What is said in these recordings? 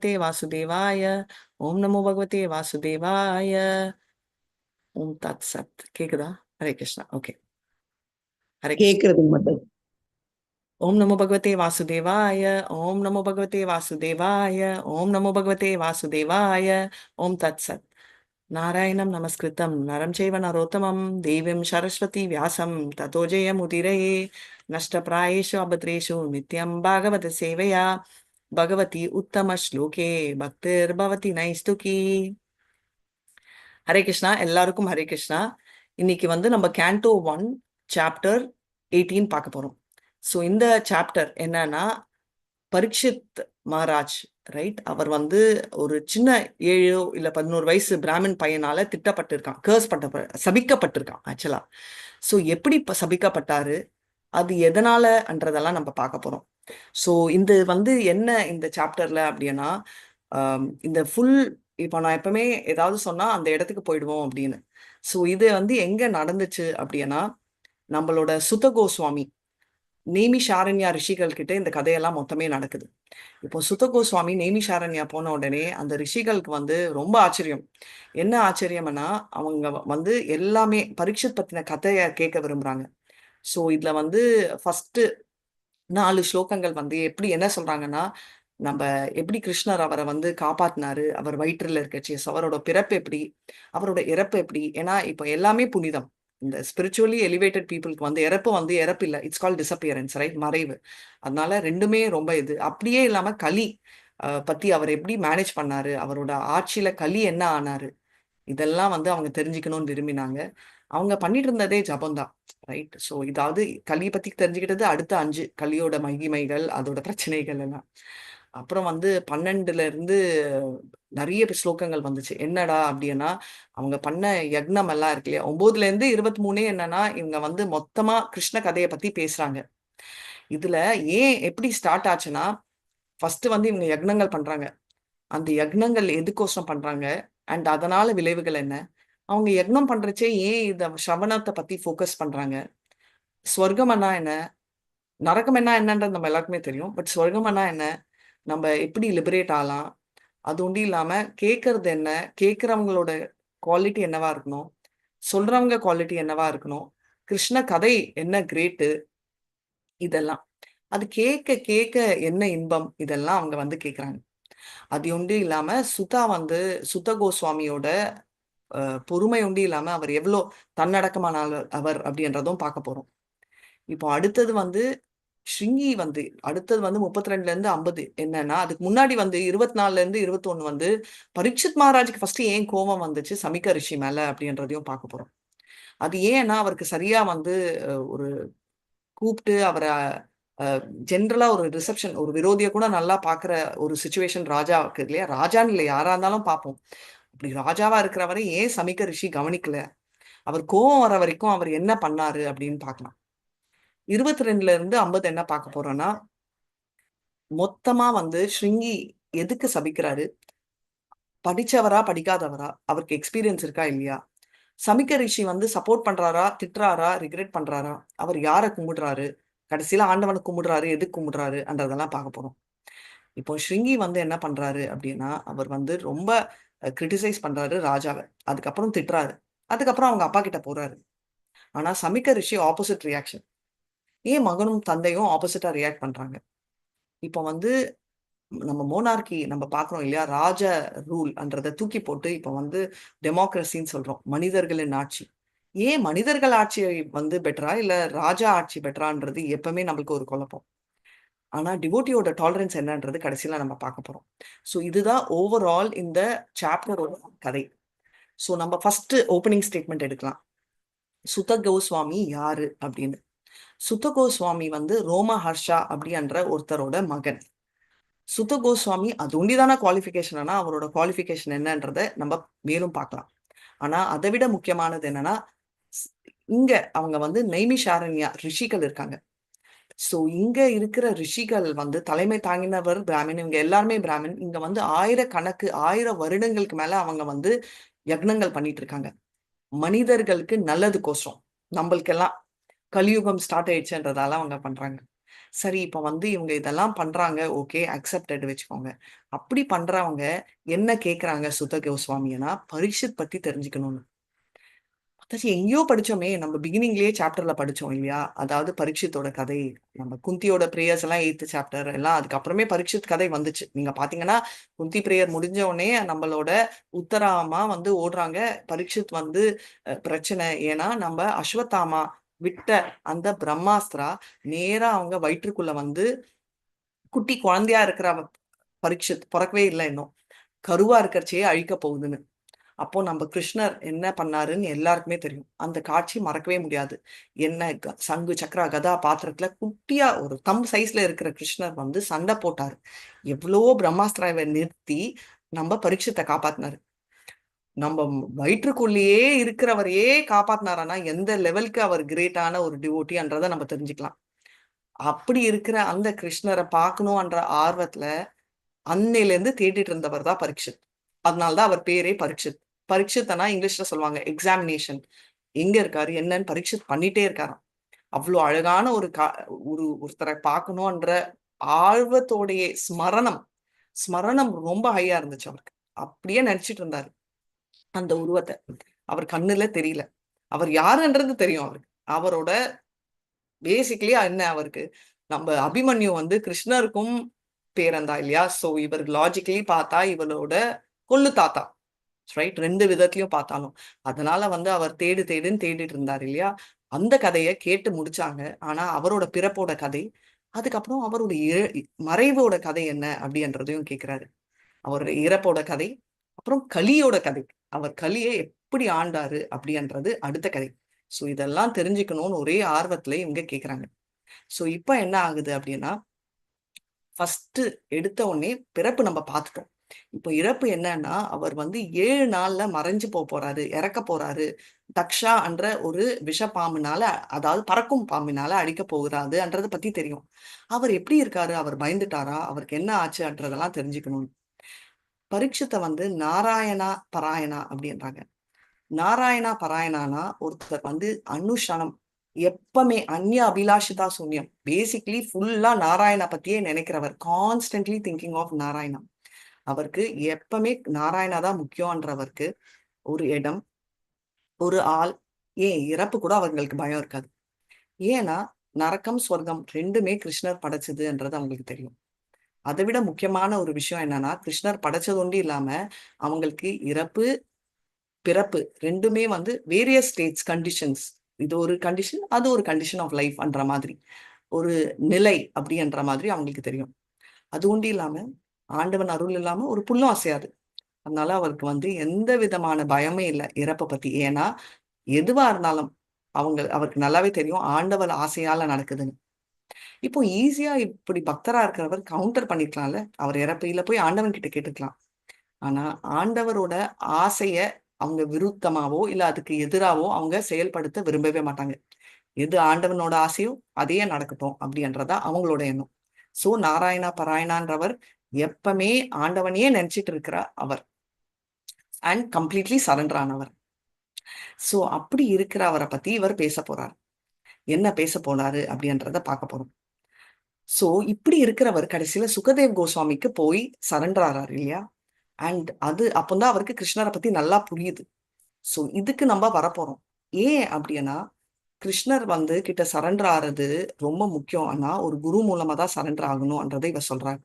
ते वासुदेवाय। ओम नमो भगवते वासुदेवाय। ओम तत्सत केக்குதா? हरे कृष्णा. ओके. हरे कृष्ण. கேக்குறது மட்டும். ओम नमो भगवते वासुदेवाय. ओम नमो भगवते वासुदेवाय. ओम नमो भगवते वासुदेवाय. ओम तत्सत. नारायणं नमस्कृतं नरं चैव नरोत्तमं देवीं सरस्वती व्यासं ततो जयमुदीरये. नष्टप्रायेषु अभद्रेषु नित्यं भागवत सेवया भगवती उत्तमश्लोके भक्तिर्भवति नैष्टुकी. ஹரே கிருஷ்ணா. எல்லாருக்கும் ஹரே கிருஷ்ணா. இன்னைக்கு நம்ம கேண்டோ 1 சாப்டர் 18 பார்க்க போறோம். ஸோ இந்த சாப்டர் என்னன்னா, பரீட்சித் மகாராஜ், ரைட், அவர் ஒரு சின்ன 7 இல்ல 11 வயசு பிராமின் பையனால திட்டப்பட்டிருக்கான், கேர்ஸ் பண்ண சபிக்கப்பட்டிருக்கான் ஆக்சுவலா. ஸோ எப்படி சபிக்கப்பட்டாரு, அது எதனாலன்றதெல்லாம் நம்ம பார்க்க போறோம். ஸோ இந்த என்ன இந்த சாப்டர்ல அப்படின்னா, இந்த ஃபுல் இப்போ நான் எப்பவுமே ஏதாவது சொன்னா அந்த இடத்துக்கு போயிடுவோம் அப்படின்னு. ஸோ இது எங்க நடந்துச்சு அப்படின்னா, நம்மளோட சுத கோஸ்வாமி நேமிஷாரண்யா ரிஷிகள் கிட்ட இந்த கதையெல்லாம் மொத்தமே நடக்குது. இப்போ சுத கோஸ்வாமி நேமிஷாரண்யா போன உடனே அந்த ரிஷிகளுக்கு ரொம்ப ஆச்சரியம். என்ன ஆச்சரியம்னா, அவங்க எல்லாமே பரீட்சித் பத்தின கதையை கேட்க விரும்புறாங்க. ஸோ இதுல ஃபர்ஸ்ட் 4 ஸ்லோகங்கள் எப்படி என்ன சொல்றாங்கன்னா, நம்ம எப்படி கிருஷ்ணர் அவரை காப்பாத்தினாரு, அவர் வயிற்றுல இருக்கச்சு, அவரோட பிறப்பு எப்படி, அவரோட இறப்பு எப்படி. ஏன்னா இப்போ எல்லாமே புனிதம். இந்த ஸ்பிரிச்சுவலி எலிவேட்டட் பீப்புளுக்கு இறப்பு இறப்பு இல்லை, இட்ஸ் கால் டிசப்பியரன்ஸ், ரைட், மறைவு. அதனால ரெண்டுமே ரொம்ப இது. அப்படியே இல்லாம கலி பத்தி அவர் எப்படி மேனேஜ் பண்ணாரு, அவரோட ஆட்சியில கலி என்ன ஆனாரு, இதெல்லாம் அவங்க தெரிஞ்சுக்கணும்னு விரும்பினாங்க. அவங்க பண்ணிட்டு இருந்ததே ஜபம்தான், ரைட். ஸோ இதாவது கலியை பத்தி தெரிஞ்சுக்கிட்டது அடுத்த 5 கலியோட மகிமைகள், அதோட பிரச்சனைகள் எல்லாம். அப்புறம் 12ல இருந்து நிறைய ஸ்லோகங்கள் வந்துச்சு. என்னடா அப்படின்னா, அவங்க பண்ண யக்னம் எல்லாம் இருக்கு இல்லையா. 9ல இருந்து 23 என்னன்னா, இவங்க மொத்தமா கிருஷ்ண கதையை பத்தி பேசுறாங்க. இதுல ஏன் எப்படி ஸ்டார்ட் ஆச்சுன்னா, ஃபர்ஸ்ட் இவங்க யக்னங்கள் பண்றாங்க. அந்த யக்னங்கள் எதுக்கோசரம் பண்றாங்க அண்ட் அதனால விளைவுகள் என்ன, அவங்க யக்னம் பண்றச்சே ஏன் இந்த சவணத்தை பத்தி ஃபோக்கஸ் பண்றாங்க, ஸ்வர்க்கம்னா என்ன, நரகம் என்னன்றது நம்ம எல்லாருக்குமே தெரியும். பட் ஸ்வர்க்கம்னா என்ன, நம்ம எப்படி லிபரேட் ஆகலாம், அது ஒன்றும் இல்லாம கேட்கறது என்ன, கேட்கறவங்களோட குவாலிட்டி என்னவா இருக்கணும், சொல்றவங்க குவாலிட்டி என்னவா இருக்கணும், கிருஷ்ண கதை என்ன கிரேட்டு, இதெல்லாம் அது கேட்க கேட்க என்ன இன்பம், இதெல்லாம் அவங்க கேட்குறாங்க. அது ஒன்றும் இல்லாம சுத கோஸ்வாமியோட பொறுமை ஒன்றும் இல்லாம அவர் எவ்வளோ தன்னடக்கமான அவர் அப்படின்றதும் பார்க்க போறோம். இப்போ அடுத்தது ஸ்ருங்கி அடுத்தது 32ல இருந்து 50 என்னன்னா, அதுக்கு முன்னாடி 24ல இருந்து 21 பரீட்சித் மகாராஜுக்கு ஃபர்ஸ்ட் ஏன் கோபம் வந்துச்சு சமிக்க ரிஷி மேல அப்படின்றதையும் பார்க்க போறோம். அது ஏன்னா அவருக்கு சரியா ஒரு கூப்பிட்டு அவரை ஜென்ரலா ஒரு ரிசப்ஷன், ஒரு விரோதியை கூட நல்லா பாக்குற ஒரு சுச்சுவேஷன் ராஜாவுக்கு இல்லையா. ராஜான்னு இல்லை, யாரா இருந்தாலும் பார்ப்போம். அப்படி ராஜாவா இருக்கிறவரை ஏன் சமிக்க ரிஷி கவனிக்கல, அவர் கோவம் வர வரைக்கும் அவர் என்ன பண்ணாரு அப்படின்னு பார்க்கலாம். 22ல இருந்து 50 என்ன பார்க்க போறோம்னா, மொத்தமா ஸ்ருங்கி எதுக்கு சபிக்கிறாரு, படிச்சவரா படிக்காதவரா, அவருக்கு எக்ஸ்பீரியன்ஸ் இருக்கா இல்லையா, சமிக்க ரிஷி சப்போர்ட் பண்றாரா திட்டுறாரா ரிக்ரெட் பண்றாரா, அவர் யாரை கும்பிடுறாரு, கடைசியில ஆண்டவனை கும்பிடுறாரு, எதுக்கு கும்பிடுறாரு என்றதெல்லாம் பார்க்க போறோம். இப்போ ஸ்ருங்கி என்ன பண்றாரு அப்படின்னா, அவர் ரொம்ப கிரிட்டிசைஸ் பண்றாரு ராஜாவை, அதுக்கப்புறம் திட்டுறாரு, அதுக்கப்புறம் அவங்க அப்பா கிட்ட போறாரு. ஆனா சமிக்க ரிஷி ஆப்போசிட் ரியாக்ஷன். ஏன் மகனும் தந்தையும் ஆப்போசிட்டா ரியாக்ட் பண்றாங்க? இப்போ நம்ம மோனார்கி நம்ம பாக்குறோம் இல்லையா, ராஜ ரூல் அன்றதை தூக்கி போட்டு இப்போ டெமோக்ரஸின்னு சொல்றோம், மனிதர்களின் ஆட்சி. ஏன் மனிதர்கள் ஆட்சி பெட்டரா இல்ல ராஜா ஆட்சி பெட்டரான்றது எப்பவுமே நம்மளுக்கு ஒரு குழப்பம். ஆனா டிவோட்டியோட டாலரன்ஸ் என்னன்றது கடைசியில நம்ம பார்க்க போறோம். ஸோ இதுதான் ஓவரால் இந்த சாப்டரோட கதை. ஸோ நம்ம ஃபர்ஸ்ட் ஓப்பனிங் ஸ்டேட்மெண்ட் எடுக்கலாம். சுத கோஸ்வாமி யாரு அப்படின்னு. சுத கோஸ்வாமி ரோமஹர்ஷா அப்படின்ற ஒருத்தரோட மகன். சுத கோஸ்வாமி அது ஒண்டிதான குவாலிஃபிகேஷன், அவரோட குவாலிஃபிகேஷன் என்னன்றதை நம்ம மேலும் பார்க்கலாம். ஆனா அதை விட முக்கியமானது என்னன்னா, இங்க அவங்க நைமிஷாரண்யா ரிஷிகள் இருக்காங்க. சோ இங்க இருக்கிற ரிஷிகள் தலைமை தாங்கினவர் பிராமின், இவங்க எல்லாருமே பிராமின். இங்க 1000 கணக்கு 1000 வருடங்களுக்கு மேல அவங்க யக்னங்கள் பண்ணிட்டு இருக்காங்க, மனிதர்களுக்கு நல்லதுக்கோசரம். நம்மளுக்கெல்லாம் கலியுகம் ஸ்டார்ட் ஆயிடுச்சுன்றதால அவங்க பண்றாங்க. சரி, இப்ப வந்து இவங்க இதெல்லாம் பண்றாங்க. ஓகே, அக்செப்டட் வச்சுக்கோங்க. அப்படி பண்றவங்க என்ன கேக்குறாங்க சுத கோஸ்வாமின்னா, பரீட்சித் பத்தி தெரிஞ்சுக்கணும்னு. அதாச்சு எங்கேயோ படிச்சோமே! நம்ம பிகினிங்லயே சாப்டர்ல படிச்சோம் இல்லையா? அதாவது பரீட்சித்தோட கதை. நம்ம குந்தியோட பிரேயர்ஸ் எல்லாம் 8த் சாப்டர் எல்லாம் அதுக்கப்புறமே பரீட்சித் கதை வந்துச்சு. நீங்க பார்த்தீங்கன்னா, குந்தி பிரேயர் முடிஞ்ச உடனே நம்மளோட உத்தராமா வந்து ஓடுறாங்க. பரீட்சித் வந்து பிரச்சனை. ஏன்னா, நம்ம அஸ்வத்தாமா விட்ட அந்த பிரம்மாஸ்திரா நேரா அவங்க வயிற்றுக்குள்ள வந்து குட்டி குழந்தையா இருக்கிற பரீட்சித் பொறக்கவே இல்ல இன்னும். கருவா இருக்கறச்சே அழிக்கப் போகுதுன்னு. அப்போ நம்ம கிருஷ்ணர் என்ன பண்ணாருன்னு எல்லாருக்குமே தெரியும். அந்த காட்சி மறக்கவே முடியாது. என்ன சங்கு, சக்கரா, கதா பாத்திரத்துல குட்டியா ஒரு தம் சைஸ்ல இருக்கிற கிருஷ்ணர் வந்து சண்டை போட்டாரு. எவ்வளோ பிரம்மாஸ்திராவை நிறுத்தி நம்ம பரீட்சித்த காப்பாத்தினாரு. நம்ம வயிற்றுக்குள்ளேயே இருக்கிறவரையே காப்பாத்தினாரானா எந்த லெவலுக்கு அவர் கிரேட்டான ஒரு டிவோட்டின்றத நம்ம தெரிஞ்சுக்கலாம். அப்படி இருக்கிற அந்த கிருஷ்ணரை பார்க்கணும்ன்ற ஆர்வத்துல அன்னையில இருந்து தேடிட்டு இருந்தவர் தான் பரீட்சித். அதனாலதான் அவர் பேரே பரீட்சித். பரீட்சித்னா இங்கிலீஷ்ல சொல்லுவாங்க எக்ஸாமினேஷன். எங்க இருக்காரு என்னன்னு பரீட்சித் பண்ணிட்டே இருக்காராம். அவ்வளவு அழகான ஒருத்தரை பார்க்கணும்ன்ற ஆர்வத்தோடைய ஸ்மரணம் ஸ்மரணம் ரொம்ப ஹையா இருந்துச்சு அவருக்கு. அப்படியே நினைச்சிட்டு இருந்தாரு அந்த உருவத்தை. அவர் கண்ணுல தெரியல. அவர் யாருன்றது தெரியும் அவருக்கு. அவரோட பேசிக்கலி என்ன அவருக்கு நம்ம அபிமன்யு வந்து கிருஷ்ணருக்கும் பேரன் தான் இல்லையா? சோ இவர் லாஜிக்கலி பார்த்தா இவளோட கொள்ளு தாத்தா, ரைட்? ரெண்டு விதத்திலயும் பார்த்தாலும் அதனால வந்து அவர் தேடுன்னு தேடிட்டு இருந்தார் இல்லையா? அந்த கதையை கேட்டு முடிச்சாங்க. ஆனா அவரோட பிறப்போட கதை, அதுக்கப்புறம் அவருடைய மறைவோட கதை என்ன அப்படின்றதையும் கேட்கிறாரு. அவருடைய இறப்போட கதை, அப்புறம் கலியோட கதை. அவர் கலியை எப்படி ஆண்டாரு அப்படின்றது அடுத்த கதை. சோ இதெல்லாம் தெரிஞ்சுக்கணும்னு ஒரே ஆர்வத்துல இவங்க கேக்குறாங்க. சோ இப்ப என்ன ஆகுது அப்படின்னா, ஃபர்ஸ்ட் எடுத்த உடனே பிறப்பு நம்ம பார்த்துட்டோம். இப்போ இறப்பு என்னன்னா, அவர் வந்து 7 நாள்ல மறைஞ்சு போறாரு, இறக்க போறாரு. தக்ஷா என்ற ஒரு விஷ பாம்பினால, அதாவது பறக்கும் பாம்பினால அடிக்க போகிறாருன்றத பத்தி தெரியும். அவர் எப்படி இருக்காரு? அவர் பயந்துட்டாரா? அவருக்கு என்ன ஆச்சுன்றதெல்லாம் தெரிஞ்சுக்கணும். பரீட்சித்த வந்து நாராயணா பராயணா அப்படின்றாங்க. நாராயணா பராயணானா ஒருத்தர் வந்து அனுஷனம் எப்பவுமே அந்நிய அபிலாஷிதா சூன்யம். பேசிக்கலி ஃபுல்லா நாராயணா பத்தியே நினைக்கிறவர். Constantly thinking of Narayana. அவருக்கு எப்பவுமே நாராயணா தான் முக்கியம்ன்றவருக்கு ஒரு இடம், ஒரு ஆள், ஏன் இறப்பு கூட அவங்களுக்கு பயம் இருக்காது. ஏன்னா நரக்கம் சொர்க்கம் ரெண்டுமே கிருஷ்ணர் படைச்சதுன்றது அவங்களுக்கு தெரியும். அதை விட முக்கியமான ஒரு விஷயம் என்னன்னா, கிருஷ்ணர் படைச்சது ஒண்டி இல்லாம அவங்களுக்கு இறப்பு பிறப்பு ரெண்டுமே வந்து வேரியஸ் ஸ்டேட்ஸ் கண்டிஷன்ஸ். இது ஒரு கண்டிஷன், அது ஒரு கண்டிஷன் ஆஃப் லைஃப் என்ற மாதிரி ஒரு நிலை அப்படின்ற மாதிரி அவங்களுக்கு தெரியும். அது ஒண்டி இல்லாம ஆண்டவன் அருள் இல்லாம ஒரு புல்லும் அசையாது. அதனால அவருக்கு வந்து எந்த விதமான பயமே இல்லை இறப்பை பத்தி. ஏன்னா எதுவா இருந்தாலும் அவருக்கு நல்லாவே தெரியும் ஆண்டவர் ஆசையால நடக்குதுன்னு. இப்போ ஈஸியா இப்படி பக்தரா இருக்கிறவர் கவுண்டர் பண்ணிருக்கலாம்ல. அவர் இறப்பையில போய் ஆண்டவன் கிட்ட கேட்டுக்கலாம். ஆனா ஆண்டவரோட ஆசைய அவங்க விருத்தமாவோ இல்ல அதுக்கு எதிராவோ அவங்க செயல்படுத்த விரும்பவே மாட்டாங்க. எது ஆண்டவனோட ஆசையோ அதையே நடக்கட்டும் அப்படின்றதா அவங்களோட எண்ணம். சோ நாராயணா பராயணான்றவர் எப்பவுமே ஆண்டவனையே நினைச்சிட்டு இருக்கிற அவர் அண்ட் கம்ப்ளீட்லி சரண்டர் ஆனவர். சோ அப்படி இருக்கிற அவரை பத்தி இவர் பேச போறார். என்ன பேச போனாரு அப்படின்றத பார்க்க போறோம். சோ இப்படி இருக்கிறவர் கடைசியில சுகதேவ் கோஸ்வாமிக்கு போய் சரண்டர் ஆறாரு இல்லையா? அண்ட் அது அப்போதான் அவருக்கு கிருஷ்ணரை பத்தி நல்லா புரியுது. சோ இதுக்கு நம்ம வரப்போறோம். ஏன் அப்படின்னா கிருஷ்ணர் வந்து கிட்ட சரண்டர் ஆறது ரொம்ப முக்கியம். ஆனா ஒரு குரு மூலமா தான் சரண்டர் ஆகணும்ன்றதை இவர் சொல்றாரு.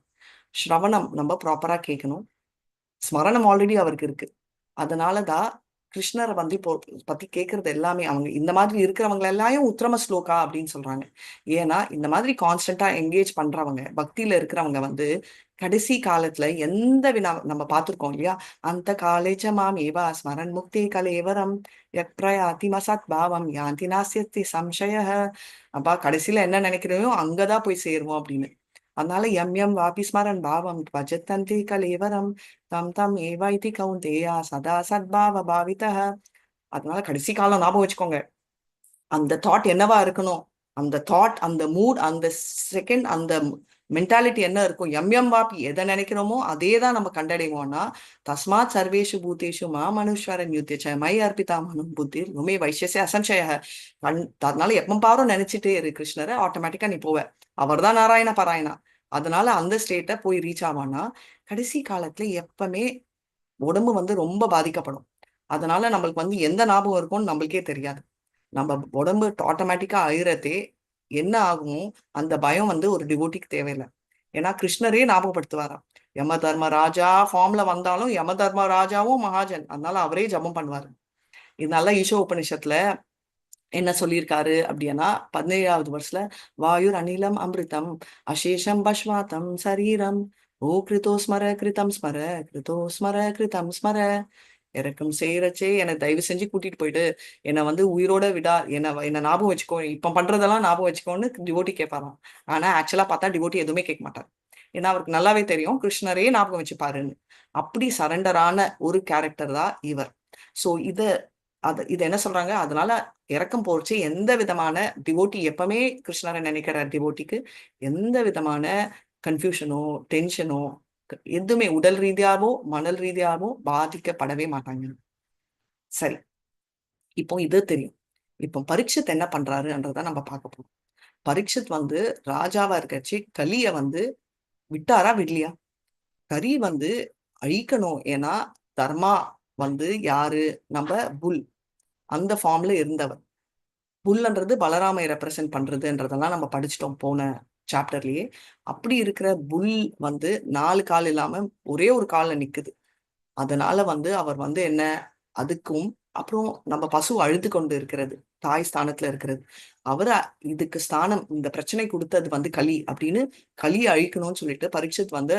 ஸ்ரவணம் நம்ம ப்ராப்பரா கேட்கணும். ஸ்மரணம் ஆல்ரெடி அவருக்கு இருக்கு. அதனாலதான் கிருஷ்ணரை வந்து இப்போ பத்தி கேட்கறது எல்லாமே அவங்க இந்த மாதிரி இருக்கிறவங்க எல்லாரையும் உத்தம ஸ்லோகா அப்படின்னு சொல்றாங்க. ஏன்னா இந்த மாதிரி கான்ஸ்டன்டா என்கேஜ் பண்றவங்க பக்தியில இருக்கிறவங்க வந்து கடைசி காலத்துல எந்த வினா நம்ம பார்த்திருக்கோம் இல்லையா? அந்த காலேஜ மாம் ஏவா ஸ்மரன் முக்தி கலேவரம் யக்ரயாதி மசத் பாவம் யாந்தி நாஸ்யத்தி சம்சய. அப்பா கடைசியில என்ன நினைக்கிறோமோ அங்கதான் போய் சேருவோம் அப்படின்னு. அதனால எம் எம் வாபி ஸ்மரன் பாவம் பஜத்தந்தி கலேவரம் தம் தம் ஏவைதி கௌந்தேயா சதா சத்பாவ பாவிதः. அதனால கடைசி காலம் ஞாபகம் வச்சுக்கோங்க. அந்த தாட் என்னவா இருக்கணும்? அந்த தாட், அந்த மூட், அந்த செகண்ட், அந்த மென்டாலிட்டி என்ன இருக்கும், எம் வாபி எதை நினைக்கிறோமோ அதே தான் நம்ம கண்டடைவோம்னா, தஸ்மாத் சர்வேஷு பூதேஷு மா மனுஷ்வரன் யுத்தியச்ச மை அர்ப்பிதா மனு புத்தி உமே வைசியசே அசம்சய. அதனால எப்ப பாரும் நினைச்சிட்டே இரு கிருஷ்ணரை, ஆட்டோமேட்டிக்கா நீ போவ. அவர் தான் நாராயண பாராயணா. அதனால அந்த ஸ்டேட்டை போய் ரீச் ஆவான்னா கடைசி காலத்துல எப்பவுமே உடம்பு வந்து ரொம்ப பாதிக்கப்படும். அதனால நம்மளுக்கு வந்து எந்த ஞாபகம் இருக்கும்னு நம்மளுக்கே தெரியாது. நம்ம உடம்பு ஆட்டோமேட்டிக்கா அழிறதே என்ன ஆகுமோ அந்த பயம் வந்து ஒரு டிவோட்டிக்கு தேவையில்லை. ஏன்னா கிருஷ்ணரே ஞாபகப்படுத்துவாராம். யம தர்ம ராஜா ஃபார்ம்ல வந்தாலும் யம தர்ம ராஜாவும் மகாஜன், அதனால அவரே ஜபம் பண்ணுவாரு. இதனால ஈஷோ உபனிஷத்துல என்ன சொல்லியிருக்காரு அப்படின்னா 17வது வருஷத்துல வாயுர் அனிலம் அமிர்தம் அசேஷம் பஷ்வாத்தம் சரீரம் ஓ கிருதோ ஸ்மர கிருதம் ஸ்மர கிருதோ ஸ்மர கிருதம் ஸ்மர. இறக்கம் செய்யறச்சே என்னை தயவு செஞ்சு கூட்டிட்டு போயிட்டு என்னை வந்து உயிரோட விடா, என்ன ஞாபகம் வச்சுக்கோ, இப்ப பண்றதெல்லாம் ஞாபகம் வச்சுக்கோன்னு டிவோட்டி கேட்பாராம். ஆனா ஆக்சுவலா பார்த்தா டிவோட்டி எதுவுமே கேட்க மாட்டார். ஏன்னா அவருக்கு நல்லாவே தெரியும் கிருஷ்ணரே ஞாபகம் வச்சுப்பாருன்னு. அப்படி சரண்டரான ஒரு கேரக்டர் தான் இவர். சோ இது என்ன சொல்றாங்க, அதனால இறக்கம் போச்சு எந்த விதமான டிவோட்டி, எப்பவுமே கிருஷ்ணரை நினைக்கிற டிவோட்டிக்கு எந்த விதமான கன்ஃபியூஷனோ டென்ஷனோ எதுவுமே உடல் ரீதியாவோ மணல் ரீதியாவோ பாதிக்கப்படவே மாட்டாங்க. சரி, இப்போ இது தெரியும். இப்போ பரீட்சித் என்ன பண்றாருன்றத நம்ம பார்க்க போறோம். பரீட்சித் வந்து ராஜாவா இருக்கச்சு கலிய வந்து விட்டாரா விடலையா? கலி வந்து அழிக்கணும். ஏன்னா தர்மா வந்து யாரு, நம்ம புல் அந்த ஃபார்ம்ல இருந்தவர். புல்ன்றது பலராமை ரெப்ரசென்ட் பண்றதுன்றதெல்லாம் நம்ம படிச்சிட்டோம் போன சாப்டர்லயே. அப்படி இருக்கிற புல் வந்து 4 கால் இல்லாம ஒரே ஒரு கால்ல நிக்குது. அதனால வந்து அவர் வந்து என்ன, அதுக்கும் அப்புறம் நம்ம பசு அழுது கொண்டு இருக்கிறது, தாய் ஸ்தானத்துல இருக்கிறது, அவரு இதுக்கு ஸ்தானம், இந்த பிரச்சனை கொடுத்தது வந்து கலி அப்படின்னு கலியை அழிக்கணும்னு சொல்லிட்டு பரீட்சித் வந்து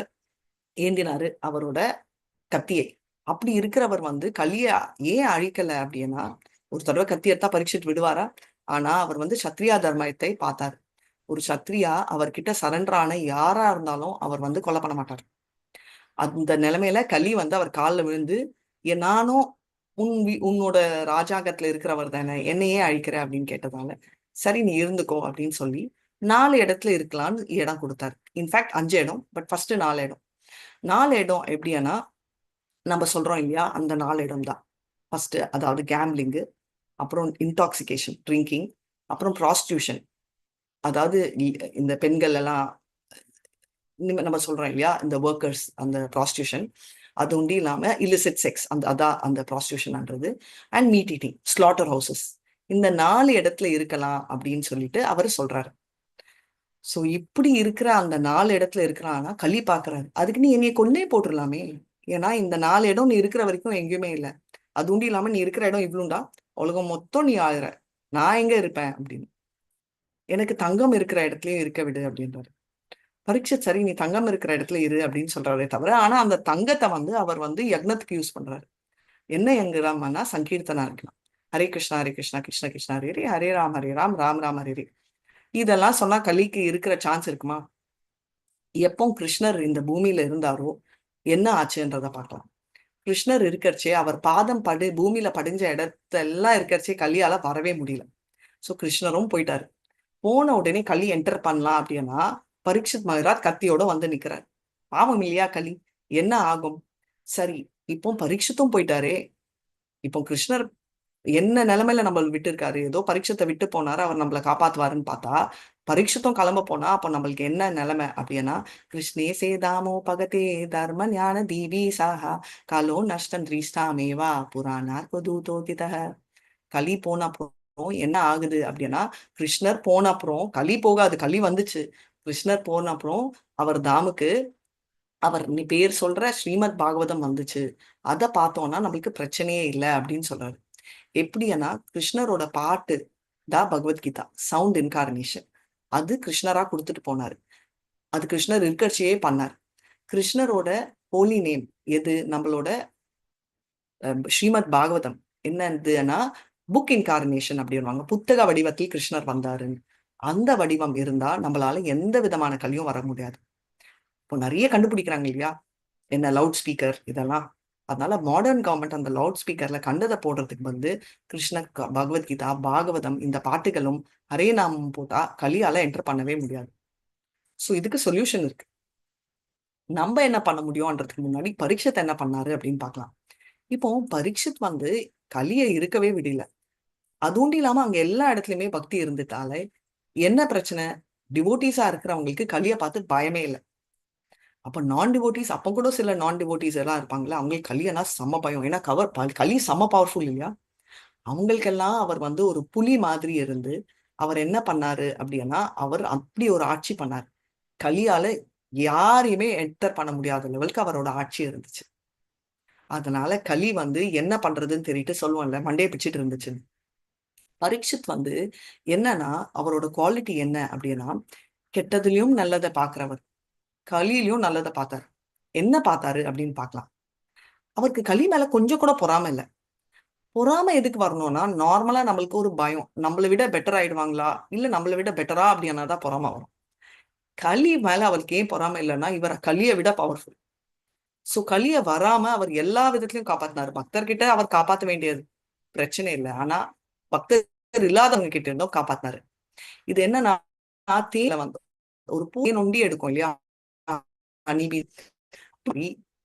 ஏந்தினாரு அவரோட கத்தியை. அப்படி இருக்கிறவர் வந்து கலிய ஏன் அழிக்கல அப்படின்னா, ஒரு தடவை கத்தி எடுத்தா பரீட்சித் விடுவாரா? ஆனா அவர் வந்து சத்ரியா தர்மத்தை பார்த்தாரு. ஒரு சத்ரியா அவர்கிட்ட சரண்டர் ஆன யாரா இருந்தாலும் அவர் வந்து கொலை பண்ண மாட்டார். அந்த நிலைமையில கலி வந்து அவர் காலில் விழுந்து, நானும் உன்னோட ராஜாங்கத்துல இருக்கிறவர் தானே, என்னையே அழிக்கிற அப்படின்னு கேட்டதால, சரி நீ இருந்துக்கோ அப்படின்னு சொல்லி 4 இடத்துல இருக்கலாம்னு இடம் கொடுத்தாரு. இன்ஃபேக்ட் 5 இடம், பட் ஃபர்ஸ்ட் 4 இடம். 4 இடம் எப்படின்னா, நம்ம சொல்றோம் இல்லையா, அந்த 4 இடம் தான். ஃபர்ஸ்ட் அதாவது கேம்பிளிங்கு, அப்புறம் இன்டாக்சிகேஷன் ட்ரிங்கிங், அப்புறம் ப்ராஸ்டியூஷன், அதாவது இந்த பெண்கள் எல்லாம் நம்ம சொல்றோம் இல்லையா, இந்த ஒர்க்கர்ஸ், அந்த ப்ராஸ்டியூஷன். அது உண்டு இல்லாம இல்லிசிட் செக்ஸ், அதான் அந்த ப்ராஸ்டியூஷன்ன்றது. And meat eating, slaughter houses. இந்த 4 இடத்துல இருக்கலாம் அப்படின்னு சொல்லிட்டு அவர் சொல்றாரு. சோ இப்படி இருக்கிற அந்த 4 இடத்துல இருக்கிறான்னா களி பாக்குறாரு. அதுக்கு நீ என்னைய கொன்னே போட்டுடலாமே, ஏன்னா இந்த 4 இடம் நீ இருக்கிற வரைக்கும் எங்கேயுமே இல்லை. அது உண்டு இல்லாம நீ இருக்கிற இடம் இவ்வளவுண்டா, உலகம் மொத்தம் நீ ஆளுற, நான் எங்க இருப்பேன் அப்படின்னு. எனக்கு தங்கம் இருக்கிற இடத்துலயும் இருக்க விடு அப்படின்றாரு. பரீட்சித் சரி நீ தங்கம் இருக்கிற இடத்துல இரு அப்படின்னு சொல்றாரே தவிர, ஆனா அந்த தங்கத்தை வந்து அவர் வந்து யக்னத்துக்கு யூஸ் பண்றாரு. என்ன எங்கராமன்னா சங்கீர்த்தனா இருக்கலாம். ஹரே கிருஷ்ணா ஹரே கிருஷ்ணா கிருஷ்ண கிருஷ்ணா ஹரே ஹரே, ஹரே ராம் ஹரே ராம் ராம் ராம் ஹரே ஹரே. இதெல்லாம் சொன்னா கலிக்கு இருக்கிற சான்ஸ் இருக்குமா? எப்போ கிருஷ்ணர் இந்த பூமியில இருந்தாரோ என்ன ஆச்சுன்றத பார்க்கலாம். கிருஷ்ணர் இருக்கிறச்சே அவர் பாதம் பூமியில படிஞ்ச இடத்தெல்லாம் இருக்கிறச்சே கலியால வரவே முடியல. சோ கிருஷ்ணரும் போயிட்டாரு. போன உடனே கலி என்டர் பண்ணலாம் அப்படின்னா பரீட்சித் மகாராஜ் கத்தியோட வந்து நிக்கிறார். பாவம் இல்லையா கலி, என்ன ஆகும்? சரி, இப்போ பரீட்சித்தும் போயிட்டாரே, இப்போ கிருஷ்ணர் என்ன நிலைமையில நம்ம விட்டு இருக்காரு, ஏதோ பரீட்சத்தை விட்டு போனாரு, அவர் நம்மளை காப்பாத்துவாருன்னு பார்த்தா பரீட்சித்தும் கிளம்ப போனா அப்போ நம்மளுக்கு என்ன நிலைமை அப்படின்னா, கிருஷ்ணே சேதாமோ பகதே தர்ம ஞான தீபி சாஹா காலோ நஷ்டம் திரீஷ்டாமேவா புராணார் கொதூதோதிதஹ. களி போன அப்புறம் என்ன ஆகுது அப்படின்னா, கிருஷ்ணர் போன அப்புறம் களி போகாது, களி வந்துச்சு. கிருஷ்ணர் போன அப்புறம் அவர் தாமுக்கு அவர் நீ பேர் சொல்ற ஸ்ரீமத் பாகவதம் வந்துச்சு. அதை பார்த்தோம்னா நம்மளுக்கு பிரச்சனையே இல்லை அப்படின்னு சொல்றாரு. எப்படின்னா கிருஷ்ணரோட பாட்டு தான் பகவத்கீதா, சவுண்ட் இன்கார்னேஷன். அது கிருஷ்ணரா கொடுத்துட்டு போனாரு. அது கிருஷ்ணர் இருக்கட்சியே பண்ணார். கிருஷ்ணரோட ஹோலி நேம் எது, நம்மளோட ஸ்ரீமத் பாகவதம் என்னதுன்னா புக் இன்கார்னேஷன் அப்படின்வாங்க. புத்தக வடிவத்தில் கிருஷ்ணர் வந்தாருன்னு. அந்த வடிவம் இருந்தா நம்மளால எந்த விதமான கலியும் வர முடியாது. இப்போ நிறைய கண்டுபிடிக்கிறாங்க இல்லையா, என்ன லவுட் ஸ்பீக்கர் இதெல்லாம். அதனால மாடர்ன் கவர்மெண்ட் அந்த லவுட் ஸ்பீக்கர்ல கண்டதை போடுறதுக்கு வந்து கிருஷ்ண பகவத்கீதா, பாகவதம் இந்த பாட்டுகளும் ஹரே நாமம் போட்டா கலியால என்டர் பண்ணவே முடியாது. ஸோ இதுக்கு சொல்யூஷன் இருக்கு. நம்ம என்ன பண்ண முடியும்ன்றதுக்கு முன்னாடி பரீட்சித் என்ன பண்ணாரு அப்படின்னு பார்க்கலாம். இப்போ பரீட்சித் வந்து கலியை இருக்கவே விடல. அதுவும் இல்லாம அங்க எல்லா இடத்துலயுமே பக்தி இருந்துட்டாலே என்ன பிரச்சனை, டிவோட்டிஸா இருக்கிறவங்களுக்கு கலியை பார்த்து பயமே இல்லை. அப்ப நான் டிவோட்டிஸ், அப்ப கூட சில நான் டிவோட்டிஸ் எல்லாம் இருப்பாங்களா, அவங்களுக்கு கலியனா செம்ம பயம். ஏன்னா களி செம்ம பவர்ஃபுல் இல்லையா. அவங்களுக்கெல்லாம் அவர் வந்து ஒரு புலி மாதிரி இருந்து அவர் என்ன பண்ணாரு அப்படின்னா, அவர் அப்படி ஒரு ஆட்சி பண்ணார். கலியால யாரையுமே என்டர் பண்ண முடியாத லெவலுக்கு அவரோட ஆட்சி இருந்துச்சு. அதனால கலி வந்து என்ன பண்றதுன்னு தெரியிட்டு சொல்லுவோம்ல, மண்டையை பிச்சுட்டு இருந்துச்சு. பரீட்சித் வந்து என்னன்னா, அவரோட குவாலிட்டி என்ன அப்படின்னா, கெட்டதுலயும் நல்லதை பாக்குறவர், கலியிலயும் நல்லதை பார்த்தாரு. என்ன பார்த்தாரு அப்படின்னு பார்க்கலாம். அவருக்கு கலி மேல கொஞ்சம் கூட பொறாம இல்லை. பொறாம எதுக்கு வரணும்னா, நார்மலா நம்மளுக்கு ஒரு பயம், நம்மளை விட பெட்டர் ஆயிடுவாங்களா, இல்ல நம்மளை விட பெட்டரா அப்படின்னா தான் பொறாம வரும். கலி மேல அவருக்கு ஏன் பொறாம இல்லைன்னா, இவரை கலியை விட பவர்ஃபுல். சோ கலிய வராம அவர் எல்லா விதத்திலையும் காப்பாத்தினாரு. பக்தர்கிட்ட அவர் காப்பாத்த வேண்டியது பிரச்சனை இல்லை. ஆனா பக்தர் இல்லாதவங்க கிட்ட இருந்தும் காப்பாத்தினாரு. இது என்னன்னா, தேயில வந்து ஒரு பூ நொண்டி எடுக்கும் இல்லையா, நீதி.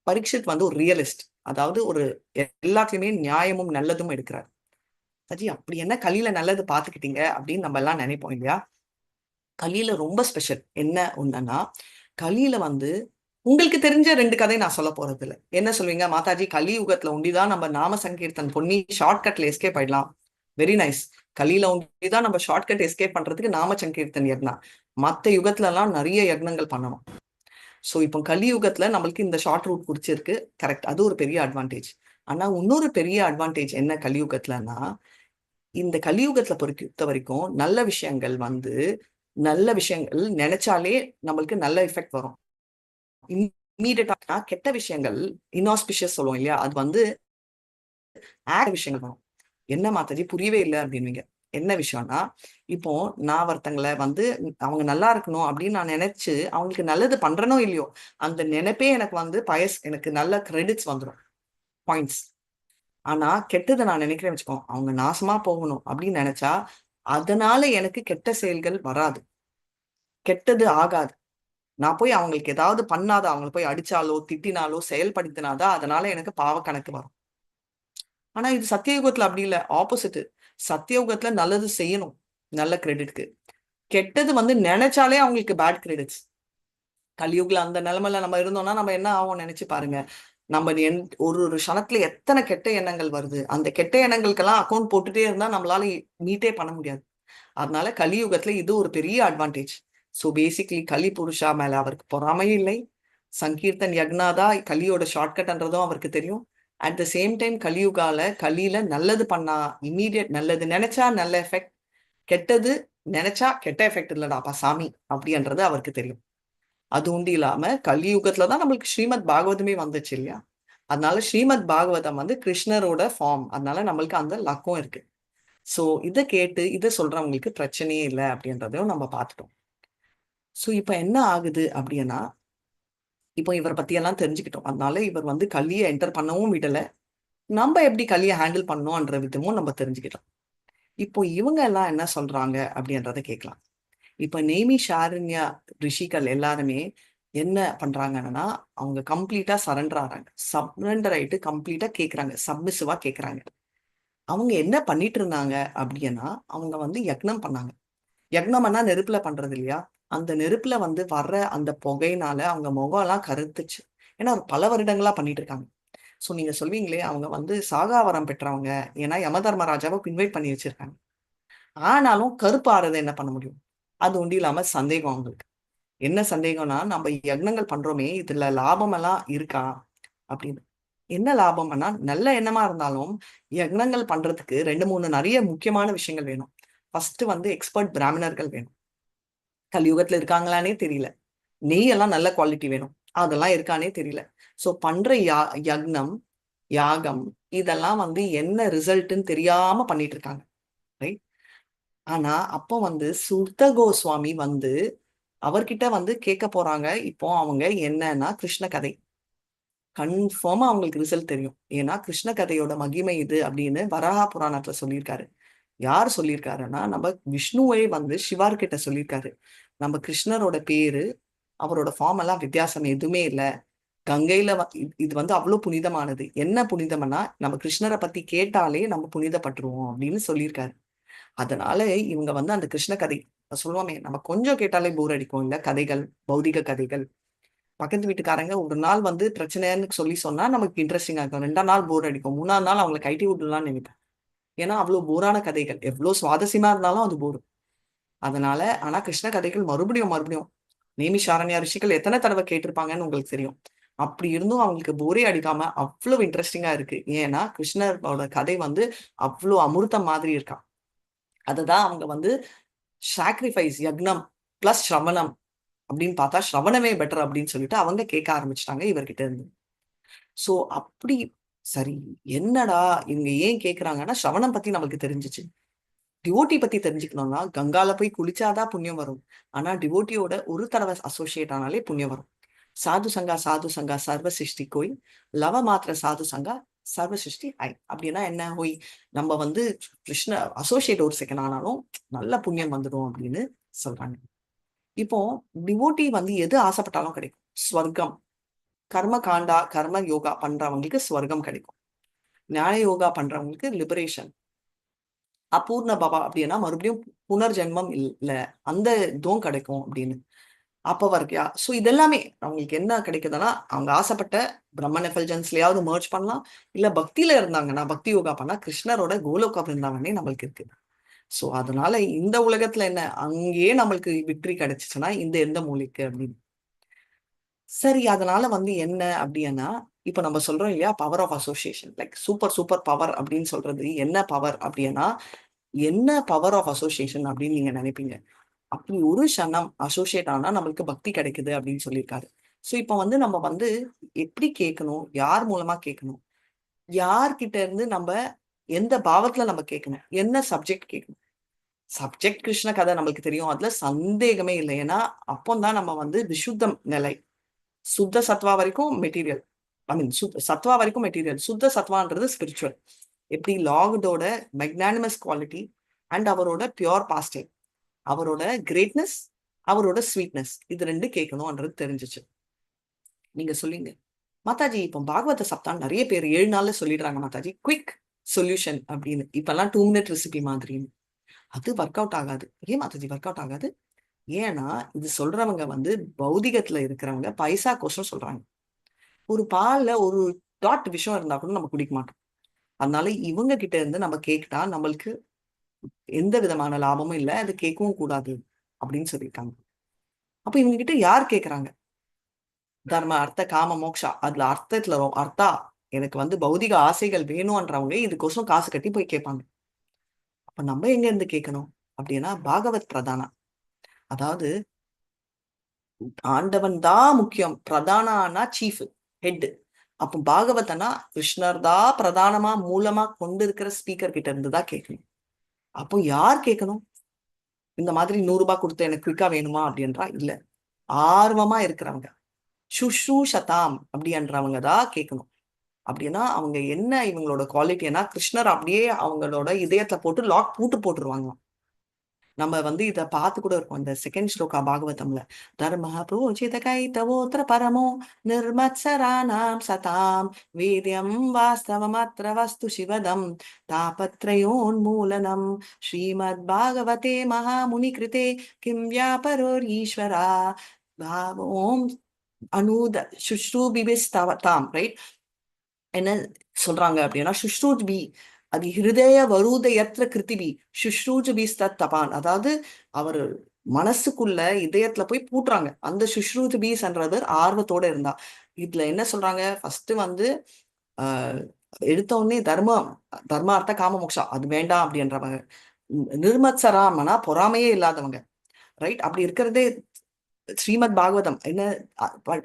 பரீட்சித் வந்து ஒரு ரியலிஸ்ட், அதாவது ஒரு எல்லாத்துலயுமே நியாயமும் நல்லதும் எடுக்கிறார். சஜி அப்படி என்ன கலியில நல்லது பாத்துக்கிட்டீங்க அப்படின்னு நம்ம எல்லாம் நினைப்போம் இல்லையா. கலியில ரொம்ப ஸ்பெஷல் என்ன ஒண்ணுன்னா, கலியில வந்து உங்களுக்கு தெரிஞ்ச 2 கதை நான் சொல்ல போறது இல்லை. என்ன சொல்வீங்க, மாதாஜி கலியுகத்துல ஒண்டிதான் நம்ம நாம சங்கீர்த்தன் பொண்ணி ஷார்ட்கட்ல எஸ்கேப் ஆயிடலாம். Very nice. கலியில ஒண்டிதான் நம்ம ஷார்ட்கட் எஸ்கேப் பண்றதுக்கு நாம சங்கீர்த்தன் யக்னா. மத்த யுகத்துல எல்லாம் நிறைய யக்னங்கள் பண்ணணும். சோ இப்போ கலியுகத்துல நம்மளுக்கு இந்த ஷார்ட் ரூட் பிடிச்சிருக்கு, கரெக்ட், அது ஒரு பெரிய அட்வான்டேஜ். ஆனா இன்னொரு பெரிய அட்வான்டேஜ் என்ன கலியுகத்துலன்னா, இந்த கலியுகத்துல பொறுத்த வரைக்கும் நல்ல விஷயங்கள் நினைச்சாலே நம்மளுக்கு நல்ல எஃபெக்ட் வரும். இம்மீடியட்டா கெட்ட விஷயங்கள், இன்ஆஸ்பிஷியஸ் சொல்லுவோம் இல்லையா, அது வந்து விஷயங்கள் வரும். என்ன மாதாஜி புரியவே இல்லை அப்படின்வீங்க. என்ன விஷயம்னா, இப்போ நான் ஒருத்தங்களை வந்து அவங்க நல்லா இருக்கணும் அப்படின்னு நான் நினைச்சு அவங்களுக்கு நல்லது பண்றனோ இல்லையோ, அந்த நினைப்பே எனக்கு வந்து எனக்கு நல்ல கிரெடிட்ஸ் வந்துடும், பாயிண்ட்ஸ். ஆனா கெட்டதை நான் நினைக்கிறேன் வச்சுக்கோ, அவங்க நாசமா போகணும் அப்படின்னு நினைச்சா அதனால எனக்கு கெட்ட செயல்கள் வராது, கெட்டது ஆகாது. நான் போய் அவங்களுக்கு ஏதாவது பண்ணாத, அவங்களை போய் அடிச்சாலோ திட்டினாலோ செயல்படுத்தினாதான் அதனால எனக்கு பாவ கணக்கு வரும். ஆனா இது சத்தியயுகத்துல அப்படி இல்லை, ஆப்போசிட். சத்தியயுகத்துல நல்லது செய்யணும் நல்ல கிரெடிட்க்கு, கெட்டது வந்து நினைச்சாலே அவங்களுக்கு பேட் கிரெடிட்ஸ். கலியுகல அந்த நிலைமையில நம்ம இருந்தோம்னா நம்ம என்ன ஆகும் நினைச்சு பாருங்க. நம்ம ஒரு க்ஷணத்துல எத்தனை கெட்ட எண்ணங்கள் வருது. அந்த கெட்ட எண்ணங்களுக்கெல்லாம் அக்கௌண்ட் போட்டுட்டே இருந்தா நம்மளால மீட்டே பண்ண முடியாது. அதனால கலியுகத்துல இது ஒரு பெரிய அட்வான்டேஜ். சோ பேசிக்லி கலி புருஷா மேல அவருக்கு பொறாமையும் இல்லை. சங்கீர்த்தன் யக்னாதா கலியோட ஷார்ட்கட்ன்றதும் அவருக்கு தெரியும். அட் த சேம் டைம் கலியில நல்லது பண்ணா இம்மீடியட் நல்லது நினைச்சா நல்ல எஃபெக்ட், கெட்டது நினைச்சா கெட்ட எஃபெக்ட் இல்லடாப்பா சாமி அப்படின்றது அவருக்கு தெரியும். அது உண்டு இல்லாம கலியுகத்துலதான் நம்மளுக்கு ஸ்ரீமத் பாகவதமே வந்துச்சு இல்லையா. அதனால ஸ்ரீமத் பாகவதம் வந்து கிருஷ்ணரோட ஃபார்ம், அதனால நம்மளுக்கு அந்த லக்கம் இருக்கு. சோ இதை கேட்டு இதை சொல்றவங்களுக்கு பிரச்சனையே இல்லை அப்படின்றதையும் நம்ம பார்த்துட்டோம். சோ இப்ப என்ன ஆகுது அப்படின்னா, இப்போ இவரை பத்தி எல்லாம் தெரிஞ்சுக்கிட்டோம். அதனால இவர் வந்து கலியை என்டர் பண்ணவும் விடல, நம்ம எப்படி கலியை ஹேண்டில் பண்ணோம்ன்ற விதமும் நம்ம தெரிஞ்சுக்கிட்டோம். இப்போ இவங்க எல்லாம் என்ன சொல்றாங்க அப்படின்றத கேட்கலாம். இப்ப நேமி ஷாரண்யா ரிஷிகள் எல்லாருமே என்ன பண்றாங்கன்னா, அவங்க கம்ப்ளீட்டா சரண்டர் ஆறாங்க. சரண்டர் ஆயிட்டு கம்ப்ளீட்டா கேட்கறாங்க, சப்மிசிவா கேட்கறாங்க. அவங்க என்ன பண்ணிட்டு இருந்தாங்க அப்படின்னா, அவங்க வந்து யக்னம் பண்ணாங்க. யக்னம்னா நெருப்புல பண்றது இல்லையா. அந்த நெருப்புல வந்து வர்ற அந்த புகையினால அவங்க முகம் எல்லாம் கருத்துச்சு. ஏன்னா பல வருடங்களா பண்ணிட்டு இருக்காங்க. சோ நீங்க சொல்வீங்களே அவங்க வந்து சாகாவரம் பெற்றவங்க, ஏன்னா யம தர்மராஜாவை இன்வைட் பண்ணி வச்சிருக்காங்க. ஆனாலும் கருப்பாறது என்ன பண்ண முடியும். அது ஒண்டி இல்லாம சந்தேகம் அவங்களுக்கு. என்ன சந்தேகம்னா, நம்ம யக்னங்கள் பண்றோமே இதுல லாபம் எல்லாம் இருக்கா அப்படின்னு. என்ன லாபம்னா, நல்ல எண்ணமா இருந்தாலும் யக்னங்கள் பண்றதுக்கு 2, 3 நிறைய முக்கியமான விஷயங்கள் வேணும். ஃபர்ஸ்ட் வந்து எக்ஸ்பர்ட் பிராமணர்கள் வேணும். கலியுகத்துல இருக்காங்களானே தெரியல. நெய் எல்லாம் நல்ல குவாலிட்டி வேணும், அதெல்லாம் இருக்கானே தெரியல. சோ பண்ற யக்னம் யாகம் இதெல்லாம் வந்து என்ன ரிசல்ட்ன்னு தெரியாம பண்ணிட்டு இருக்காங்க, ரைட். ஆனா அப்போ வந்து சுத்த கோஸ்வாமி வந்து அவர்கிட்ட வந்து கேட்க போறாங்க. இப்போ அவங்க என்னன்னா கிருஷ்ண கதை, கன்ஃபார்மா அவங்களுக்கு ரிசல்ட் தெரியும். ஏன்னா கிருஷ்ண கதையோட மகிமை இது அப்படின்னு வராஹா புராணத்துல சொல்லியிருக்காரு. யார் சொல்லியிருக்காருன்னா நம்ம விஷ்ணுவே வந்து சிவார்கிட்ட சொல்லியிருக்காரு. நம்ம கிருஷ்ணரோட பேரு அவரோட ஃபார்ம் எல்லாம் வித்தியாசம் எதுவுமே இல்லை. கங்கையில இது வந்து அவ்வளவு புனிதமானது. என்ன புனிதம்னா நம்ம கிருஷ்ணரை பத்தி கேட்டாலே நம்ம புனிதப்பட்டுருவோம் அப்படின்னு சொல்லியிருக்காரு. அதனால இவங்க வந்து அந்த கிருஷ்ண கதை சொல்லுவோமே, நம்ம கொஞ்சம் கேட்டாலே போர் அடிக்கும் இல்ல, கதைகள், பௌதிக கதைகள். பக்கத்து வீட்டுக்காரங்க ஒரு நாள் வந்து பிரச்சனைன்னு சொல்லி சொன்னா நமக்கு இன்ட்ரெஸ்டிங்கா இருக்கும். 2ஆம் நாள் போர் அடிக்கும். 3ஆம் நாள் அவங்களை கழட்டி விட்டுலாம்னு நினைப்பேன். ஏன்னா அவ்வளவு போரான கதைகள், எவ்வளவு சுவாரஸ்யமா இருந்தாலும் அது போரும். அதனால ஆனா கிருஷ்ண கதைகள் மறுபடியும் மறுபடியும் நேமிஷாரண்யா ரிஷிகள் எத்தனை தடவை கேட்டிருப்பாங்கன்னு உங்களுக்கு தெரியும். அப்படி இருந்தும் அவங்களுக்கு போரே அடிக்காம அவ்வளவு இன்ட்ரெஸ்டிங்கா இருக்கு. ஏன்னா கிருஷ்ணரோட கதை வந்து அவ்வளவு அமிர்தம் மாதிரி இருக்கா. அதுதான் அவங்க வந்து சாக்ரிஃபைஸ் யக்னம் பிளஸ் ஸ்ரவணம் அப்படின்னு பார்த்தா ஸ்ரவணமே பெட்டர் அப்படின்னு சொல்லிட்டு அவங்க கேட்க ஆரம்பிச்சிட்டாங்க இவர்கிட்ட இருந்து. சோ அப்படி சரி, என்னடா இவங்க ஏன் கேக்குறாங்கன்னா ஸ்ரவணம் பத்தி நமக்கு தெரிஞ்சிச்சு. டிவோட்டி பத்தி தெரிஞ்சுக்கணும்னா கங்கால போய் குளிச்சாதான் புண்ணியம் வரும். ஆனா டிவோட்டியோட ஒரு தடவை அசோசியேட் ஆனாலே புண்ணியம் வரும். சாது சங்கா சர்வ சிருஷ்டி கோய், லவ மாத்திர சாது சங்கா சர்வ சிருஷ்டி ஐ. அப்படின்னா என்ன ஹோய், நம்ம வந்து கிருஷ்ண அசோசியேட் ஒரு செகண்ட் ஆனாலும் நல்ல புண்ணியம் வந்துடும் அப்படின்னு சொல்றாங்க. இப்போ டிவோட்டி வந்து எது ஆசைப்பட்டாலும் கிடைக்கும். ஸ்வர்க்கம், கர்ம காண்டா கர்ம யோகா பண்றவங்களுக்கு ஸ்வர்க்கம் கிடைக்கும். ஞான யோகா பண்றவங்களுக்கு லிபரேஷன். அபூர்ண பவா அப்படின்னா மறுபடியும் புனர்ஜென்மம் இல்ல, அந்த இதுவும் கிடைக்கும் அப்படின்னு. அப்ப வரைக்கும் சோ இதெல்லாமே அவங்களுக்கு என்ன கிடைக்குதுன்னா அவங்க ஆசைப்பட்ட பிரம்மன் எஃபல்ஜன்ஸ்லயாவது மர்ஜ் பண்ணலாம். இல்ல பக்தியில இருந்தாங்கன்னா பக்தி யோகா பண்ணா கிருஷ்ணரோட கோலோக பிருந்தாவனே நம்மளுக்கு இருக்கு. சோ அதனால இந்த உலகத்துல என்ன அங்கேயே நம்மளுக்கு விக்டரி கிடைச்சிச்சுன்னா இந்த எந்த மூலைக்கு அப்படின்னு. சரி, அதனால வந்து என்ன அப்படின்னா இப்ப நம்ம சொல்றோம் இல்லையா, power of association, like super super power அப்படின்னு சொல்றது என்ன பவர் அப்படின்னா, என்ன பவர் ஆஃப் அசோசியேஷன் அப்படின்னு நீங்க நினைப்பீங்க. அப்படி ஒரு க்ஷணம் அசோசியேட் ஆனா நம்மளுக்கு பக்தி கிடைக்குது அப்படின்னு சொல்லியிருக்காரு. சோ இப்ப வந்து நம்ம வந்து எப்படி கேட்கணும், யார் மூலமா கேட்கணும், யார்கிட்ட இருந்து நம்ம எந்த பாவத்துல நம்ம கேட்கணும், என்ன சப்ஜெக்ட் கேட்கணும். சப்ஜெக்ட் கிருஷ்ண கதை நம்மளுக்கு தெரியும், அதுல சந்தேகமே இல்லை. ஏன்னா அப்போதான் நம்ம வந்து விசுத்தம் நிலை, சுத்த சத்வா வரைக்கும் மெட்டீரியல், ஐ மீன் சத்வா வரைக்கும் மெட்டீரியல், சுத்த சத்வான்றது ஸ்பிரிச்சுவல். எப்படி லார்டோட மெக்னானிமஸ் குவாலிட்டி அண்ட் அவரோட பியோர் பாஸ்டிங், அவரோட கிரேட்னஸ், அவரோட ஸ்வீட்னஸ், இது ரெண்டு கேட்கணும்ன்றது தெரிஞ்சிச்சு. நீங்க சொல்லிங்க மாதாஜி, இப்போ பாகவத சப்தான் நிறைய பேர் 7 நாள்ல சொல்லிடுறாங்க மாதாஜி, குவிக் சொல்யூஷன் அப்படின்னு. இப்பெல்லாம் 2 மினிட் ரெசிபி மாதிரின்னு. அது ஒர்க் அவுட் ஆகாது. ஏன் மாதாஜி ஒர்க் அவுட் ஆகாது? ஏன்னா இது சொல்றவங்க வந்து பௌதிகத்துல இருக்கிறவங்க பைசா கோசம் சொல்றாங்க. ஒரு பால்ல ஒரு டாட் விஷம் இருந்தா கூட நம்ம குடிக்க மாட்டோம். அதனால இவங்க கிட்ட இருந்து நம்ம கேட்டா நம்மளுக்கு எந்த விதமான லாபமும் இல்லை, அது கேட்கவும் கூடாது அப்படின்னு சொல்லியிருக்காங்க. அப்ப இவங்க கிட்ட யார் கேட்கறாங்க? தர்ம அர்த்த காம மோக்ஷா, அதுல அர்த்தத்துல அர்த்தா எனக்கு வந்து பௌதிக ஆசைகள் வேணும்ன்றவங்க இதுக்கோசம் காசு கட்டி போய் கேட்பாங்க. அப்ப நம்ம எங்க இருந்து கேட்கணும் அப்படின்னா பாகவத் பிரதானா, அதாவது ஆண்டவன் தான் முக்கியம், பிரதானா சீஃப், ஹெட். அப்போ பாகவதனா கிருஷ்ணர் தான் பிரதானமா மூலமா கொண்டு இருக்கிற ஸ்பீக்கர் கிட்ட இருந்து தான் கேட்கணும். அப்போ யார் கேட்கணும்? இந்த மாதிரி 100 ரூபாய் கொடுத்து எனக்கு குயிக்கா வேணுமா அப்படின்றா இல்ல, ஆர்வமா இருக்கிறவங்க, சுஷ்ரூஷதாம் அப்படின்றவங்க தான் கேட்கணும். அப்படின்னா அவங்க என்ன இவங்களோட குவாலிட்டினா கிருஷ்ணர் அப்படியே அவங்களோட இதயத்துல போட்டு லாக் பூட்டு போட்டுருவாங்க. நம்ம வந்து இத பார்த்து கூட இருக்கோம் இந்த செகண்ட் ஸ்லோகா பாகவதம்ல. தர்ம புரோஜித கைதவோத்திர பரமோ நிர்மத்சராணாம் சதாம் வேத்யம் வாஸ்தவமத்ர வஸ்து சிவதம் தாபத்ரயோன்மூலனம் ஸ்ரீமத் பாகவதே மகாமுனி கிருதே கிம் வியாபரோரீஸ்வரா பாவோம் அனூத சுஷ்ரூபிபிஸ்தவதாம். ரைட், என்ன சொல்றாங்க அப்படின்னா சுஷ்ரூஜ்பி அது ஹிருதய வருதயத்ர கிருத்திபி சுஷ்ரூஜ்பி தபான். அதாவது அவர் மனசுக்குள்ள இதயத்துல போய் பூட்டுறாங்க. அந்த சுஷ்ரூஜ்பிஸ்ன்றது ஆர்வத்தோட இருந்தா. இதுல என்ன சொல்றாங்க, ஃபர்ஸ்ட் வந்து ஆஹ் எடுத்த உடனே தர்ம அர்த்த காம மோக்ஷா அது வேண்டாம் அப்படின்றவங்க. நிர்மத்சராமனா பொறாமையே இல்லாதவங்க. ரைட், அப்படி இருக்கிறதே ஸ்ரீமத் பாகவதம் என்ன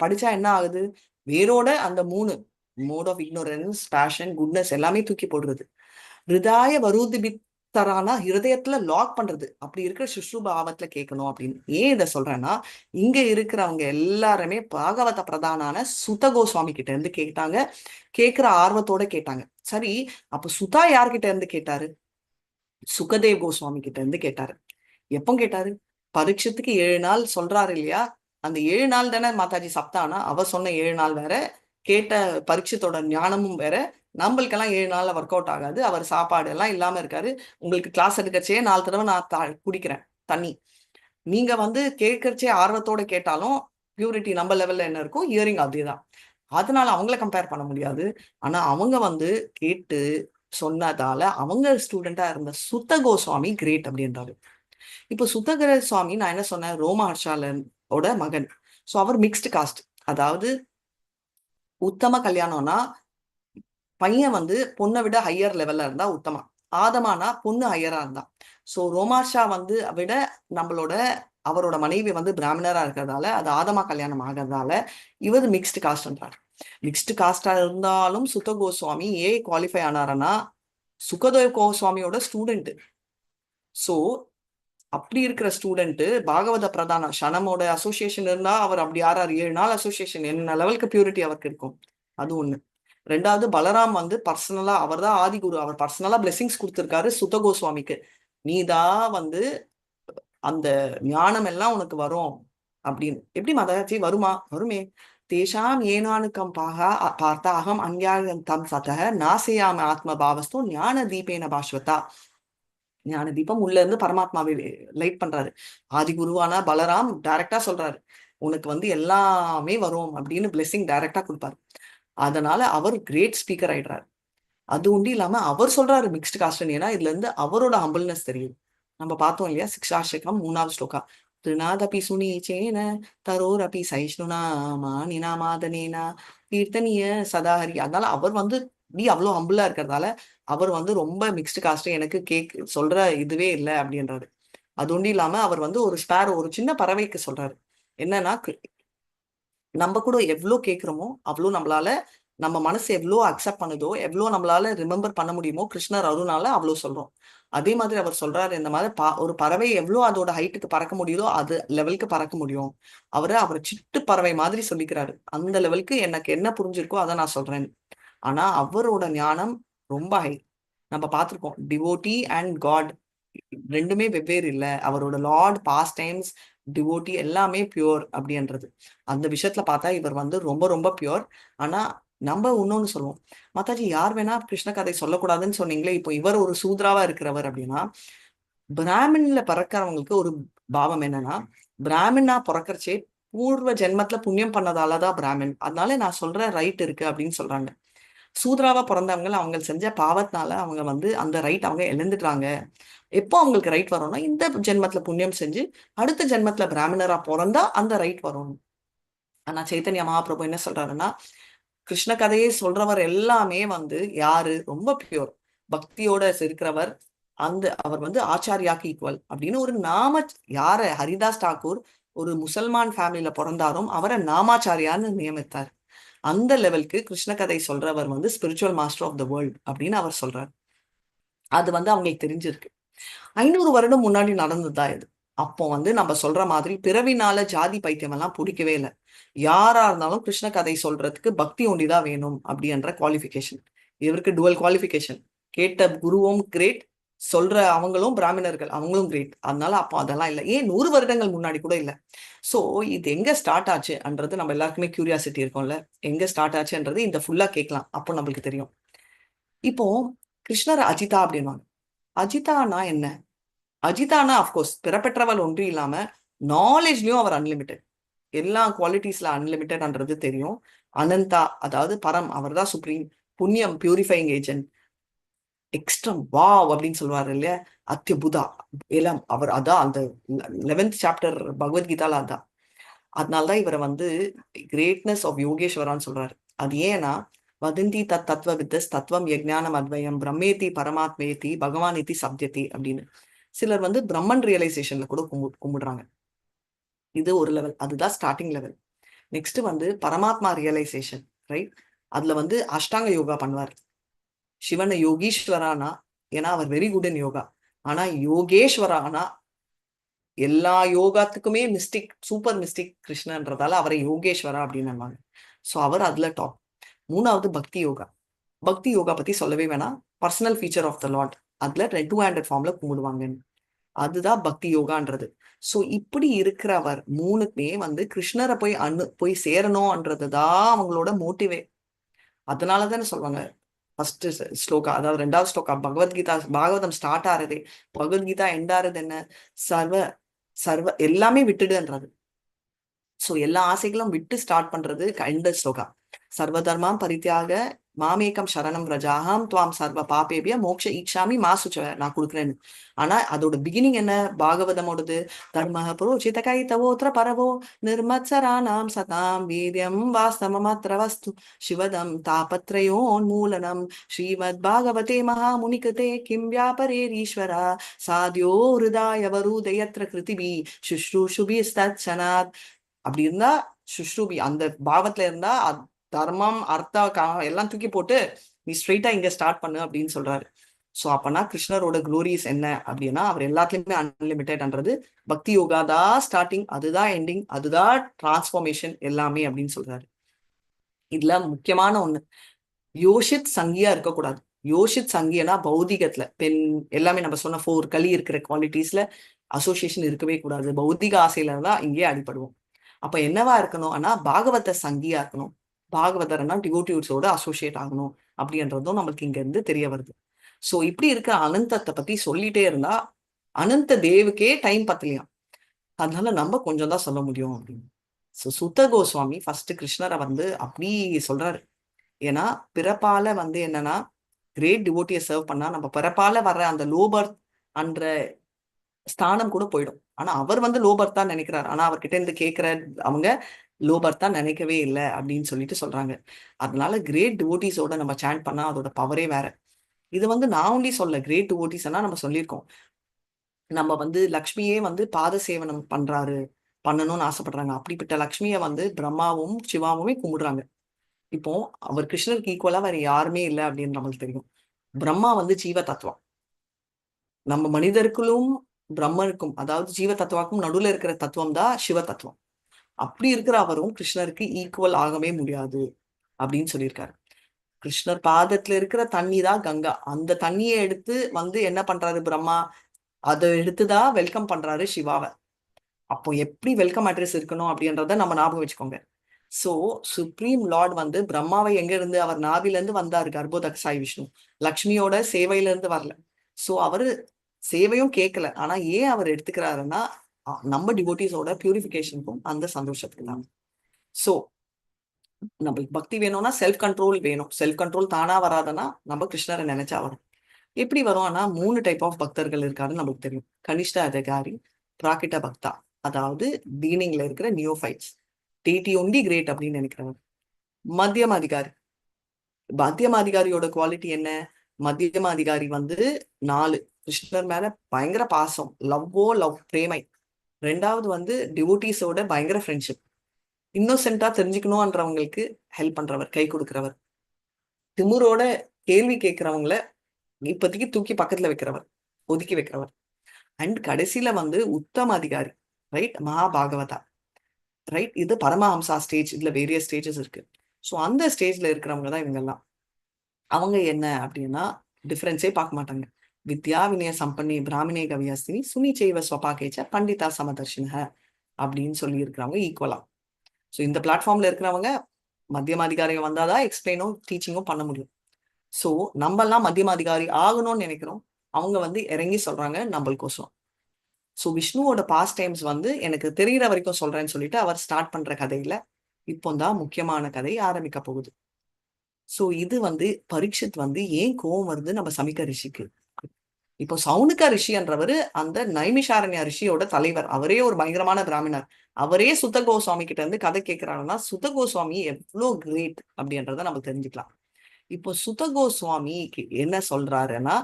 படிச்சா என்ன ஆகுது, வேரோட அந்த 3 mode of ignorance, passion, goodness எல்லாமே தூக்கி போடுறது. ஹிருதாய வரூதிபித் தரானா ஹிருதயத்துல லாக் பண்றது. அப்படி இருக்கிற சுஷ்ருபாவத்துல கேட்கணும் அப்படின்னு. ஏன் இதை சொல்றேன்னா, இங்க இருக்கிறவங்க எல்லாருமே பாகவத பிரதானான சுத கோஸ்வாமி கிட்ட இருந்து கேட்டாங்க. கேட்கிற ஆர்வத்தோட கேட்டாங்க. சரி, அப்ப சுதா யார்கிட்ட இருந்து கேட்டாரு? சுகதேவ் கோஸ்வாமி கிட்ட இருந்து கேட்டாரு. எப்போ கேட்டாரு? பரீட்சத்துக்கு 7 நாள் சொல்றாரு இல்லையா? அந்த 7 நாள் தானே மாதாஜி சப்தானா. அவர் சொன்ன 7 நாள் வேற, கேட்ட பரீட்சத்தோட ஞானமும் வேற. நம்மளுக்கெல்லாம் 7 நாள்ல ஒர்க் அவுட் ஆகாது. அவர் சாப்பாடு எல்லாம் இல்லாம இருக்காரு. உங்களுக்கு கிளாஸ் எடுக்கச்சே 4 தடவை நான் குடிக்கிறேன் தண்ணி. நீங்க வந்து கேட்கறச்சே ஆர்வத்தோட கேட்டாலும் பியூரிட்டி நம்ம லெவல்ல என்ன இருக்கும், ஹியரிங் அதேதான். அதனால அவங்கள கம்பேர் பண்ண முடியாது. ஆனா அவங்க வந்து கேட்டு சொன்னதால அவங்க ஸ்டூடெண்டா இருந்த சுத்த கோஸ்வாமி கிரேட் அப்படின்றாரு. இப்போ சுத்தகர சுவாமி, நான் என்ன சொன்னேன், ரோம ஹர்ஷாலனோட மகன். ஸோ அவர் மிக்ஸ்டு காஸ்ட். அதாவது உத்தம கல்யாணம்னா பையன் வந்து பொண்ணை விட ஹையர் லெவல்ல இருந்தா உத்தமா. ஆதமானா பொண்ணு ஹையரா இருந்தா. ஸோ ரோமாஷா வந்து விட நம்மளோட அவரோட மனைவி வந்து பிராமணரா இருக்கிறதால அது ஆதமா கல்யாணம் ஆகிறதால இவர் மிக்ஸ்டு காஸ்ட்ன்றார். மிக்ஸ்டு காஸ்டா இருந்தாலும் சுத்த கோஸ்வாமி குவாலிஃபை ஆனாரன்னா சுகதேவ் கோஸ்வாமியோட ஸ்டூடெண்ட். ஸோ அப்படி இருக்கிற ஸ்டூடெண்ட் பாகவத பிரதான சனமோட அசோசியேஷன் இருந்தா அவர் அப்படி 6 நாள் அசோசியேஷன் என்ன லெவலுக்கு பியூரிட்டி அவருக்கு இருக்கும். அது ஒண்ணு. ரெண்டாவது, பலராம் வந்து பர்சனலா அவர் தான் ஆதிகுரு. அவர் பர்சனலா பிளெஸிங்ஸ் கொடுத்திருக்காரு சுத கோஸ்வாமிக்கு. நீதான் வந்து அந்த ஞானம் எல்லாம் உனக்கு வரும் அப்படின்னு. எப்படி மாதாஜி வருமா? வருமே. தேஷாம் ஏனானுக்கம் பார்த்தா அகம் அந்யாயம் சதக நாசையாம ஆத்ம பாவஸ்தோ ஞான தீபேன பாஸ்வதா. ஞான தீபம் உள்ள இருந்து பரமாத்மாவை லைட் பண்றாரு. ஆதி குருவானா பலராம் டைரக்டா சொல்றாரு, உனக்கு வந்து எல்லாமே வரும் அப்படின்னு பிளெஸிங் டைரக்டா கொடுப்பாரு. அதனால அவர் கிரேட் ஸ்பீக்கர் ஆயிடுறாரு. அது ஒண்டி இல்லாம அவர் சொல்றாரு மிக்ஸ்டு காஸ்ட். ஏன்னா இதுல இருந்து அவரோட ஹம்பிள்னஸ் தெரியும். நம்ம பார்த்தோம் இல்லையா, சிக்ஷாஷகம் 3வது ஸ்லோகா. திருநாதபி சுனீச்சேன தரோரபி சைஷ்ணுனா மானினாமாதனேனா கீர்த்தனிய சதாஹரி. அதனால அவர் வந்து நீ அவ்வளோ ஹம்பிளா இருக்கிறதால அவர் வந்து ரொம்ப மிக்ஸ்டு காஸ்ட், எனக்கு சொல்ற இதுவே இல்லை அப்படின்றாரு. அது ஒண்டி இல்லாம அவர் வந்து ஒரு ஸ்பேர், ஒரு சின்ன பறவைக்கு சொல்றாரு என்னன்னா, நம்ம கூட எவ்வளோ கேட்குறோமோ அவ்வளோ நம்மளால, நம்ம மனசு எவ்வளோ அக்செப்ட் பண்ணுதோ, எவ்வளோ நம்மளால ரிமெம்பர் பண்ண முடியுமோ கிருஷ்ணர் அருளால அவ்வளோ சொல்றோம். அதே மாதிரி அவர் சொல்றாரு, இந்த மாதிரி ஒரு பறவை எவ்வளோ அதோட ஹைட்டுக்கு பறக்க முடியுதோ அது லெவலுக்கு பறக்க முடியும். அவர் சிட்டு பறவை மாதிரி சொல்லிக்கிறாரு. அந்த லெவலுக்கு எனக்கு என்ன புரிஞ்சிருக்கோ அதை நான் சொல்றேன். ஆனா அவரோட ஞானம் ரொம்ப ஹை. நம்ம பார்த்திருக்கோம், டிவோட்டி அண்ட் காட் ரெண்டுமே வெவ்வேறு இல்லை. அவரோட லார்ட் பாஸ்ட் டைம்ஸ் டிவோட்டி எல்லாமே பியூர் அப்படின்றது. அந்த விஷயத்துல பார்த்தா இவர் வந்து ரொம்ப ரொம்ப பியூர். ஆனா நம்ம இன்னொன்னு சொல்லுவோம், மாதாஜி யார் வேணா கிருஷ்ண கதை சொல்லக்கூடாதுன்னு சொன்னீங்களே, இப்போ இவர் ஒரு சூத்ராவா இருக்கிறவர் அப்படின்னா, பிராமின்ல பிறக்கிறவங்களுக்கு ஒரு பாவம் என்னன்னா, பிராமினா பிறக்கிறச்சே பூர்வ ஜென்மத்துல புண்ணியம் பண்ணதாலதான் பிராமின். அதனால நான் சொல்றேன் ரைட் இருக்கு அப்படின்னு சொல்றாங்க. சூத்ராவா பிறந்தவங்க அவங்க செஞ்ச பாவத்தினால அவங்க வந்து அந்த ரைட் அவங்க இழந்துட்டாங்க. எப்போ அவங்களுக்கு ரைட் வரும்னா, இந்த ஜென்மத்துல புண்ணியம் செஞ்சு அடுத்த ஜென்மத்துல பிராமணரா பிறந்தா அந்த ரைட் வரும். ஆனா சைத்தன்ய மகாபிரபு என்ன சொல்றாருன்னா, கிருஷ்ண கதையை சொல்றவர் எல்லாமே வந்து யாரு ரொம்ப பியூர் பக்தியோட இருக்கிறவர். அவர் வந்து ஆச்சாரியாக்கு ஈக்குவல் அப்படின்னு ஒரு நாம. யார ஹரிதாஸ் தாக்கூர் ஒரு முசல்மான் ஃபேமிலியில பிறந்தாரும் அவரை நாமாச்சாரியான்னு நியமித்தார். அந்த லெவலுக்கு கிருஷ்ண கதை சொல்றவர் வந்து spiritual master of the world அப்படின்னு அவர் சொல்றாரு. அது வந்து அவங்களுக்கு தெரிஞ்சிருக்கு. 500 வருடம் முன்னாடி நடந்ததுதான் இது. அப்போ வந்து நம்ம சொல்ற மாதிரி பிறவினால ஜாதி பைத்தியம் எல்லாம் பிடிக்கவே இல்லை. யாரா இருந்தாலும் கிருஷ்ண கதை சொல்றதுக்கு பக்தி ஒண்டிதான் வேணும் அப்படின்ற குவாலிஃபிகேஷன். இவருக்கு டுவல் குவாலிஃபிகேஷன். கேட்ட குருவும் கிரேட், சொல்ற அவங்களும் பிராமணர்கள், அவங்களும் கிரேட். அதனால அப்போ அதெல்லாம் இல்லை. ஏன் 100 வருடங்கள் முன்னாடி கூட இல்லை. சோ இது எங்க ஸ்டார்ட் ஆச்சுன்றது நம்ம எல்லாருக்குமே கியூரியாசிட்டி இருக்கும்ல. எங்க ஸ்டார்ட் ஆச்சுன்றது இந்த ஃபுல்லா கேட்கலாம், அப்போ நம்மளுக்கு தெரியும். இப்போ கிருஷ்ணர் அஜிதா அப்படின்வாங்க. அஜிதானா என்ன? அஜிதானா அப்கோர்ஸ் பிறப்பெற்றவள் ஒன்று இல்லாம நாலேஜ்லயும் அவர் அன்லிமிட்டெட். எல்லா குவாலிட்டிஸ்ல அன்லிமிட்டட்ன்றது தெரியும். அனந்தா, அதாவது பரம், அவர் தான் சுப்ரீம். புண்ணியம், பியூரிஃபைங் ஏஜென்ட். எக்ஸ்ட்ரம் வாவ் அப்படின்னு சொல்லுவாரு இல்லையா, அத்தியுதா எல்லாம் அவர். அதான் அந்த 11th சாப்டர் பகவத்கீதால அதான். அதனால்தான் இவரை வந்து கிரேட்னஸ் ஆஃப் யோகேஸ்வரான்னு சொல்றாரு. அது ஏன்னா, வதந்தி தத்துவ வித்தஸ் தத்துவம் யஜ்ஞானம் அத்வயம் பிரம்மேதி பரமாத்மேதி பகவான் இதி சப்ஜதி அப்படின்னு. சிலர் வந்து பிரம்மன் ரியலைசேஷன்ல கூட கும்பிடுறாங்க. இது ஒரு லெவல், அதுதான் ஸ்டார்டிங் லெவல். நெக்ஸ்ட் வந்து பரமாத்மா ரியலைசேஷன், ரைட்? அதுல வந்து அஷ்டாங்க யோகா பண்ணுவார். சிவனை யோகீஸ்வரானா, ஏன்னா அவர் வெரி குட் இன் யோகா. ஆனா யோகேஸ்வரா ஆனா எல்லா யோகாத்துக்குமே மிஸ்டிக், சூப்பர் மிஸ்டிக் கிருஷ்ணன்றதால அவரை யோகேஸ்வரா அப்படின்னு. ஸோ அவர் அதுல டாப். மூணாவது பக்தி யோகா. பக்தி யோகா பத்தி சொல்லவே வேணாம். Personal feature of the lord. அதுல 2 ஹேண்டட் ஃபார்ம்ல கும்பிடுவாங்க. அதுதான் பக்தி யோகான்றது. சோ இப்படி இருக்கிறவர் மூணுக்குமே வந்து கிருஷ்ணரை போய் சேரணும்ன்றதுதான் அவங்களோட மோட்டிவே. அதனாலதானே சொல்லுவாங்க ஃபர்ஸ்ட் ஸ்லோகா, அதாவது 2வது ஸ்லோகா பகவத்கீதா, பாகவதம் ஸ்டார்ட் ஆறது, பகவத்கீதா எண்ட் ஆறது என்ன? சர்வ சர்வ எல்லாமே விட்டுடுன்றது. சோ எல்லா ஆசைகளும் விட்டு ஸ்டார்ட் பண்றது இந்த ஸ்லோகா. சர்வதர்மாம் பரித்தியாக மாமேகம் சரணம் ரஜாஹாம் துவாம் சர்வ பாபேபிய மோக்ஷ ஈக்ஷாமி மாசுச்ச, நான் கொடுக்குறேன்னு. ஆனா அதோட பிகினிங் என்ன? பாகவதமோடது தர்ம புரோச்சித கைத்தவோத்திர பரவோ நிர்மத்சராணாம் சதாம் வீரியம் வாஸ்தவமத்ர வஸ்து சிவதம் தாபத்ரயோன்மூலனம் ஸ்ரீமத் பாகவதே மகாமுனிகிருதே கிம் வியாபரேரீஸ்வரா சாத்யோ ஹிருதாய வரூதயத்ர கிருதிபி சுஷ்ரூஷுபி ஸ்தச்சனாத். அப்படி இருந்தா சுஷ்ரூபி அந்த பாவத்துல இருந்தா தர்மம் அர்த்தா எல்லாம் தூக்கி போட்டு நீ ஸ்ட்ரெயிட்டா இங்க ஸ்டார்ட் பண்ணு அப்படின்னு சொல்றாரு. சோ அப்பனா கிருஷ்ணரோட குளோரிஸ் என்ன அப்படின்னா அவர் எல்லாத்துலயுமே அன்லிமிட்டட்ன்றது. பக்தி யோகா தான் ஸ்டார்டிங், அதுதான் எண்டிங், அதுதான் டிரான்ஸ்ஃபார்மேஷன் எல்லாமே அப்படின்னு சொல்றாரு. இதுல முக்கியமான ஒண்ணு, யோஷித் சங்கியா இருக்கக்கூடாது. யோஷித் சங்கியனா பௌதிகத்துல பெண் எல்லாமே நம்ம சொன்ன 4 களி இருக்கிற குவாலிட்டிஸ்ல அசோசியேஷன் இருக்கவே கூடாது. பௌதிக ஆசையில இருந்தா இங்கேயே அடிபடுவோம். அப்ப என்னவா இருக்கணும்? ஆனா பாகவத சங்கியா இருக்கணும். பாகவதர்னா டிவோட்டியூஸோட அசோசியேட் ஆகணும் அப்படின்றதும் நம்மளுக்கு இங்க இருந்து தெரிய வருது. சோ இப்படி இருக்க அனந்தத்தை பத்தி சொல்லிட்டே இருந்தா அனந்த தேவுக்கே டைம் பத்தலையாம். அதனால நம்ம கொஞ்சம் தான் சொல்ல முடியும் அப்படின்னு. சோ சுத்த கோஸ்வாமி ஃபர்ஸ்ட் கிருஷ்ணரை வந்து அப்படி சொல்றாரு. ஏன்னா பிறப்பால வந்து என்னன்னா கிரேட் டிவோட்டியை சர்வ் பண்ணா நம்ம பிறப்பால வர்ற அந்த லோபர் அன்ற ஸ்தானம் கூட போயிடும். ஆனா அவர் வந்து லோபர் தான் நினைக்கிறார். ஆனா அவர்கிட்ட இருந்து கேட்கிற அவங்க லோபர் தான் நினைக்கவே இல்லை அப்படின்னு சொல்லிட்டு சொல்றாங்க. அதனால கிரேட் டிவோட்டிஸோட நம்ம சாண்ட் பண்ணா அதோட பவரே வேற. இது வந்து நான் ஒன்லி சொல்ல, கிரேட் டிவோட்டிஸ் நம்ம சொல்லியிருக்கோம். நம்ம வந்து லக்ஷ்மியே வந்து பாத சேவனம் பண்ணணும்னு ஆசைப்படுறாங்க. அப்படிப்பட்ட லக்ஷ்மியை வந்து பிரம்மாவும் சிவாவுமே கும்பிடுறாங்க. இப்போ அவர் கிருஷ்ணருக்கு ஈக்குவலா வேற யாருமே இல்லை அப்படின்னு நம்மளுக்கு தெரியும். பிரம்மா வந்து ஜீவ தத்துவம். நம்ம மனிதருக்குள்ளும் பிரம்மனுக்கும், அதாவது ஜீவ தத்துவாக்கும் நடுவுல இருக்கிற தத்துவம் தான் சிவ தத்துவம். அப்படி இருக்கிற அவரும் கிருஷ்ணருக்கு ஈக்குவல் ஆகவே முடியாது அப்படின்னு சொல்லியிருக்காரு. கிருஷ்ணர் பாதத்துல இருக்கிற தண்ணி தான் கங்கா. அந்த தண்ணியை எடுத்து வந்து என்ன பண்றாரு பிரம்மா? அதை எடுத்துதான் வெல்கம் பண்றாரு சிவாவை. அப்போ எப்படி வெல்கம் அட்ரஸ் இருக்கணும் அப்படின்றத நம்ம ஞாபகம் வச்சுக்கோங்க. சோ சுப்ரீம் லார்ட் வந்து பிரம்மாவை எங்க இருந்து? அவர் நாபில இருந்து வந்தாரு, கர்ப்போதக சாய் விஷ்ணு. லக்ஷ்மியோட சேவையில இருந்து வரல. சோ அவரு சேவையும் கேட்கல. ஆனா ஏன் அவர் எடுத்துக்கிறாருன்னா நம்ம டிவோட்டிஸோட பியூரிஃபிகேஷனுக்கும் அந்த சந்தோஷத்துக்கு தான். சோ நம்மளுக்கு பக்தி வேணும்னா செல்ஃப் கண்ட்ரோல் வேணும். செல்ஃப் கண்ட்ரோல் தானா வராதுன்னா நம்ம கிருஷ்ணரை நினைச்சா வரும். எப்படி வரும்? ஆனா 3 டைப் ஆஃப் பக்தர்கள் இருக்காருன்னு நமக்கு தெரியும். கனிஷ்ட அதிகாரி, பிராகிட்ட பக்தா, அதாவது பீனிங்ல இருக்கிற நியோஃபைட்ஸ், டிடி ஒன்லி கிரேட் அப்படின்னு நினைக்கிறவர். மத்தியம அதிகாரி. மத்தியம அதிகாரியோட குவாலிட்டி என்ன? மத்தியம அதிகாரி வந்து 4, கிருஷ்ணர் மேல பயங்கர பாசம், லவ் பிரேமை. 2வது வந்து டிவோட்டிஸோட பயங்கர ஃப்ரெண்ட்ஷிப், இன்னோசென்ட்டா தெரிஞ்சுக்கணும்ன்றவங்களுக்கு ஹெல்ப் பண்றவர், கை கொடுக்கிறவர். திமுரோட கேள்வி கேட்கிறவங்கள இப்போதைக்கு தூக்கி பக்கத்துல வைக்கிறவர், ஒதுக்கி வைக்கிறவர். அண்ட் கடைசியில வந்து உத்தம அதிகாரி, ரைட், மகாபாகவதா, ரைட். இது பரமஹம்சா ஸ்டேஜ். இதுல வேரியஸ் ஸ்டேஜஸ் இருக்கு. ஸோ அந்த ஸ்டேஜ்ல இருக்கிறவங்க தான் இவங்கெல்லாம். அவங்க என்ன அப்படின்னா டிஃபரன்ஸே பார்க்க மாட்டாங்க. வித்யா வினய சம்பன்னி பிராமணே கவியாஸ்தினி சுனி செய்வ ஸ்வபாகேச்ச பண்டிதா சமதர்ஷினக அப்படின்னு சொல்லி இருக்கிறவங்க ஈக்குவலா. ஸோ இந்த பிளாட்ஃபார்ம்ல இருக்கிறவங்க மத்தியம அதிகாரிகள் வந்தாதான் எக்ஸ்பிளைனும் டீச்சிங்கும் பண்ண முடியும். ஸோ நம்ம எல்லாம் மத்தியம அதிகாரி ஆகணும்னு நினைக்கிறோம். அவங்க வந்து இறங்கி சொல்றாங்க நம்மளுக்கோசம். ஸோ விஷ்ணுவோட பாஸ்ட் டைம்ஸ் வந்து எனக்கு தெரிகிற வரைக்கும் சொல்றேன்னு சொல்லிட்டு அவர் ஸ்டார்ட் பண்ற கதையில இப்போ தான் முக்கியமான கதை ஆரம்பிக்க போகுது. சோ இது வந்து பரீட்சித் வந்து ஏன் கோவம் வருது நம்ம சமிக்க ரிஷிக்கு? இப்போ சவுனுக்கா ரிஷின்றவர் அந்த நைமிஷாரண்ய ரிஷியோட தலைவர். அவரே ஒரு பயங்கரமான பிராமணர். அவரே சுத்த கோஸ்வாமி கிட்ட இருந்து கதை கேட்கிறாருன்னா சுத்த கோஸ்வாமி எவ்வளவு கிரேட் அப்படின்றத நம்ம தெரிஞ்சுக்கலாம். இப்போ சுத கோஸ்வாமி என்ன சொல்றாருன்னா,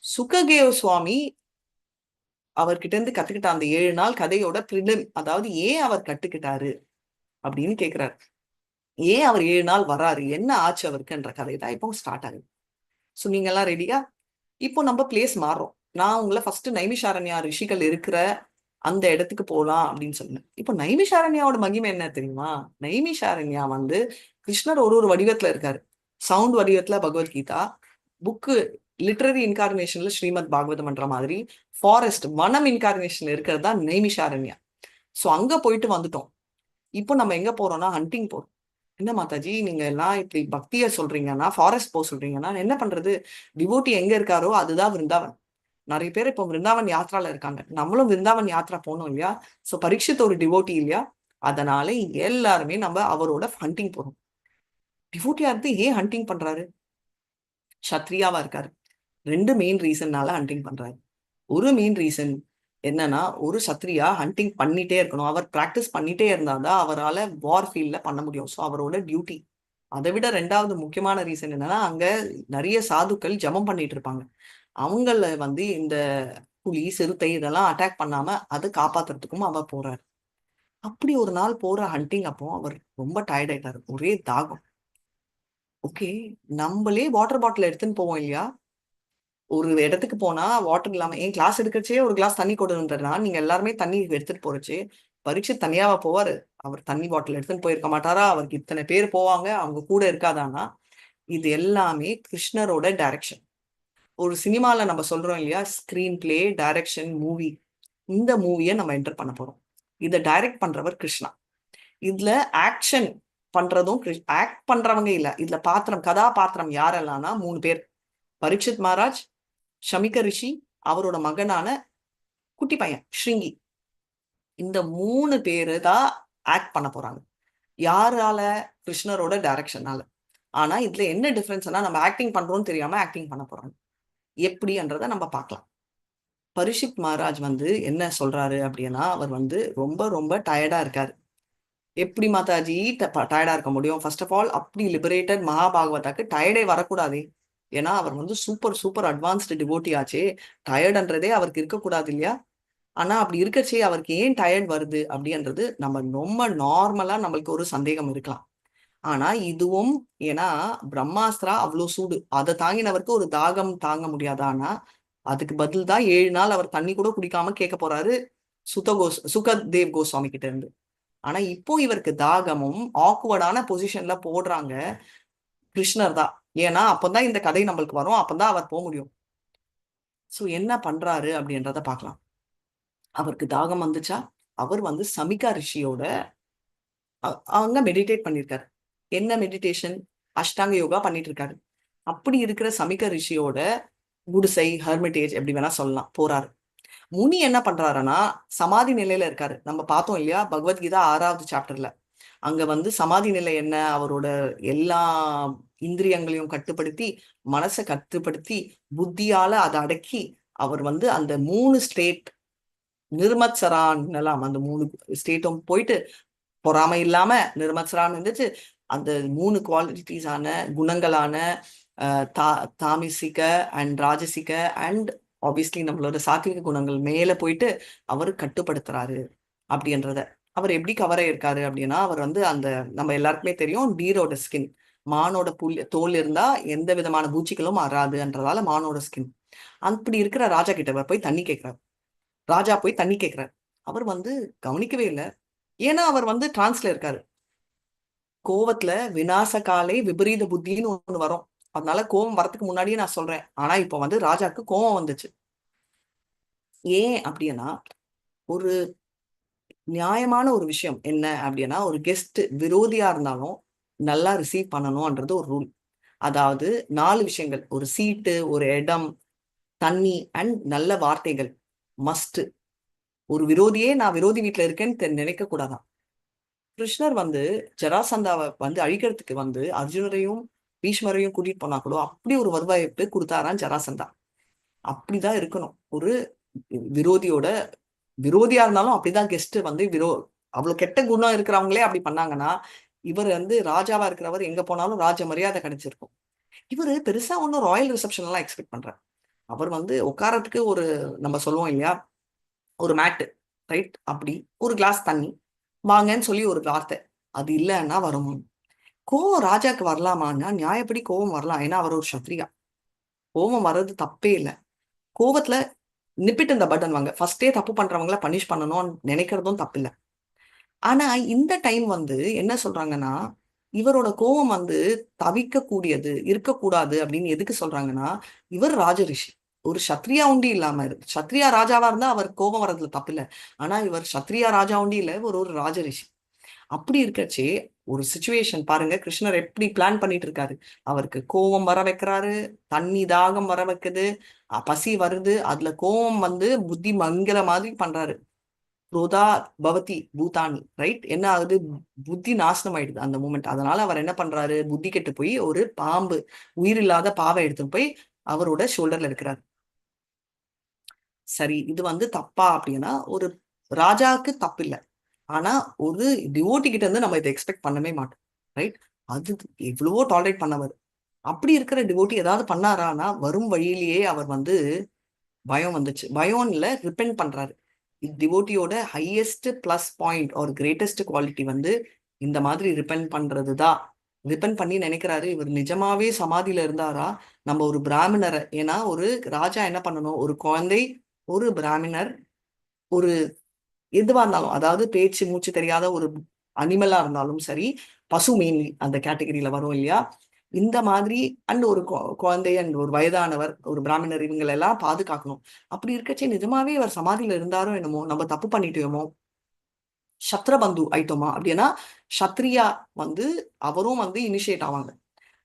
சுகதேவ சுவாமி அவர்கிட்ட இருந்து கத்துக்கிட்ட அந்த 7 நாள் கதையோட பிரிலிம், அதாவது ஏன் அவர் கத்துக்கிட்டாரு அப்படின்னு கேட்கிறாரு. ஏன் அவர் 7 நாள் வராரு, என்ன ஆச்சு அவருக்குன்ற கதை தான் இப்போ ஸ்டார்ட் ஆகுது. ஸோ நீங்க எல்லாம் ரெடியா? இப்போ நம்ம பிளேஸ் மாறுறோம். நான் உங்களை ஃபர்ஸ்ட் நைமிஷாரண்யா ரிஷிகள் இருக்கிற அந்த இடத்துக்கு போலாம் அப்படின்னு சொன்னேன். இப்போ நைமிஷாரண்யாவோட மகிமை என்ன தெரியுமா? நைமிஷாரண்யா வந்து கிருஷ்ணர் ஒரு ஒரு வடிவத்துல இருக்காரு. சவுண்ட் வடிவத்துல பகவத்கீதா, புக்கு லிட்ரரி இன்கார்னேஷன்ல ஸ்ரீமத் பாகவதம்ன்ற மாதிரி, ஃபாரஸ்ட் வனம் இன்கார்னேஷன்ல இருக்கிறது தான் நைமிஷாரண்யா. ஸோ அங்க போயிட்டு வந்துட்டோம். இப்போ நம்ம எங்க போறோம்னா ஹண்டிங் போறோம். என்ன மாதாஜி நீங்க எல்லாம் இப்படி பக்திய சொல்றீங்கன்னா, ஃபாரஸ்ட் போக சொல்றீங்கன்னா என்ன பண்றது? டிவோட்டி எங்க இருக்காரோ அதுதான் விருந்தாவன். நிறைய பேர் இப்போ விருந்தாவன் யாத்ரால இருக்காங்க. நம்மளும் விருந்தாவன் யாத்ரா போனோம் இல்லையா? ஸோ பரீட்சித் ஒரு டிவோட்டி இல்லையா? அதனால எல்லாருமே நம்ம அவரோட ஹண்டிங் போறோம். டிவோட்டியா இருந்து ஏன் ஹண்டிங் பண்றாரு? சத்ரியாவா இருக்காரு. 2 மெயின் ரீசன்னால ஹண்டிங் பண்றாரு. ஒரு மெயின் ரீசன் என்னன்னா, ஒரு சத்ரியா ஹண்டிங் பண்ணிட்டே இருக்கணும். அவர் பிராக்டிஸ் பண்ணிட்டே இருந்தாதான் அவரால வார் ஃபீல்ட்ல பண்ண முடியும். ஸோ அவரோட டியூட்டி. அதை விட 2வது முக்கியமான ரீசன் என்னன்னா, அங்க நிறைய சாதுக்கள் ஜபம் பண்ணிட்டு இருப்பாங்க. அவங்கள வந்து இந்த புலி, சிறுத்தை இதெல்லாம் அட்டாக் பண்ணாம அதை காப்பாத்துறதுக்கும் அவர் போறாரு. அப்படி ஒரு நாள் போற ஹண்டிங் அப்போ அவர் ரொம்ப டயர்ட் ஆயிட்டாரு. ஒரே தாகம். ஓகே, நம்மளே வாட்டர் பாட்டில் எடுத்துன்னு போவோம் இல்லையா? ஒரு இடத்துக்கு போனா வாட்டர் இல்லாம என் கிளாஸ் எடுக்கச்சே ஒரு கிளாஸ் தண்ணி கொடுன்றா நீங்க எல்லாருமே தண்ணி எடுத்துட்டு போறச்சு பரீட்சை தனியாவா போவாரு? அவர் தண்ணி பாட்டில் எடுத்துன்னு போயிருக்க மாட்டாரா? அவருக்கு இத்தனை பேர் போவாங்க, அவங்க கூட இருக்காதானா? இது எல்லாமே கிருஷ்ணரோட டைரக்ஷன். ஒரு சினிமால நம்ம சொல்றோம் இல்லையா, ஸ்கிரீன் பிளே, டைரக்ஷன், மூவி. இந்த மூவியை நம்ம என்டர் பண்ண போறோம். இதை டைரக்ட் பண்றவர் கிருஷ்ணா. இதுல ஆக்ஷன் பண்றதும் ஆக்ட் பண்றவங்க இல்ல. இதுல பாத்திரம், கதாபாத்திரம் யாரெல்லாம்னா 3 பேர். பரீட்சித் மகாராஜ், ஷமிக ரிஷி, அவரோட மகனான குட்டி பையன் ஸ்ருங்கி. இந்த 3 பேரு தான் ஆக்ட் பண்ண போறாங்க. யாரால? கிருஷ்ணரோட டைரக்ஷனால. ஆனா இதுல என்ன டிஃபரன்ஸ்னா, நம்ம ஆக்டிங் பண்றோம்னு தெரியாம ஆக்டிங் பண்ண போறாங்க. எப்படின்றத நம்ம பார்க்கலாம். பரீட்சித் மகாராஜ் வந்து என்ன சொல்றாரு அப்படின்னா, அவர் வந்து ரொம்ப ரொம்ப டயர்டா இருக்காரு. எப்படி மாதாஜி டயர்டா இருக்க முடியும்? ஃபர்ஸ்ட் ஆஃப் ஆல் அப்படி லிபரேட்டட் மகாபாகவதாக்கு டயர்டே வரக்கூடாதே. ஏன்னா அவர் வந்து சூப்பர் சூப்பர் அட்வான்ஸ்டு டிவோட்டி ஆச்சே. டயர்டுன்றதே அவருக்கு இருக்கக்கூடாது இல்லையா? ஆனா அப்படி இருக்கச்சே அவருக்கு ஏன் டயர்ட் வருது அப்படின்றது நம்ம ரொம்ப நார்மலா நம்மளுக்கு ஒரு சந்தேகம் இருக்கலாம். ஆனா இதுவும் ஏன்னா பிரம்மாஸ்திரா அவ்வளோ சூடு, அதை தாங்கினவருக்கு ஒரு தாகம் தாங்க முடியாதானா? அதுக்கு பதில் தான் 7 நாள் அவர் தண்ணி கூட குடிக்காம கேட்க போறாரு சுகதேவ் கோஸ்வாமி கிட்ட இருந்து. ஆனா இப்போ இவருக்கு தாகமும் ஆக்வர்டான பொசிஷன்ல போடுறாங்க கிருஷ்ணர் தான். ஏன்னா அப்பதான் இந்த கதை நம்மளுக்கு வரும், அப்பதான் அவர் போக முடியும். சோ என்ன பண்றாரு அப்படின்றத பார்க்கலாம். அவருக்கு தாகம் வந்துச்சா, அவர் வந்து சமிகா ரிஷியோட அவங்க மெடிடேட் பண்ணியிருக்காரு. என்ன மெடிடேஷன்? அஷ்டாங்க யோகா பண்ணிட்டு இருக்காரு. அப்படி இருக்கிற சமிக ரிஷியோட குடிசை, ஹெர்மிட்டேஜ் எப்படி வேணா சொல்லலாம், போறாரு. முனி என்ன பண்றாருன்னா சமாதி நிலையில இருக்காரு. நம்ம பார்த்தோம் இல்லையா பகவத்கீதா 6வது சாப்டர்ல. அங்க வந்து சமாதி நிலை என்ன? அவரோட எல்லா இந்திரியங்களையும் கட்டுப்படுத்தி, மனசை கட்டுப்படுத்தி, புத்தியால அதை அடக்கி, அவர் வந்து அந்த 3 ஸ்டேட் நிர்மத்சரான் எல்லாம் அந்த 3 ஸ்டேட்டும் போயிட்டு பொறாமை இல்லாம நிர்மத்சரான் இருந்துச்சு. அந்த 3 குவாலிட்டிஸான குணங்களான தாமிசிக அண்ட் ராஜசிக அண்ட் ஆப்வியஸ்லி நம்மளோட சாத்விக குணங்கள் மேல போயிட்டு அவர் கட்டுப்படுத்துறாரு அப்படின்றத. அவர் எப்படி கவர் ஆயிருக்காரு அப்படின்னா, அவர் வந்து அந்த நம்ம எல்லாருக்குமே தெரியும் டீரோட ஸ்கின், மானோட தோல் இருந்தா எந்த விதமான பூச்சிகளும் வராதுன்றதால மானோட ஸ்கின். அப்படி இருக்கிற ராஜா கிட்ட போய் தண்ணி கேட்கிறார். ராஜா போய் தண்ணி கேட்கிறார். அவர் வந்து கவனிக்கவே இல்லை. ஏன்னா அவர் வந்து டிரான்ஸ்ல இருக்காரு. கோவத்துல விநாச காலே விபரீத புத்தின்னு ஒண்ணு வரும். அதனால கோவம் வரதுக்கு முன்னாடியே நான் சொல்றேன். ஆனா இப்போ வந்து ராஜாக்கு கோவம் வந்துச்சு. ஏன் அப்படின்னா, ஒரு நியாயமான ஒரு விஷயம் என்ன அப்படின்னா, ஒரு கெஸ்ட் விரோதியா இருந்தாலும் நல்லா ரிசீவ் பண்ணணும்ன்றது ஒரு ரூல். அதாவது 4 விஷயங்கள்: ஒரு சீட்டு, ஒரு இடம், தண்ணி அண்ட் நல்ல வார்த்தைகள் மஸ்ட். ஒரு விரோதியே நான் விரோதி வீட்டுல இருக்கேன்னு நினைக்க கூடாதான். கிருஷ்ணர் வந்து ஜராசந்தாவை வந்து அழிக்கிறதுக்கு வந்து அர்ஜுனரையும் பீஷ்மரையும் கூட்டிட்டு போனா கூட அப்படி ஒரு வருவாய்ப்பு கொடுத்தாரான் ஜராசந்தா. அப்படிதான் இருக்கணும். ஒரு விரோதியோட விரோதியா இருந்தாலும் அப்படிதான் கெஸ்ட் வந்து அவ்வளவு கெட்ட குணம் இருக்கிறவங்களே அப்படி பண்ணாங்கன்னா, இவர் வந்து ராஜாவா இருக்கிறவர் எங்க போனாலும் ராஜ மரியாதை கிடைச்சிருக்கும். இவரு பெருசா ஒன்னும் ராயல் ரிசப்ஷன் எல்லாம் எக்ஸ்பெக்ட் பண்றாரு. அவர் வந்து உட்காரத்துக்கு ஒரு நம்ம சொல்லுவோம் இல்லையா, ஒரு மேட்டு, ரைட்? அப்படி ஒரு கிளாஸ் தண்ணி வாங்கன்னு சொல்லி ஒரு வார்த்தை, அது இல்லைன்னா வரும். கோவம் ராஜாக்கு வரலாமான்னா நியாயப்படி கோவம் வரலாம். ஏன்னா அவர் ஒரு சத்ரியா. கோவம் வர்றது தப்பே இல்லை. கோவத்துல நிப்பிட்டு இந்த பட்டன் வாங்க, ஃபர்ஸ்டே தப்பு பண்றவங்கள பனிஷ் பண்ணணும்னு நினைக்கிறதும் தப்பு இல்லை. ஆனா இந்த டைம் வந்து என்ன சொல்றாங்கன்னா, இவரோட கோவம் வந்து தவிக்க கூடியது, இருக்கக்கூடாது அப்படின்னு எதுக்கு சொல்றாங்கன்னா, இவர் ராஜரிஷி. ஒரு சத்ரியா உண்டி இல்லாம சத்ரியா ராஜாவா இருந்தா அவர் கோபம் வர்றதுல தப்பு இல்லை. ஆனா இவர் சத்ரியா ராஜா உண்டி இல்ல, ஒரு ஒரு ராஜரிஷி. அப்படி இருக்கச்சே ஒரு சுச்சுவேஷன் பாருங்க, கிருஷ்ணர் எப்படி பிளான் பண்ணிட்டு இருக்காரு. அவருக்கு கோபம் வர வைக்கிறாரு, தண்ணி தாகம் வர வைக்குது, பசி வருது, அதுல கோபம் வந்து புத்தி மங்கிற மாதிரி பண்றாரு. குரோதா பவதி பூதானி, ரைட்? என்ன ஆகுது? புத்தி நாசனம் ஆயிடுது அந்த மூமெண்ட். அதனால அவர் என்ன பண்றாரு? புத்தி கெட்டு போய் ஒரு பாம்பு, உயிரில்லாத பாவை எடுத்துட்டு போய் அவரோட ஷோல்டர்ல இருக்கிறார். சரி, இது வந்து தப்பா அப்படின்னா ஒரு ராஜாவுக்கு தப்பு இல்லை. ஆனா ஒரு டிவோட்டி கிட்ட இருந்து நம்ம இதை எக்ஸ்பெக்ட் பண்ணவே மாட்டோம், ரைட்? அது எவ்வளவோ டாலரேட் பண்ணவர். அப்படி இருக்கிற டிவோட்டி ஏதாவது பண்ணாரானா வரும் வழியிலேயே அவர் வந்து பயம் வந்துச்சு. பயம் இல்ல, ரிப்பெண்ட் பண்றாரு. டிவோட்டியோட ஹையஸ்ட் பிளஸ் பாயிண்ட் ஒரு கிரேட்டஸ்ட் குவாலிட்டி வந்து இந்த மாதிரி ரிப்பெண்ட் பண்றதுதான். ரிப்பெண்ட் பண்ணி நினைக்கிறாரு இவர் நிஜமாவே சமாதியில இருந்தாரா, நம்ம ஒரு பிராமணரை, ஏன்னா ஒரு ராஜா என்ன பண்ணணும், ஒரு குழந்தை, ஒரு பிராமணர், ஒரு எதுவா இருந்தாலும், அதாவது பேச்சு மூச்சு தெரியாத ஒரு அனிமலா இருந்தாலும் சரி, பசு மெயின்லி அந்த கேட்டகரியில வரும் இல்லையா, இந்த மாதிரி அண்ட் ஒரு குழந்தை அண்ட் ஒரு வயதானவர், ஒரு பிராமணர், இவங்களை எல்லாம் பாதுகாக்கணும். அப்படி இருக்கச்சே நிஜமாவே அவர் சமாதியில இருந்தாரோ என்னமோ, நம்ம தப்பு பண்ணிட்டோமோ, சத்ரபந்து ஆயிட்டோமா அப்படின்னா, சத்ரியா வந்து அவரும் வந்து இனிஷியேட் ஆவாங்க.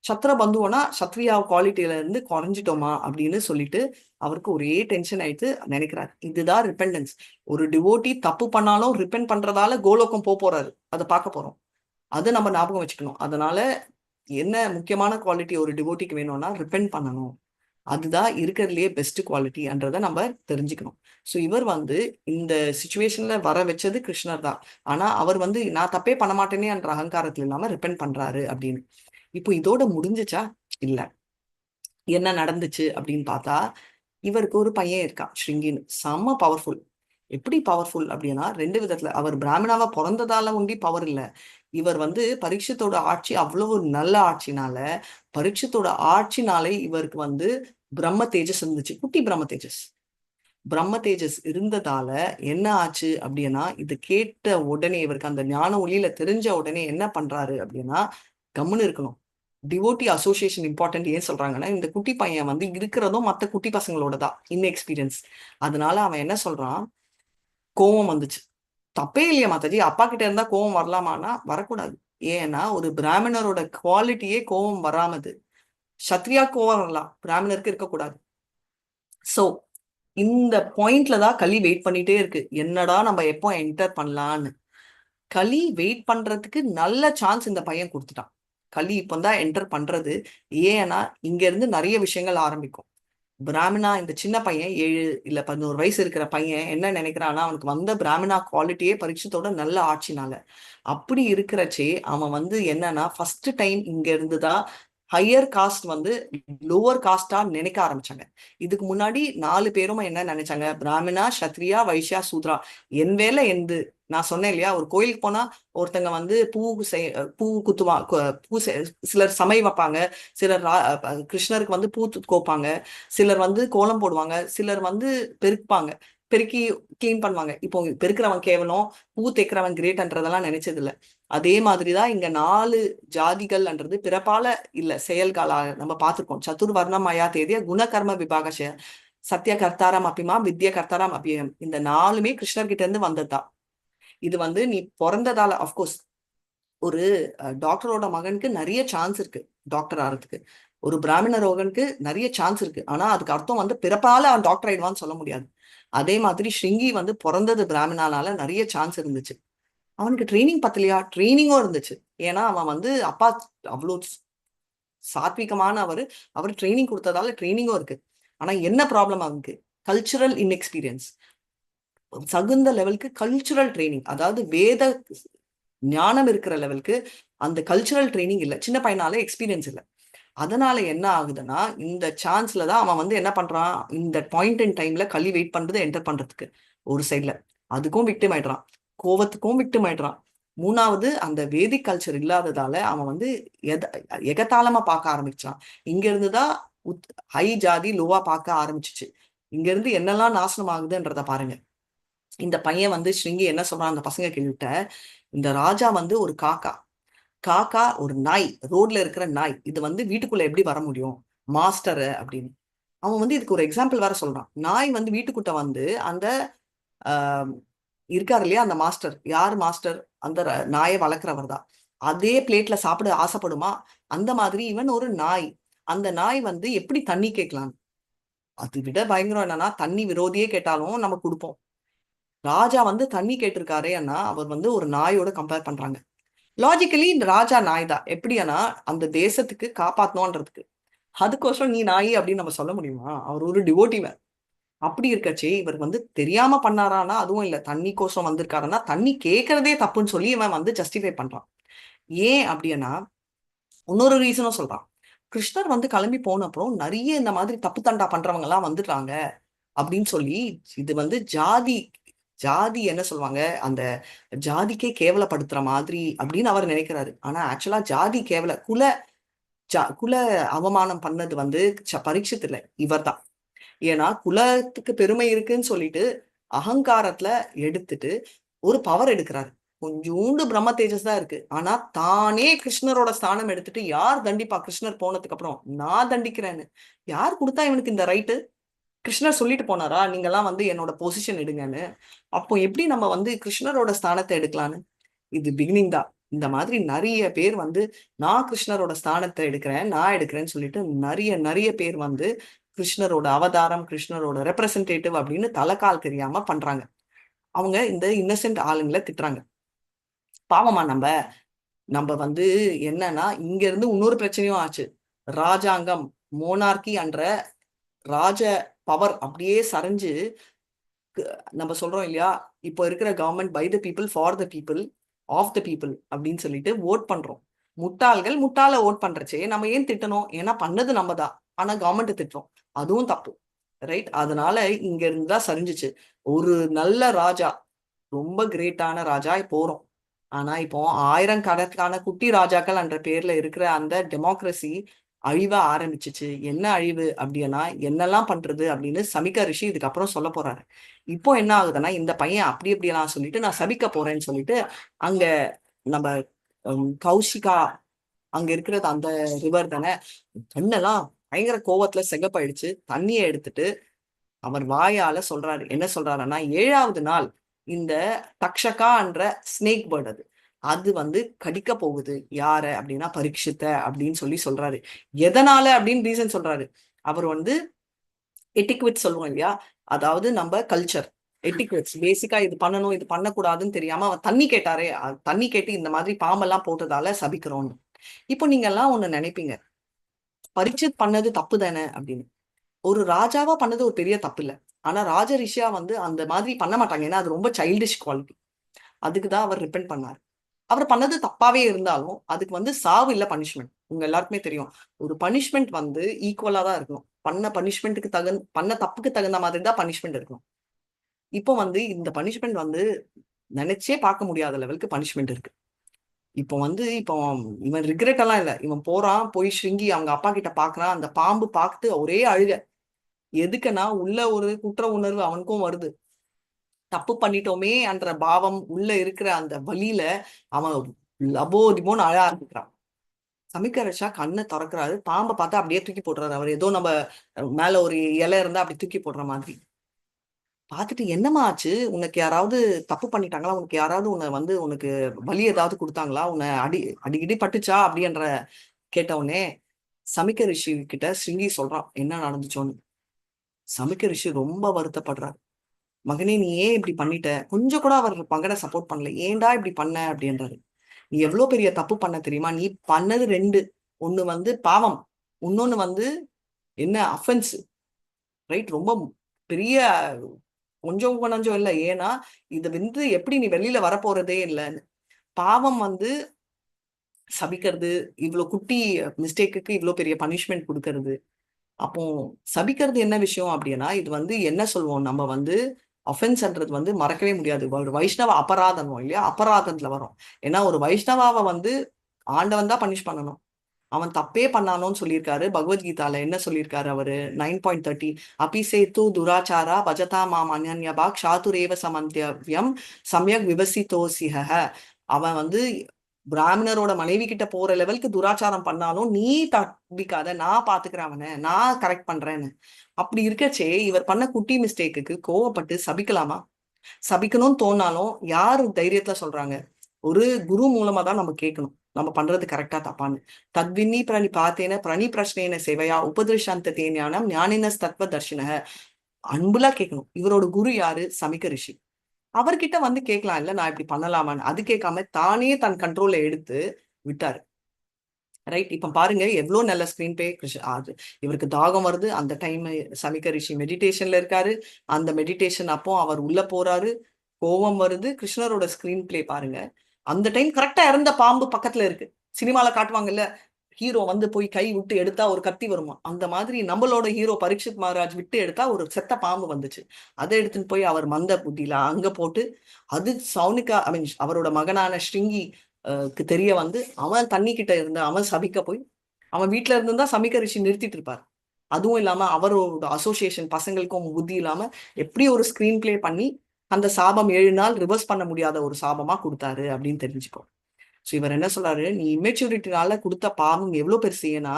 சத்ரபந்துவனா சத்ரியா குவாலிட்டியில இருந்து குறைஞ்சிட்டோமா அப்படின்னு சொல்லிட்டு அவருக்கு ஒரே டென்ஷன் ஆயிட்டு நினைக்கிறாரு. இதுதான் ரிப்பெண்டன்ஸ். ஒரு டிவோட்டி தப்பு பண்ணாலும் ரிப்பெண்ட் பண்றதால கோலோகம் போறாரு. அதை பார்க்க போறோம். அதை நம்ம ஞாபகம் வச்சுக்கணும். அதனால என்ன முக்கியமான குவாலிட்டி ஒரு டிவோட்டிக்கு வேணும்னா ரிப்பெண்ட் பண்ணணும். அதுதான் இருக்கிறதுலயே பெஸ்ட் குவாலிட்டின்றதை நம்ம தெரிஞ்சுக்கணும். ஸோ இவர் வந்து இந்த சுச்சுவேஷன்ல வர வச்சது கிருஷ்ணர் தான். ஆனா அவர் வந்து நான் தப்பே பண்ண மாட்டேனே என்ற அகங்காரத்துல இல்லாம ரிப்பெண்ட் பண்றாரு அப்படின்னு. இப்போ இதோட முடிஞ்சுச்சா? இல்ல. என்ன நடந்துச்சு அப்படின்னு பார்த்தா, இவருக்கு ஒரு பையன் இருக்கான் ஸ்ருங்கின்னு, செம்ம பவர்ஃபுல். எப்படி பவர்ஃபுல் அப்படின்னா ரெண்டு விதத்துல. அவர் பிராமணாவா பிறந்ததால உண்டி பவர் இல்ல. இவர் வந்து பரீட்சித்தோட ஆட்சி அவ்வளவு நல்ல ஆட்சினால, பரீட்சித்தோட ஆட்சினாலே இவருக்கு வந்து பிரம்ம தேஜஸ் இருந்துச்சு, குட்டி பிரம்ம தேஜஸ். பிரம்ம தேஜஸ் இருந்ததால என்ன ஆச்சு அப்படின்னா, இது கேட்ட உடனே இவருக்கு அந்த ஞான ஒளியில தெரிஞ்ச உடனே என்ன பண்றாரு அப்படின்னா, கம்முன்னு இருக்கணும். டிவோட்டி அசோசியேஷன் இம்பார்ட்டன்ட் ஏன் சொல்றாங்கன்னா, இந்த குட்டி பையன் வந்து இருக்கிறதும் மற்ற குட்டி பசங்களோட தான் எக்ஸ்பீரியன்ஸ். அதனால அவன் என்ன சொல்றான், கோவம் வந்துச்சு. தப்பே இல்லையா மாதாஜி, அப்பா கிட்ட இருந்தா கோவம் வரலாமான்னா வரக்கூடாது. ஏன்னா ஒரு பிராமணரோட குவாலிட்டியே கோவம் வராமது. சத்ரியா கோவம் வரலாம், பிராமணருக்கு இருக்கக்கூடாது. சோ இந்த பாயிண்ட்ல தான் கலி வெயிட் பண்ணிட்டே இருக்கு, என்னடா நம்ம எப்போ என்டர் பண்ணலான்னு. கலி வெயிட் பண்றதுக்கு நல்ல சான்ஸ் இந்த பையன் கொடுத்துட்டான். கலி இப்பதான் என்டர் பண்றது. ஏன்னா இங்க இருந்து நிறைய விஷயங்கள் ஆரம்பிக்கும். பிராமணா, இந்த சின்ன பையன் 7 இல்ல 11 வயசு இருக்கிற பையன் என்ன நினைக்கிறான்னா, அவனுக்கு வந்த பிராமணா குவாலிட்டியே பரீட்சத்தோட நல்ல ஆட்சினால. அப்படி இருக்கிறச்சே அவன் வந்து என்னன்னா ஃபர்ஸ்ட் டைம் இங்க இருந்துதான் ஹையர் காஸ்ட் வந்து லோவர் காஸ்டா நினைக்க ஆரம்பிச்சாங்க. இதுக்கு முன்னாடி 4 பேரும் என்ன நினைச்சாங்க, பிராமணா, சத்ரியா, வைஷ்யா, சூத்ரா, என் வேலை எந்து. நான் சொன்னேன் இல்லையா, ஒரு கோயிலுக்கு போனா ஒருத்தங்க வந்து பூ குத்துவா, சிலர் சமை வைப்பாங்க, சிலர் கிருஷ்ணருக்கு வந்து பூ கோப்பாங்க, சிலர் வந்து கோலம் போடுவாங்க, சிலர் வந்து பெருப்பாங்க, பெருக்கி கிளீன் பண்ணுவாங்க. இப்போ பெருக்கிறவன் கேவலம், பூ தைக்கிறவன் கிரேட்ன்றதெல்லாம் நினைச்சது இல்ல. அதே மாதிரிதான் இங்க 4 ஜாதிகள்ன்றது பிறப்பால இல்ல, செயல்களாக நம்ம பார்த்திருக்கோம். சதுர்வர்ணமயா தேதிய குணகர்ம விபாக சத்திய கர்த்தாராம் அப்பிமா வித்ய கர்த்தாராம் அபியம். இந்த 4மே கிருஷ்ணர் கிட்ட இருந்து வந்ததுதான். இது வந்து நீ பிறந்ததால அப்கோர்ஸ் ஒரு டாக்டரோட மகனுக்கு நிறைய சான்ஸ் இருக்கு டாக்டர் ஆகிறதுக்கு, ஒரு பிராமணர் மகனுக்கு நிறைய சான்ஸ் இருக்கு. ஆனா அதுக்கு அர்த்தம் வந்து பிறப்பால அவன் டாக்டர் ஆயிடுவான்னு சொல்ல முடியாது. அதே மாதிரி ஸ்ருங்கி வந்து பிறந்தது பிராமணால நிறைய சான்ஸ் இருந்துச்சு. அவனுக்கு ட்ரைனிங் பத்தலையா? ட்ரைனிங்கும் இருந்துச்சு. ஏன்னா அவன் வந்து அப்பா அவ்வளோ சாத்விகமான அவர் ட்ரைனிங் கொடுத்ததால ட்ரைனிங்கும் இருக்கு. ஆனா என்ன ப்ராப்ளம் அவனுக்கு? Cultural inexperience. தகுந்த லெவலுக்கு கல்ச்சுரல் ட்ரைனிங், அதாவது வேத ஞானம் இருக்கிற லெவலுக்கு அந்த கல்ச்சுரல் ட்ரைனிங் இல்லை. சின்ன பையனால எக்ஸ்பீரியன்ஸ் இல்லை. அதனால என்ன ஆகுதுன்னா, இந்த சான்ஸ்ல தான் அவன் வந்து என்ன பண்றான், இந்த பாயிண்ட் இன் டைம்ல கலி வெயிட் பண்றது என்டர் பண்றதுக்கு ஒரு சைட்ல அதுக்கும் விக்டிம் ஆயிடுறான், கோவத்துக்கும் விக்டிம் ஆயிடுறான். மூணாவது அந்த வேதிக் கல்ச்சர் இல்லாததால அவன் வந்து எகத்தாளமா பார்க்க ஆரம்பிச்சான். இங்க இருந்துதான் ஹை ஜாதி லோவா பார்க்க ஆரம்பிச்சிச்சு. இங்க இருந்து என்னெல்லாம் நாசனம் ஆகுதுன்றத பாருங்க. இந்த பையன் வந்து ஸ்ருங்கி என்ன சொல்றான் அந்த பசங்க கிட்ட, இந்த ராஜா வந்து ஒரு காக்கா. காக்கா ஒரு நாய், ரோட்ல இருக்கிற நாய். இது வந்து வீட்டுக்குள்ள எப்படி வர முடியும்? மாஸ்டர் அப்படின்னு. அவன் வந்து இதுக்கு ஒரு எக்ஸாம்பிள் வேற சொல்றான். நாய் வந்து வீட்டுக்குட்ட வந்து அந்த ஆஹ், இருக்காரு இல்லையா அந்த மாஸ்டர். யார் மாஸ்டர்? அந்த நாயை வளர்க்குறவர் தான். அதே பிளேட்ல சாப்பிட ஆசைப்படுமா? அந்த மாதிரி இவன் ஒரு நாய். அந்த நாய் வந்து எப்படி தண்ணி கேட்கலாம்? அதை விட பயங்கரம் என்னன்னா, தண்ணி விரோதியே கேட்டாலும் நம்ம கொடுப்போம். ராஜா வந்து தண்ணி கேட்டிருக்காரேன்னா அவர் வந்து ஒரு நாயோட கம்பேர் பண்றாங்க. லாஜிக்கலி இந்த ராஜா நாய் தான். எப்படின்னா அந்த தேசத்துக்கு காப்பாத்தணும்ன்றதுக்கு. அதுக்கோசரம் நீ நாய் அப்படின்னு நம்ம சொல்ல முடியுமா? அவர் ஒரு டிவோட்டிவன். அப்படி இருக்கச்சே இவர் வந்து தெரியாம பண்ணாரானா அதுவும் இல்ல. தண்ணி கோசம் வந்திருக்காருன்னா தண்ணி கேட்கறதே தப்புன்னு சொல்லி இவன் வந்து ஜஸ்டிஃபை பண்றான். ஏன் அப்படின்னா இன்னொரு ரீசனும் சொல்றான். கிருஷ்ணர் வந்து கிளம்பி போன அப்புறம் நிறைய இந்த மாதிரி தப்பு தண்டா பண்றவங்க எல்லாம் வந்துட்டாங்க அப்படின்னு சொல்லி, இது வந்து ஜாதி ஜாதி என்ன சொல்லுவாங்க, அந்த ஜாதிக்கே கேவலப்படுத்துற மாதிரி அப்படின்னு அவர் நினைக்கிறாரு. ஆனா ஆக்சுவலா ஜாதி கேவல குல அவமானம் பண்ணது வந்து பரீட்சித் இல்ல, இவர்தான். ஏன்னா குலத்துக்கு பெருமை இருக்குன்னு சொல்லிட்டு அகங்காரத்துல எடுத்துட்டு ஒரு பவர் எடுக்கிறாரு. கொஞ்சூண்டு பிரம்ம தேஜஸ் தான் இருக்கு. ஆனா தானே கிருஷ்ணரோட ஸ்தானம் எடுத்துட்டு யார் தண்டிப்பா? கிருஷ்ணர் போனதுக்கு அப்புறம் நான் தண்டிக்கிறேன்னு யார் கொடுத்தா இவனுக்கு இந்த ரைட்டு? கிருஷ்ணர் சொல்லிட்டு போனாரா நீங்கெல்லாம் வந்து என்னோட பொசிஷன் எடுங்கன்னு? அப்போ எப்படி நம்ம வந்து கிருஷ்ணரோட ஸ்தானத்தை எடுக்கலான்னு? இது பிகினிங் தான். இந்த மாதிரி நிறைய பேர் வந்து நான் கிருஷ்ணரோட ஸ்தானத்தை எடுக்கிறேன், நான் எடுக்கிறேன்னு சொல்லிட்டு நிறைய நிறைய பேர் வந்து கிருஷ்ணரோட அவதாரம், கிருஷ்ணரோட ரெப்ரசன்டேட்டிவ் அப்படின்னு தலைக்கால் தெரியாம பண்றாங்க. அவங்க இந்த இன்னசென்ட் ஆளுங்களை திட்டுறாங்க. பாவமா நம்ம நம்ம வந்து என்னன்னா இங்க இருந்து இன்னொரு பிரச்சனையும் ஆச்சு. ராஜாங்கம், மோனார்கி என்ற ராஜ பவர் அப்படியே சரிஞ்சு நம்ம சொல்றோம் இல்லையா, இப்போ இருக்கிற government by the people for the people of the people அப்படின்னு சொல்லிட்டு ஓட் பண்றோம். முட்டாள்கள் முட்டாள ஓட் பண்றச்சே நம்ம ஏன் திட்டணும்? ஏன்னா பண்ணது நம்ம தான். ஆனா கவர்மெண்ட் திட்டுறோம். அதுவும் தப்பு. ரைட்? அதனால இங்க இருந்துதான் சரிஞ்சிச்சு. ஒரு நல்ல ராஜா, ரொம்ப கிரேட்டான ராஜா போறோம். ஆனா இப்போ ஆயிரக்கணக்கான குட்டி ராஜாக்கள் என்ற பேர்ல இருக்கிற அந்த டெமோக்ரஸி அழிவ ஆரம்பிச்சிச்சு. என்ன அழிவு அப்படின்னா என்னெல்லாம் பண்றது அப்படின்னு சமிக்க ரிஷி இதுக்கப்புறம் சொல்ல போறாரு. இப்போ என்ன ஆகுதுன்னா இந்த பையன் அப்படி எப்படியெல்லாம் சொல்லிட்டு நான் சபிக்க போறேன்னு சொல்லிட்டு அங்க நம்ம கௌஷிகா அங்க இருக்கிறது அந்த ரிவர் தானே, கண்ணெல்லாம் பயங்கர கோவத்துல செகப்பாயிடுச்சு. தண்ணியை எடுத்துட்டு அவர் வாயால சொல்றாரு. என்ன சொல்றாருன்னா 7வது நாள் இந்த தக்ஷகா என்ற ஸ்னேக் பேர்ட் அது அது வந்து கடிக்க போகுது. யார அப்படின்னா பரீட்சித்த அப்படின்னு சொல்லி சொல்றாரு. எதனால அப்படின்னு ரீசன் சொல்றாரு. அவர் வந்து எட்டிக்விட் சொல்லுவோம் இல்லையா, அதாவது நம்ம கல்ச்சர் எட்டிக்விட்ஸ் பேசிக்கா இது பண்ணணும் இது பண்ணக்கூடாதுன்னு தெரியாம அவர் தண்ணி கேட்டாரே, தண்ணி கேட்டு இந்த மாதிரி பாம்பெல்லாம் போட்டதால சபிக்கிறோம்னு. இப்போ நீங்க எல்லாம் ஒண்ணு நினைப்பீங்க, பரீட்சித் பண்ணது தப்பு தானே அப்படின்னு. ஒரு ராஜாவா பண்ணது ஒரு பெரிய தப்பு இல்ல. ஆனா ராஜ ரிஷியா வந்து அந்த மாதிரி பண்ண மாட்டாங்க. ஏன்னா அது ரொம்ப சைல்டிஷ் குவாலிட்டி. அதுக்குதான் அவர் ரிப்பெண்ட் பண்ணாரு. அவர் பண்ணது தப்பாவே இருந்தாலும் அதுக்கு வந்து சாவு இல்ல பனிஷ்மெண்ட். உங்க எல்லாருக்குமே தெரியும். ஒரு பனிஷ்மெண்ட் வந்து ஈக்குவலா தான் இருக்கணும். பண்ண பனிஷ்மெண்ட்டுக்கு பண்ண தப்புக்கு தகுந்த மாதிரி தான் பனிஷ்மெண்ட் இருக்கணும். இப்போ வந்து இந்த பனிஷ்மெண்ட் வந்து நினைச்சே பார்க்க முடியாத லெவலுக்கு பனிஷ்மெண்ட் இருக்கு. இப்போ வந்து இப்போ இவன் ரிக்ரெட் எல்லாம் இல்ல. இவன் போறான், போய் ஸ்ருங்கி அவங்க அப்பா கிட்ட பாக்குறான். அந்த பாம்பு பார்த்து ஒரே அழுக. எதுக்குன்னா உள்ள ஒரு குற்ற உணர்வு அவனுக்கும் வருது. தப்பு பண்ணிட்டோமே என்ற பாவம் உள்ள இருக்கிற அந்த வலியில அவன் லபோதிபோன்னு அழ ஆரம்பிக்கிறான். சமிக்கரஷா கண்ணை திறக்கிறாரு. பாம்பை பார்த்தா அப்படியே தூக்கி போடுறாரு. அவர் ஏதோ நம்ம மேல ஒரு இலை இருந்தா அப்படி தூக்கி போடுற மாதிரி பார்த்துட்டு, என்னம்மா ஆச்சு? உனக்கு யாராவது தப்பு பண்ணிட்டாங்களா? உனக்கு யாராவது உன்னை வந்து உனக்கு வலி ஏதாவது கொடுத்தாங்களா? உன்னை அடிக்கடி பட்டுச்சா அப்படின்ற கேட்ட உடனே சமிக்க ரிஷி கிட்ட ஸ்ருங்கி சொல்றான் என்ன நடந்துச்சோன்னு. சமிக்க ரிஷி ரொம்ப வருத்தப்படுறாரு. மகனே நீ ஏன் இப்படி பண்ணிட்ட? கொஞ்சம் கூட அவர் மகனை சப்போர்ட் பண்ணல. ஏன்டா இப்படி பண்ண அப்படின்றாரு. நீ எவ்வளவு பெரிய தப்பு பண்ண தெரியுமா? நீ பண்ணது 2. ஒண்ணு வந்து பாவம், இன்னொன்னு வந்து என்ன அஃபென்ஸ். ரைட்? ரொம்ப பெரிய கொஞ்சம் நஞ்சம் இல்லை. ஏன்னா இது வந்து எப்படி நீ வெளியில வரப்போறதே இல்லைன்னு. பாவம் வந்து சபிக்கிறது, இவ்வளவு குட்டி மிஸ்டேக்குக்கு இவ்வளவு பெரிய பனிஷ்மெண்ட் கொடுக்கறது. அப்போ சபிக்கிறது என்ன விஷயம் அப்படின்னா, இது வந்து என்ன சொல்லுவோம் நம்ம வந்து அஃபென்ஸ்ன்றது வந்து மறக்கவே முடியாது. ஒரு வைஷ்ணவ அபராதம் இல்லையா, அபராதத்துல வரும். ஏன்னா ஒரு வைஷ்ணவாவை வந்து ஆண்டவன் தான் பனிஷ் பண்ணணும். அவன் தப்பே பண்ணானோன்னு சொல்லியிருக்காரு. பகவத்கீதால என்ன சொல்லியிருக்காரு அவரு? 9.30 அபிசேத்து துராச்சாரா பஜதா மாம் அன்யன்யபா க்ஷாதுரேவ சமந்தியவ்யம் சமயக் விவசித்தோசிஹ. அவன் வந்து பிராமணரோட மனைவி கிட்ட போற லெவலுக்கு துராச்சாரம் பண்ணாலும் நீ தப்பிக்காத, நான் பாத்துக்கிறேன் அவனை, நான் கரெக்ட் பண்றேன்னு. அப்படி இருக்கச்சே இவர் பண்ண குட்டி மிஸ்டேக்குக்கு கோவப்பட்டு சபிக்கலாமா? சபிக்கணும்னு தோணாலும் யாரு தைரியத்துல சொல்றாங்க? ஒரு குரு மூலமா தான் நம்ம கேட்கணும் நம்ம பண்றது கரெக்டா தப்பான்னு. தத்வின்னி பிரணி பார்த்தேன பிரணி பிரஷ்னேன சேவையா உபதிருஷாந்த தேஞானம் ஞானினஸ் தத்வ தர்ஷினக. அன்புலா கேட்கணும். இவரோட குரு யாரு? சமிக்க ரிஷி. அவர்கிட்ட வந்து கேட்கலாம் இல்ல, நான் இப்படி பண்ணலாமான்னு. அது கேட்காம தானே தன் கண்ட்ரோல்ல எடுத்து விட்டாரு. ரைட். இப்ப பாருங்க எவ்வளவு நல்ல ஸ்கிரீன் பே. அது இவருக்கு தாகம் வருது, அந்த டைம் சமிக்க ரிஷி மெடிடேஷன்ல இருக்காரு. அந்த மெடிடேஷன் அப்போ அவர் உள்ள போறாரு, கோபம் வருது. கிருஷ்ணரோட ஸ்கிரீன் பிளே பாருங்க. அந்த டைம் கரெக்டா இறந்த பாம்பு பக்கத்துல இருக்கு. சினிமால காட்டுவாங்கல்ல, ஹீரோ வந்து போய் கை விட்டு எடுத்தா ஒரு கத்தி வருமா, அந்த மாதிரி நம்மளோட ஹீரோ பரீட்சித் மகாராஜ் விட்டு எடுத்தா ஒரு செத்த பாம்பு வந்துச்சு. அதை எடுத்துன்னு போய் அவர் மந்த புத்தியில அங்க போட்டு, அது சவுனிகா ஐ மீன் அவரோட மகனான ஸ்ருங்கி தெரிய வந்து அவன் தண்ணி கிட்ட இருந்து அவன் சபிக்க போய் அவன் வீட்டுல இருந்துதான் சமிக்க ரிஷி நிறுத்திட்டு இருப்பார். அதுவும் இல்லாம அவரோட அசோசியேஷன் பசங்களுக்கும் புத்தி இல்லாம எப்படி ஒரு ஸ்கிரீன் பிளே பண்ணி அந்த சாபம் 7 நாள் ரிவர்ஸ் பண்ண முடியாத ஒரு சாபமா கொடுத்தாரு அப்படின்னு தெரிஞ்சுக்கோ. ஸோ இவர் என்ன சொல்றாரு? நீ இம்மெச்சூரிட்டினால கொடுத்த பாவம் எவ்வளவு பெருசு. ஏன்னா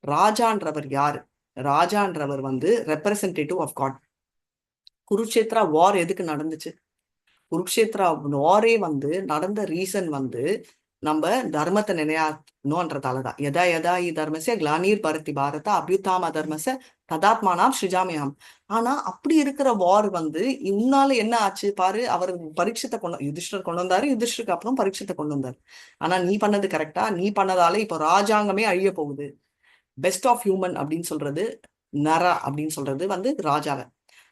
ராஜான்றவர் யாரு? ராஜான்றவர் வந்து ரெப்ரசன்டேட்டிவ் ஆஃப் காட். குருக்ஷேத்ரா வார் எதுக்கு நடந்துச்சு? குருக்ஷேத்ரா வாரே வந்து நடந்த ரீசன் வந்து நம்ம தர்மத்தை நினையாணும்ன்றதாலதான். எதா எதா தர்மச கிளானீர் பரதி பாரத அபியுத்தாம தர்மச ததாத்மானாம் ஸ்ருஜாமியாம். ஆனா அப்படி இருக்கிற வார் வந்து இன்னால என்ன ஆச்சு பாரு. அவர் பரீட்சத்தை யுதிஷ்டர் கொண்டு வந்தாரு, யுதிஷ்டருக்கு அப்புறம் பரீட்சத்தை கொண்டு வந்தாரு. ஆனா நீ பண்ணது கரெக்டா? நீ பண்ணதால இப்போ ராஜாங்கமே அழிய போகுது. பெஸ்ட் ஆஃப் ஹியூமன் அப்படின்னு சொல்றது நரா அப்படின்னு சொல்றது வந்து ராஜாவை.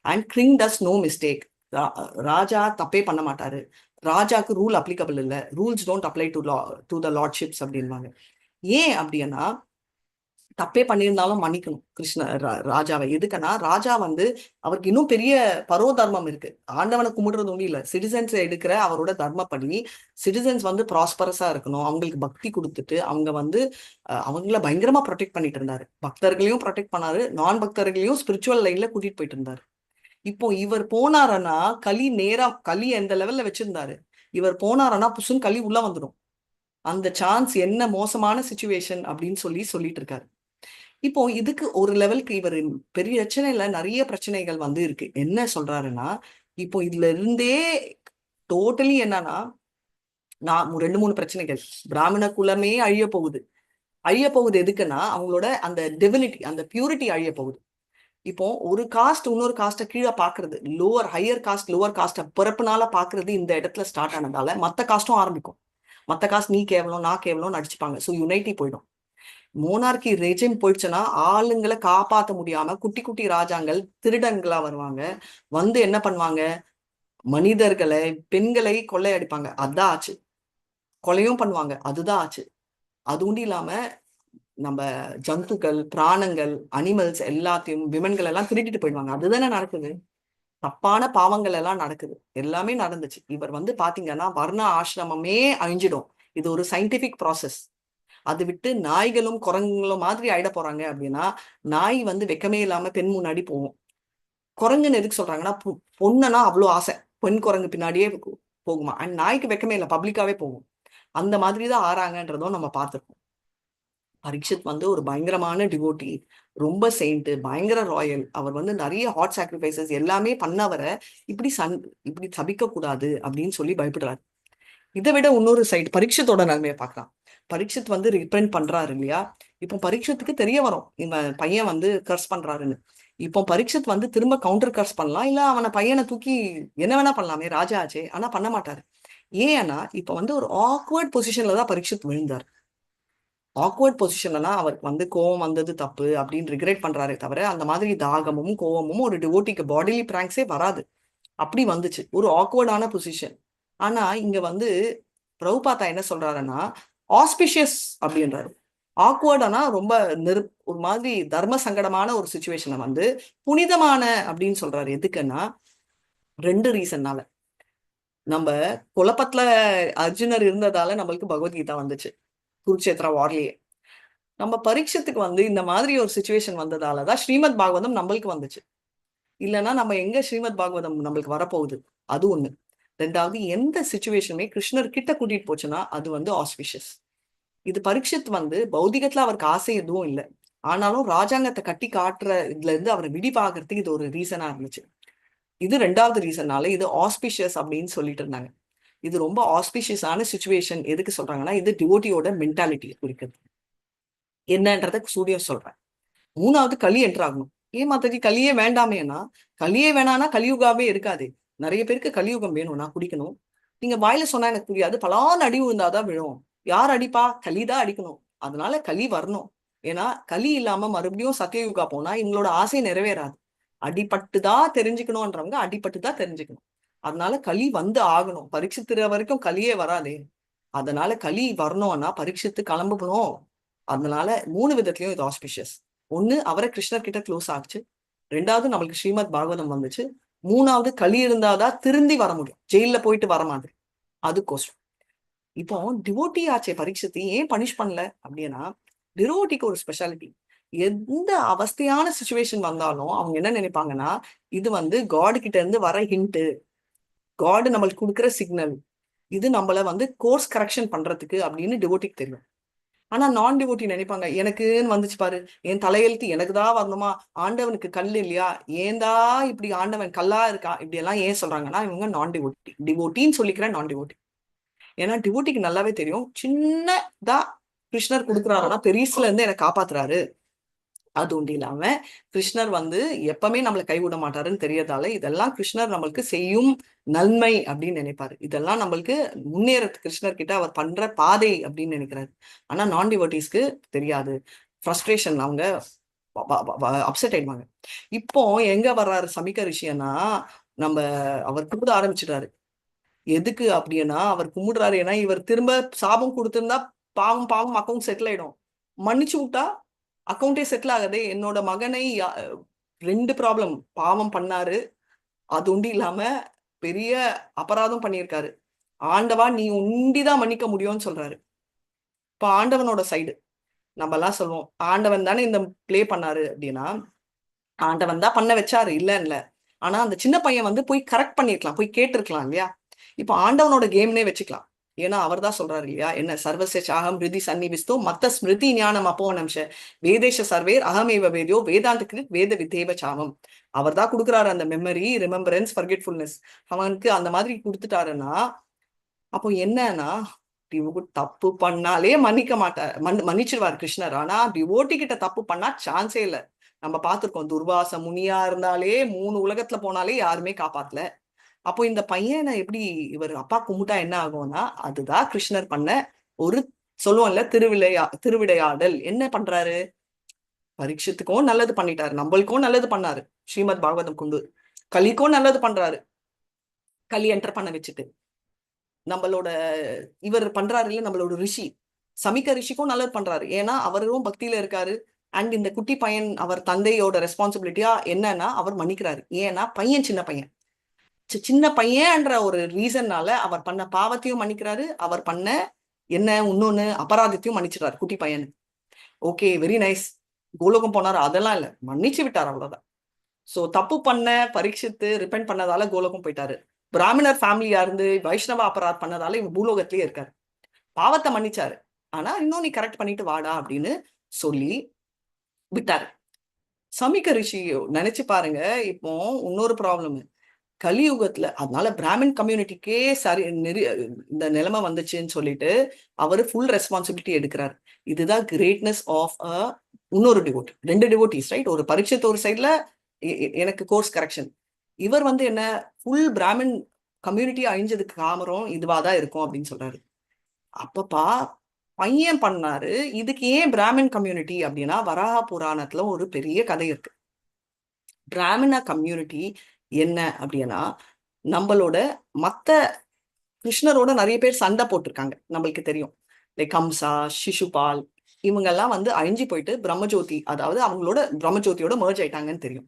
And king does no mistake. ராஜா தப்பே பண்ண மாட்டாரு. ராஜாக்கு ரூல் அப்ளிகபிள் இல்லை. Rules don't apply to the lordships அப்படின்வாங்க. ஏன் அப்படின்னா தப்பே பண்ணியிருந்தாலும் மன்னிக்கணும் ராஜாவை. எதுக்குன்னா ராஜா வந்து அவருக்கு இன்னும் பெரிய பரோதர்மம் இருக்கு. ஆண்டவனை கும்பிடுறது ஒன்றும் இல்லை, சிட்டிசன்ஸ் எடுக்கிற அவரோட தர்மப்படி சிட்டிசன்ஸ் வந்து ப்ராஸ்பரஸா இருக்கணும், அவங்களுக்கு பக்தி கொடுத்துட்டு அவங்க வந்து அவங்கள பயங்கரமா ப்ரொடெக்ட் பண்ணிட்டு இருந்தாரு. பக்தர்களையும் ப்ரொடெக்ட் பண்ணாரு, நான் பக்தர்களையும் ஸ்பிரிச்சுவல் லைன்ல கூட்டிட்டு போயிட்டு இருந்தாரு. இப்போ இவர் போனாரன்னா களி நேரா களி எந்த லெவல்ல வச்சிருந்தாரு, இவர் போனாரன்னா புசுன்னு களி உள்ள வந்துடும். அந்த சான்ஸ் என்ன மோசமான சிச்சுவேஷன் அப்படின்னு சொல்லிட்டு இருக்காரு. இப்போ இதுக்கு ஒரு லெவலுக்கு இவர் பெரிய பிரச்சனைல நிறைய பிரச்சனைகள் வந்து இருக்கு. என்ன சொல்றாருன்னா இப்போ இதுல இருந்தே டோட்டலி என்னன்னா நான் 2-3 பிரச்சனைகள். பிராமண குலமே அழிய போகுது. அழிய போகுது எதுக்குன்னா அவங்களோட அந்த டிவினிட்டி, அந்த பியூரிட்டி அழிய போகுது. இப்போ ஒரு காஸ்ட் இன்னொரு காஸ்ட்டை கீழே பாக்குறது, ஹையர் காஸ்ட் லோவர் காஸ்ட்டை பிறப்புனால பாக்குறது இந்த இடத்துல ஸ்டார்ட் ஆனதால மத்த காஸ்டும் ஆரம்பிக்கும். மத்த காஸ்ட் நீ கேவலம் நான் கேவலம் நடிச்சுப்பாங்க. ஸோ யுனைட்டி போயிடும். மோனார்கி ரெஜிம் போயிடுச்சுன்னா ஆளுங்களை காப்பாற்ற முடியாம குட்டி குட்டி ராஜாங்கள் திருடங்களா வருவாங்க. வந்து என்ன பண்ணுவாங்க? மனிதர்களை பெண்களை கொள்ளையடிப்பாங்க. அதான் ஆச்சு. கொலையும் பண்ணுவாங்க. அதுதான் ஆச்சு. அது உண்டு இல்லாம நம்ம ஜந்துக்கள் பிராணங்கள் அனிமல்ஸ் எல்லாத்தையும் விமன்கள் எல்லாம் திருடிட்டு போயிடுவாங்க. அதுதானே நடக்குது. தப்பான பாவங்கள் எல்லாம் நடக்குது. எல்லாமே நடந்துச்சு. இவர் வந்து பாத்தீங்கன்னா வர்ண ஆசிரமமே அழிஞ்சிடும். இது ஒரு சயின்டிபிக் ப்ராசஸ். அது விட்டு நாய்களும் குரங்குகளும் மாதிரி ஆயிட போறாங்க அப்படின்னா நாய் வந்து வெக்கமே இல்லாம பெண் முன்னாடி போகும். குரங்குன்னு எதுக்கு சொல்றாங்கன்னா பொண்ணுன்னா அவ்வளோ ஆசை, பெண் குரங்கு பின்னாடியே போகுமா. அண்ட் நாய்க்கு வெக்கமே இல்லை, பப்ளிக்காவே போகும். அந்த மாதிரிதான் ஆறாங்கன்றதும் நம்ம பார்த்துருக்கோம். பரீட்சித் வந்து ஒரு பயங்கரமான டிவோட்டி, ரொம்ப செயின்ட், பயங்கர ராயல். அவர் வந்து நிறைய ஹாட் சாக்ரிஃபைசஸ் எல்லாமே பண்ணவரை இப்படி சபிக்க கூடாது அப்படின்னு சொல்லி பயப்படுறாரு. இதை விட இன்னொரு சைடு பரீட்சத்தோட நன்மையை பார்க்கலாம். பரீட்சித் வந்து ரிப்ரெண்ட் பண்றாரு இல்லையா? இப்போ பரீட்சத்துக்கு தெரிய வரும் இவன் பையன் வந்து கர்ஸ் பண்றாருன்னு. இப்போ பரீட்சித் வந்து திரும்ப கவுண்டர் கர்ஸ் பண்ணலாம், இல்ல அவனை பையனை தூக்கி என்ன வேணா பண்ணலாமே, ராஜா ஆச்சே. ஆனா பண்ண மாட்டாரு. ஏன்னா இப்ப வந்து ஒரு ஆக்வர்ட் பொசிஷன்ல தான் பரீட்சித் விழுந்தார். ஆக்வர்ட் பொசிஷன்லனா அவருக்கு வந்து கோவம் வந்தது தப்பு அப்படின்னு ரிக்ரெட் பண்றாரே தவிர அந்த மாதிரி தாகமும் கோவமும் ஒரு டிவோட்டிக்கு பாடிலி பிராங்க்ஸே வராது. அப்படி வந்துச்சு ஒரு ஆக்வர்டான பொசிஷன். ஆனா இங்க வந்து பிரபுபாதா என்ன சொல்றாருன்னா ஆஸ்பிஷியஸ் அப்படின்றாரு. ஆக்வர்டானா ரொம்ப ஒரு மாதிரி தர்ம சங்கடமான ஒரு சுச்சுவேஷனை வந்து புனிதமான அப்படின்னு சொல்றாரு. எதுக்குன்னா 2 ரீசன்னால. நம்ம குழப்பத்துல அர்ஜுனர் இருந்ததால நம்மளுக்கு பகவத்கீதா வந்துச்சு குருக்ஷேத்ரா வார்லயே. நம்ம பரீட்சத்துக்கு வந்து இந்த மாதிரி ஒரு சுச்சுவேஷன் வந்ததாலதான் ஸ்ரீமத் பாகவதம் நம்மளுக்கு வந்துச்சு. இல்லைன்னா நம்ம எங்க ஸ்ரீமத் பாகவதம் நம்மளுக்கு வரப்போகுது? அது ஒண்ணு. ரெண்டாவது, எந்த சுச்சுவேஷனுமே கிருஷ்ணர் கிட்ட கூட்டிட்டு போச்சுன்னா அது வந்து ஆஸ்பிஷியஸ். இது பரீட்சித் வந்து பௌதிகத்துல அவருக்கு ஆசை எதுவும் இல்லை, ஆனாலும் ராஜாங்கத்தை கட்டி காட்டுற இதுல இருந்து அவரை விடிவாகிறதுக்கு இது ஒரு ரீசனா இருந்துச்சு. இது ரெண்டாவது ரீசன்னால இது ஆஸ்பிஷியஸ் அப்படின்னு சொல்லிட்டு இருந்தாங்க. இது ரொம்ப ஆஸ்பிஷியஸான சுச்சுவேஷன். எதுக்கு சொல்றாங்கன்னா, இது டிவோட்டியோட மென்டாலிட்டியை குறிக்கிறது. என்னன்றத சூரியன் சொல்றேன். மூணாவது, களி என்டர் ஆகணும். ஏன் மாதாஜி கலியே வேண்டாமேனா? கலியே வேணானா கலியுகாவே இருக்காது. நிறைய பேருக்கு கலியுகம் வேணும்னா குடிக்கணும். நீங்க வாயில சொன்னா எனக்கு புரியாது. பலான்னு அடி விழுந்தாதான் விழும். யார் அடிப்பா? கலிதான் அடிக்கணும். அதனால களி வரணும். ஏன்னா களி இல்லாம மறுபடியும் சத்தியயுகா போனா எங்களோட ஆசை நிறைவேறாது. அடிபட்டுதான் தெரிஞ்சுக்கணும்ன்றவங்க அடிபட்டுதான் தெரிஞ்சுக்கணும். அதனால களி வந்து ஆகணும். பரீட்சித்துற வரைக்கும் களியே வராதே. அதனால களி வரணும்னா பரீட்சித்து கிளம்பணும். அதனால 3 விதத்திலயும் இது ஆஸ்பிஷியஸ். ஒண்ணு, அவரை கிருஷ்ணர் கிட்ட க்ளோஸ் ஆச்சு. ரெண்டாவது, நம்மளுக்கு ஸ்ரீமத் பாகவதம் வந்துச்சு. மூணாவது, களி இருந்தாதான் திருந்தி வர முடியும். ஜெயில போயிட்டு வர மாதிரி. அதுக்கோசம் இப்போ டிவோட்டி ஆச்சே பரீட்சித்து ஏன் பனிஷ் பண்ணல அப்படின்னா, டிவோட்டிக்கு ஒரு ஸ்பெஷாலிட்டி. எந்த அவஸ்தையான சுச்சுவேஷன் வந்தாலும் அவங்க என்ன நினைப்பாங்கன்னா, இது வந்து காடு கிட்ட இருந்து வர ஹிண்ட், காடு நம்மளுக்கு கொடுக்குற சிக்னல், இது நம்மள வந்து கோர்ஸ் கரெக்ஷன் பண்றதுக்கு அப்படின்னு டிவோட்டிக்கு தெரியும். ஆனா நான் டிவோட்டி நினைப்பாங்க, எனக்குன்னு வந்துச்சு பாரு, என் தலையெழுத்து எனக்கு தான் வரணுமா? ஆண்டவனுக்கு கல் இல்லையா? ஏந்தா இப்படி ஆண்டவன் கல்லா இருக்கா? இப்படி எல்லாம் ஏன் சொல்றாங்கன்னா, இவங்க நான் டிவோட்டி. டிவோட்டின்னு சொல்லிக்கிறேன், நான் டிவோட்டி. ஏன்னா டிவோட்டிக்கு நல்லாவே தெரியும், சின்னதா கிருஷ்ணர் கொடுக்குறாருன்னா பெரியசுல இருந்து என்னை காப்பாத்துறாரு. அது ஒன்று இல்லாம கிருஷ்ணர் வந்து எப்பவுமே நம்மளை கைவிட மாட்டாருன்னு தெரியறதால இதெல்லாம் கிருஷ்ணர் நம்மளுக்கு செய்யும் நன்மை அப்படின்னு நினைப்பாரு. இதெல்லாம் நம்மளுக்கு முன்னேறத்து கிருஷ்ணர் கிட்ட அவர் பண்ற பாதை அப்படின்னு நினைக்கிறாரு. ஆனா நான் டிவோட்டிஸ்க்கு தெரியாது. ஃப்ரஸ்ட்ரேஷன், அவங்க அப்செட் ஆயிடுவாங்க. இப்போ எங்க வர்றாரு சமிக்க ரிஷியன்னா, நம்ம அவர் கும்பிட ஆரம்பிச்சிட்டாரு. எதுக்கு அப்படின்னா, அவர் கும்பிடுறாரு ஏன்னா இவர் திரும்ப சாபம் கொடுத்திருந்தா பாவம் பாவம் அக்கௌண்ட் செட்டில் ஆயிடும். மன்னிச்சு விட்டா அக்கௌண்டே செட்டில் ஆகுது. என்னோட மகனை 2 ப்ராப்ளம் பாவம் பண்ணாரு, அது உண்டு இல்லாம பெரிய அபராதம் பண்ணியிருக்காரு. ஆண்டவா நீ உண்டிதான் மன்னிக்க முடியும்னு சொல்றாரு. இப்ப ஆண்டவனோட சைடு நம்ம எல்லாம் சொல்லுவோம், ஆண்டவன் தானே இந்த பிளே பண்ணாரு அப்படின்னா, ஆண்டவன் தான் பண்ண வச்சாரு இல்ல. ஆனா அந்த சின்ன பையன் வந்து போய் கரெக்ட் பண்ணிருக்கலாம், போய் கேட்டிருக்கலாம் இல்லையா? இப்ப ஆண்டவனோட கேம்னே வச்சுக்கலாம். ஏன்னா அவர் தான் சொல்றாரு இல்லையா, என்ன சர்வச சாகம் ஹிருதி சன்னிவிஸ்தோ மத்த ஸ்மிருதி ஞானம் அப்போனம்ஷ வேதேஷ சர்வேர் அகமேவ வேதியோ வேதாந்த கிருத் வேத விதேவ சாமம். அவர் தான் கொடுக்குறாரு அந்த மெமரி, ரிமெம்பரன்ஸ், ஃபர்கெட்ஃபுல்னஸ். அவனுக்கு அந்த மாதிரி கொடுத்துட்டாருன்னா அப்போ என்னன்னா, தப்பு பண்ணாலே மன்னிக்க மாட்டார், மன்னிச்சிருவார் கிருஷ்ணர். ஆனா டிவோட்டி கிட்ட தப்பு பண்ணா சான்ஸே இல்லை. நம்ம பார்த்திருக்கோம், துர்வாச முனியா இருந்தாலே 3 உலகத்துல போனாலே யாருமே காப்பாத்தல. அப்போ இந்த பையனை எப்படி இவர் அப்பா கும்பிட்டா என்ன ஆகும்னா, அதுதான் கிருஷ்ணர் பண்ண ஒரு சொல்லுவோம்ல திருவிளையாடல். என்ன பண்றாரு? பரீட்சத்துக்கும் நல்லது பண்ணிட்டாரு, நம்மளுக்கும் நல்லது பண்ணாரு. ஸ்ரீமத் பாகவதம் கொண்டு கலிக்கும் நல்லது பண்றாரு. களி என்டர் பண்ண வச்சுட்டு நம்மளோட இவர் பண்றாரு இல்ல, நம்மளோட ரிஷி சமிக்க ரிஷிக்கும் நல்லது பண்றாரு. ஏன்னா அவரும் பக்தியில இருக்காரு. அண்ட் இந்த குட்டி பையன் அவர் தந்தையோட ரெஸ்பான்சிபிலிட்டியா என்னன்னா அவர் மன்னிக்கிறாரு. ஏன்னா பையன் சின்ன பையன், சின்ன பையன்ற ஒரு ரீசன்னால அவர் பண்ண பாவத்தையும் மன்னிக்கிறாரு, அவர் பண்ண என்ன இன்னொன்னு அபராதத்தையும் மன்னிச்சிடாரு குட்டி பையனு. Okay, very nice. கோலோகம் போனாரு அதெல்லாம் இல்ல, மன்னிச்சு விட்டாரு, அவ்வளவுதான். சோ தப்பு பண்ண பரீட்சித்து ரிப்பெண்ட் பண்ணதால கோலோகம் போயிட்டாரு. பிராமணர் ஃபேமிலியா இருந்து வைஷ்ணவ அபராத் பண்ணதால இவங்க பூலோகத்திலேயே இருக்காரு. பாவத்தை மன்னிச்சாரு, ஆனா இன்னும் நீ கரெக்ட் பண்ணிட்டு வாடா அப்படின்னு சொல்லி விட்டாரு. சமிக்க ரிஷி நினைச்சு பாருங்க. இப்போ இன்னொரு ப்ராப்ளம் கலியுகத்துல, அதனால பிராமின் கம்யூனிட்டிக்கே சரி இந்த நிலைமை வந்துச்சுன்னு சொல்லிட்டு அவரு ஃபுல் ரெஸ்பான்சிபிலிட்டி எடுக்கிறார். இதுதான் கிரேட்னஸ் ஆஃப் இன்னொரு டிவோட்டி. 2 devotees right. ஒரு பரீட்சைத்து ஒரு சைட்ல எனக்கு கோர்ஸ் கரெக்ஷன். இவர் வந்து என்ன, ஃபுல் பிராமின் கம்யூனிட்டி அழிஞ்சதுக்கு காரணம் இதுவாதான் இருக்கும் அப்படின்னு சொல்றாரு. அப்பப்பா பையன் பண்ணாரு. இதுக்கு ஏன் பிராமின் கம்யூனிட்டி அப்படின்னா, வராக புராணத்துல ஒரு பெரிய கதை இருக்கு. பிராமண கம்யூனிட்டி என்ன அப்படின்னா, நம்மளோட மத்த கிருஷ்ணரோட நிறைய பேர் சண்டை போட்டிருக்காங்க, நம்மளுக்கு தெரியும். லைக் கம்சா, சிசுபால், இவங்க எல்லாம் வந்து அழிஞ்சு போயிட்டு பிரம்மஜோதி, அதாவது அவங்களோட பிரம்மஜோதியோட மர்ஜ் ஆயிட்டாங்கன்னு தெரியும்.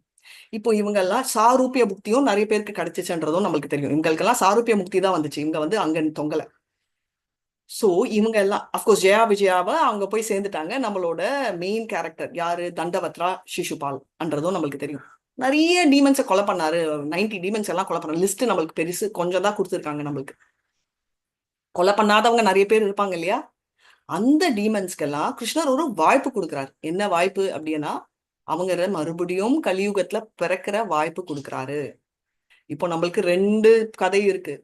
இப்போ இவங்க எல்லாம் சாரூபிய முக்தியும் நிறைய பேருக்கு கிடைச்சிச்சுன்றதும் நம்மளுக்கு தெரியும். இவங்களுக்கெல்லாம் சாரூபிய முக்தி தான் வந்துச்சு, இவங்க வந்து அங்க தொங்கல. ஸோ இவங்க எல்லாம் அஃப்கோர்ஸ் ஜெயா விஜயாவை அவங்க போய் சேர்ந்துட்டாங்க. நம்மளோட மெயின் கேரக்டர் யாரு, தண்டவத்ரா சிசுபால் என்றதும் நம்மளுக்கு தெரியும். நிறைய டீமன்ஸை கொலை பண்ணாரு. 90 டீமன்ஸ் எல்லாம் கொலை பண்ணாரு. லிஸ்ட் நம்மளுக்கு பெருசு, கொஞ்சம் தான் கொடுத்துருக்காங்க நம்மளுக்கு. கொலை பண்ணாதவங்க நிறைய பேர் இருப்பாங்க இல்லையா? அந்த டீமன்ஸ்க்கெல்லாம் கிருஷ்ணர் ஒரு வாய்ப்பு கொடுக்குறாரு. என்ன வாய்ப்பு அப்படின்னா, அவங்க மறுபடியும் கலியுகத்துல பிறக்கிற வாய்ப்பு கொடுக்குறாரு. இப்போ நம்மளுக்கு 2 கதை இருக்கு.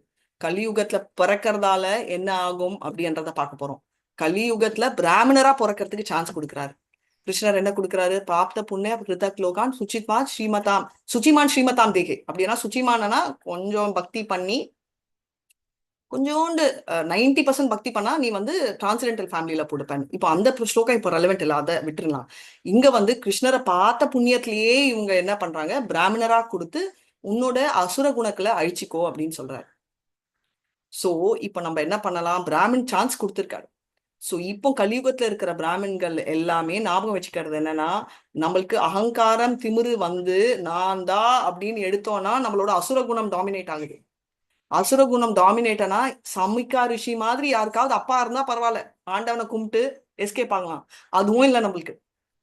கலியுகத்துல பிறக்கிறதால என்ன ஆகும் அப்படின்றத பார்க்க போறோம். கலியுகத்துல பிராமணரா பிறக்கிறதுக்கு சான்ஸ் கொடுக்குறாரு. கிருஷ்ணர் என்ன கொடுக்குறாரு, பிராப்த புண்ணிய கிருதக் லோகான் சுச்சிமான் ஸ்ரீமதாம் சுச்சிமான் ஸ்ரீமதாம் தேகே. அப்படின்னா சுச்சிமானனா கொஞ்சம் பக்தி பண்ணி, கொஞ்சோண்டு 90% பக்தி பண்ணா நீ வந்து டிரான்சிடென்டல் ஃபேமிலியில போடுப்பேன். இப்போ அந்த ஸ்லோகம் இப்போ ரெலவெண்ட் இல்லை, அதை விட்டுருலாம். இங்க வந்து கிருஷ்ணரை பார்த்த புண்ணியத்திலேயே இவங்க என்ன பண்றாங்க, பிராமணரா கொடுத்து உன்னோட அசுர குணங்களை அழிச்சிக்கோ அப்படின்னு சொல்றாரு. சோ இப்ப நம்ம என்ன பண்ணலாம், பிராமின் சான்ஸ் கொடுத்துருக்காரு. சோ இப்போ கலியுகத்துல இருக்கிற பிராமின்கள் எல்லாமே ஞாபகம் வச்சுக்கிறது என்னன்னா, நம்மளுக்கு அகங்காரம் திமிரு வந்து நான் தான் அப்படின்னு எடுத்தோம்னா நம்மளோட அசுர குணம் டாமினேட் ஆகுது. அசுர குணம் டாமினேட்டனா சமிக்கா ரிஷி மாதிரி யாருக்காவது அப்பா இருந்தா பரவாயில்ல, ஆண்டவனை கும்பிட்டு எஸ்கேப் ஆகலாம். அதுவும் இல்லை நம்மளுக்கு.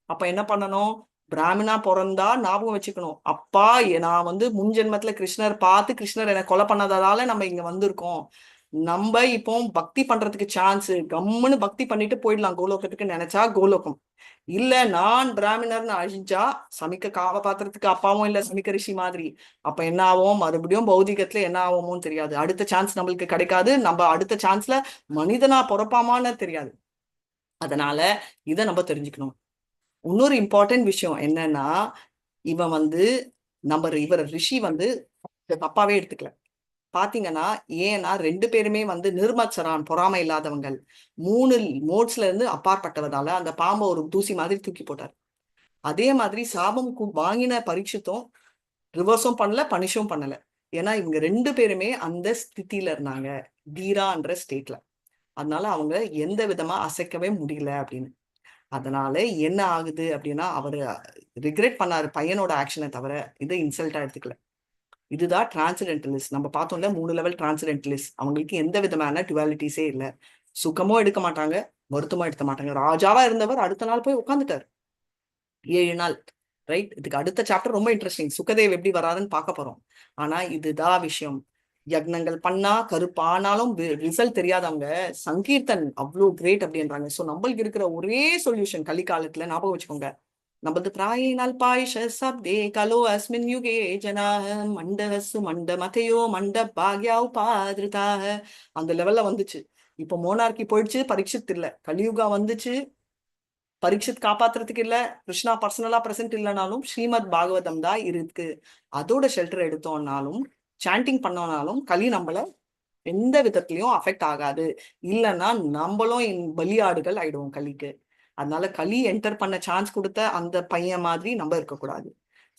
அப்ப என்ன பண்ணணும், பிராமணா பிறந்தா ஞாபகம் வச்சுக்கணும், அப்பா நான் வந்து முன் ஜென்மத்துல கிருஷ்ணர் பார்த்து கிருஷ்ணர் என்னை கொலை பண்ணதால நம்ம இங்க வந்திருக்கோம். நம்ம இப்போ பக்தி பண்றதுக்கு சான்ஸ், கம்முன்னு பக்தி பண்ணிட்டு போயிடலாம் கோலோகத்துக்கு நினைச்சா கோலோகம். இல்ல நான் பிராமணர்னு அழிஞ்சா சமிக்க காப்பாத்துறதுக்கு அப்பாவும் இல்ல சமிக்க ரிஷி மாதிரி. அப்ப என்ன ஆகும், மறுபடியும் பௌதிகத்துல என்ன ஆகுமோன்னு தெரியாது. அடுத்த சான்ஸ் நம்மளுக்கு கிடைக்காது. நம்ம அடுத்த சான்ஸ்ல மனிதனா பிறப்பாமான்னு தெரியாது. அதனால இதை நம்ம தெரிஞ்சுக்கணும். இன்னொரு இம்பார்ட்டன்ட் விஷயம் என்னன்னா, இவன் வந்து இவர் ரிஷி வந்து தப்பாவே எடுத்துக்கல. பாத்தீங்கன்னா, ஏன்னா 2 பேருமே வந்து நிர்மத்சரான், பொறாமை இல்லாதவங்கள். 3 மோட்ஸ்ல இருந்து அப்பாற்பட்டவதால அந்த பாம்பை ஒரு தூசி மாதிரி தூக்கி போட்டார். அதே மாதிரி சாபம் வாங்கின பரீட்சித்தும் ரிவர்ஸும் பண்ணல, பனிஷும் பண்ணல. ஏன்னா இவங்க 2 பேருமே அந்த ஸ்திதியில இருந்தாங்க, தீரான்ற ஸ்டேட்ல. அதனால அவங்க எந்த விதமா அசைக்கவே முடியல அப்படின்னு. அதனால என்ன ஆகுது அப்படின்னா, அவரு ரிக்ரெட் பண்ணாரு பையனோட ஆக்ஷனை தவிர இதை இன்சல்ட்டா எடுத்துக்கல. இதுதான் டிரான்சிடென்டலிஸ்ட். நம்ம பார்த்தோம்ல 3 லெவல் டிரான்சிடென்டலிஸ்ட். அவங்களுக்கு எந்த விதமான டுவாலிட்டிஸே இல்லை. சுகமும் எடுக்க மாட்டாங்க, வருத்தமும் எடுக்க மாட்டாங்க. ராஜாவா இருந்தவர் அடுத்த நாள் போய் உட்காந்துட்டார் 7 நாள். ரைட். இதுக்கு அடுத்த சாப்டர் ரொம்ப இன்ட்ரெஸ்டிங். சுகதேவ் எப்படி வராதுன்னு பார்க்க போறோம். ஆனா இதுதான் விஷயம். யக்னங்கள் பண்ணா கருப்பானாலும் ரிசல்ட் தெரியாதவங்க சங்கீர்த்தன் அவ்வளோ கிரேட் அப்படின்றாங்க. ஸோ நம்மளுக்கு இருக்கிற ஒரே சொல்யூஷன் கலிகாலத்துல ஞாபகம் வச்சுக்கோங்க, நம்மளது பிராயினால் பாய்ஷ சப்தே கலோ அஸ்மின் யுகே ஜனாஹ மண்டஹசு மண்ட மதையோ மண்ட பாக்யா உபாதிருதாக. அந்த லெவல்ல வந்துச்சு. இப்போ மோனார்கி போயிடுச்சு, பரீட்சித் இல்ல. கலியுகா வந்துச்சு, பரீட்சித் காப்பாத்துறதுக்கு இல்ல. கிருஷ்ணா பர்சனலா பிரசன்ட் இல்லைனாலும் ஸ்ரீமத் பாகவதம் தான் இருக்கு. அதோட ஷெல்டர் எடுத்தோம்னாலும் சாண்டிங் பண்ணோம்னாலும் களி நம்மள எந்த விதத்திலையும் அஃபெக்ட் ஆகாது. இல்லைன்னா நம்மளும் பலியாடுகள் ஆயிடுவோம் களிக்கு. அதனால களி என்டர் பண்ண சான்ஸ் கொடுத்த அந்த பையன் மாதிரி நம்ம இருக்கக்கூடாது.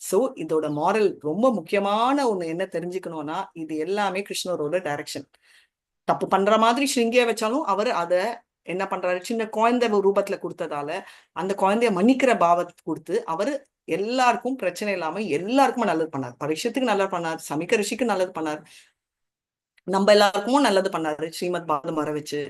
சோ இதோட மாரல் ரொம்ப முக்கியமான ஒண்ணு என்ன தெரிஞ்சுக்கணும்னா, இது எல்லாமே கிருஷ்ணரோட டைரக்ஷன். தப்பு பண்ற மாதிரி ஸ்ருங்கிய வச்சாலும் அவர் அத என்ன பண்றாரு, சின்ன குழந்தை ரூபத்துல கொடுத்ததால அந்த குழந்தைய மன்னிக்கிற பாவத்தை கொடுத்து அவரு எல்லாருக்கும் பிரச்சனை இல்லாம எல்லாருக்குமே நல்லது பண்ணார். பரீட்சத்துக்கு நல்லது பண்ணார், சமிக்க ரிஷிக்கு நல்லது பண்ணார், நம்ம எல்லாருக்கும் நல்லது பண்ணாரு. ஸ்ரீமத் பாகவதம் வர வச்சு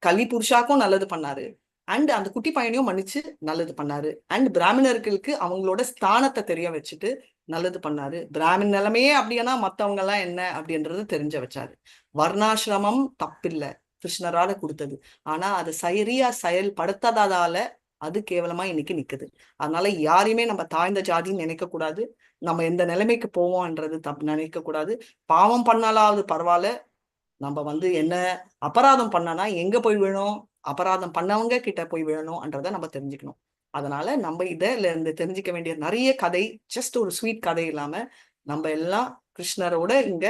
கலி புருஷாக்கும் நல்லது பண்ணாரு. அண்ட் அந்த குட்டி பையனையும் மன்னிச்சு நல்லது பண்ணாரு. அண்ட் பிராமணர்களுக்கு அவங்களோட ஸ்தானத்தை தெரிய வச்சுட்டு நல்லது பண்ணாரு. பிராமின் நிலைமையே அப்படின்னா மத்தவங்க எல்லாம் என்ன அப்படின்றது தெரிஞ்ச வச்சாரு. வர்ணாசிரமம் தப்பில்லை, கிருஷ்ணரால கொடுத்தது. ஆனா அது சரியா செயல்படுத்தாதால அது கேவலமா இன்னைக்கு நிக்குது. அதனால யாரையுமே நம்ம தாழ்ந்த ஜாதின்னு நினைக்க கூடாது. நம்ம எந்த நிலைமைக்கு போவோம்ன்றது தப்பு நினைக்க கூடாது. பாவம் பண்ணாலாவது பரவாயில்ல, நம்ம வந்து என்ன அபராதம் பண்ணனா எங்க போய் விழணும், அபராதம் பண்ணவங்க கிட்ட போய் விழணும்ன்றத நம்ம தெரிஞ்சுக்கணும். அதனால நம்ம இதுல இருந்து தெரிஞ்சுக்க வேண்டிய நிறைய கதை, ஜஸ்ட் ஒரு ஸ்வீட் கதை இல்லாம நம்ம எல்லாம் கிருஷ்ணரோட இங்க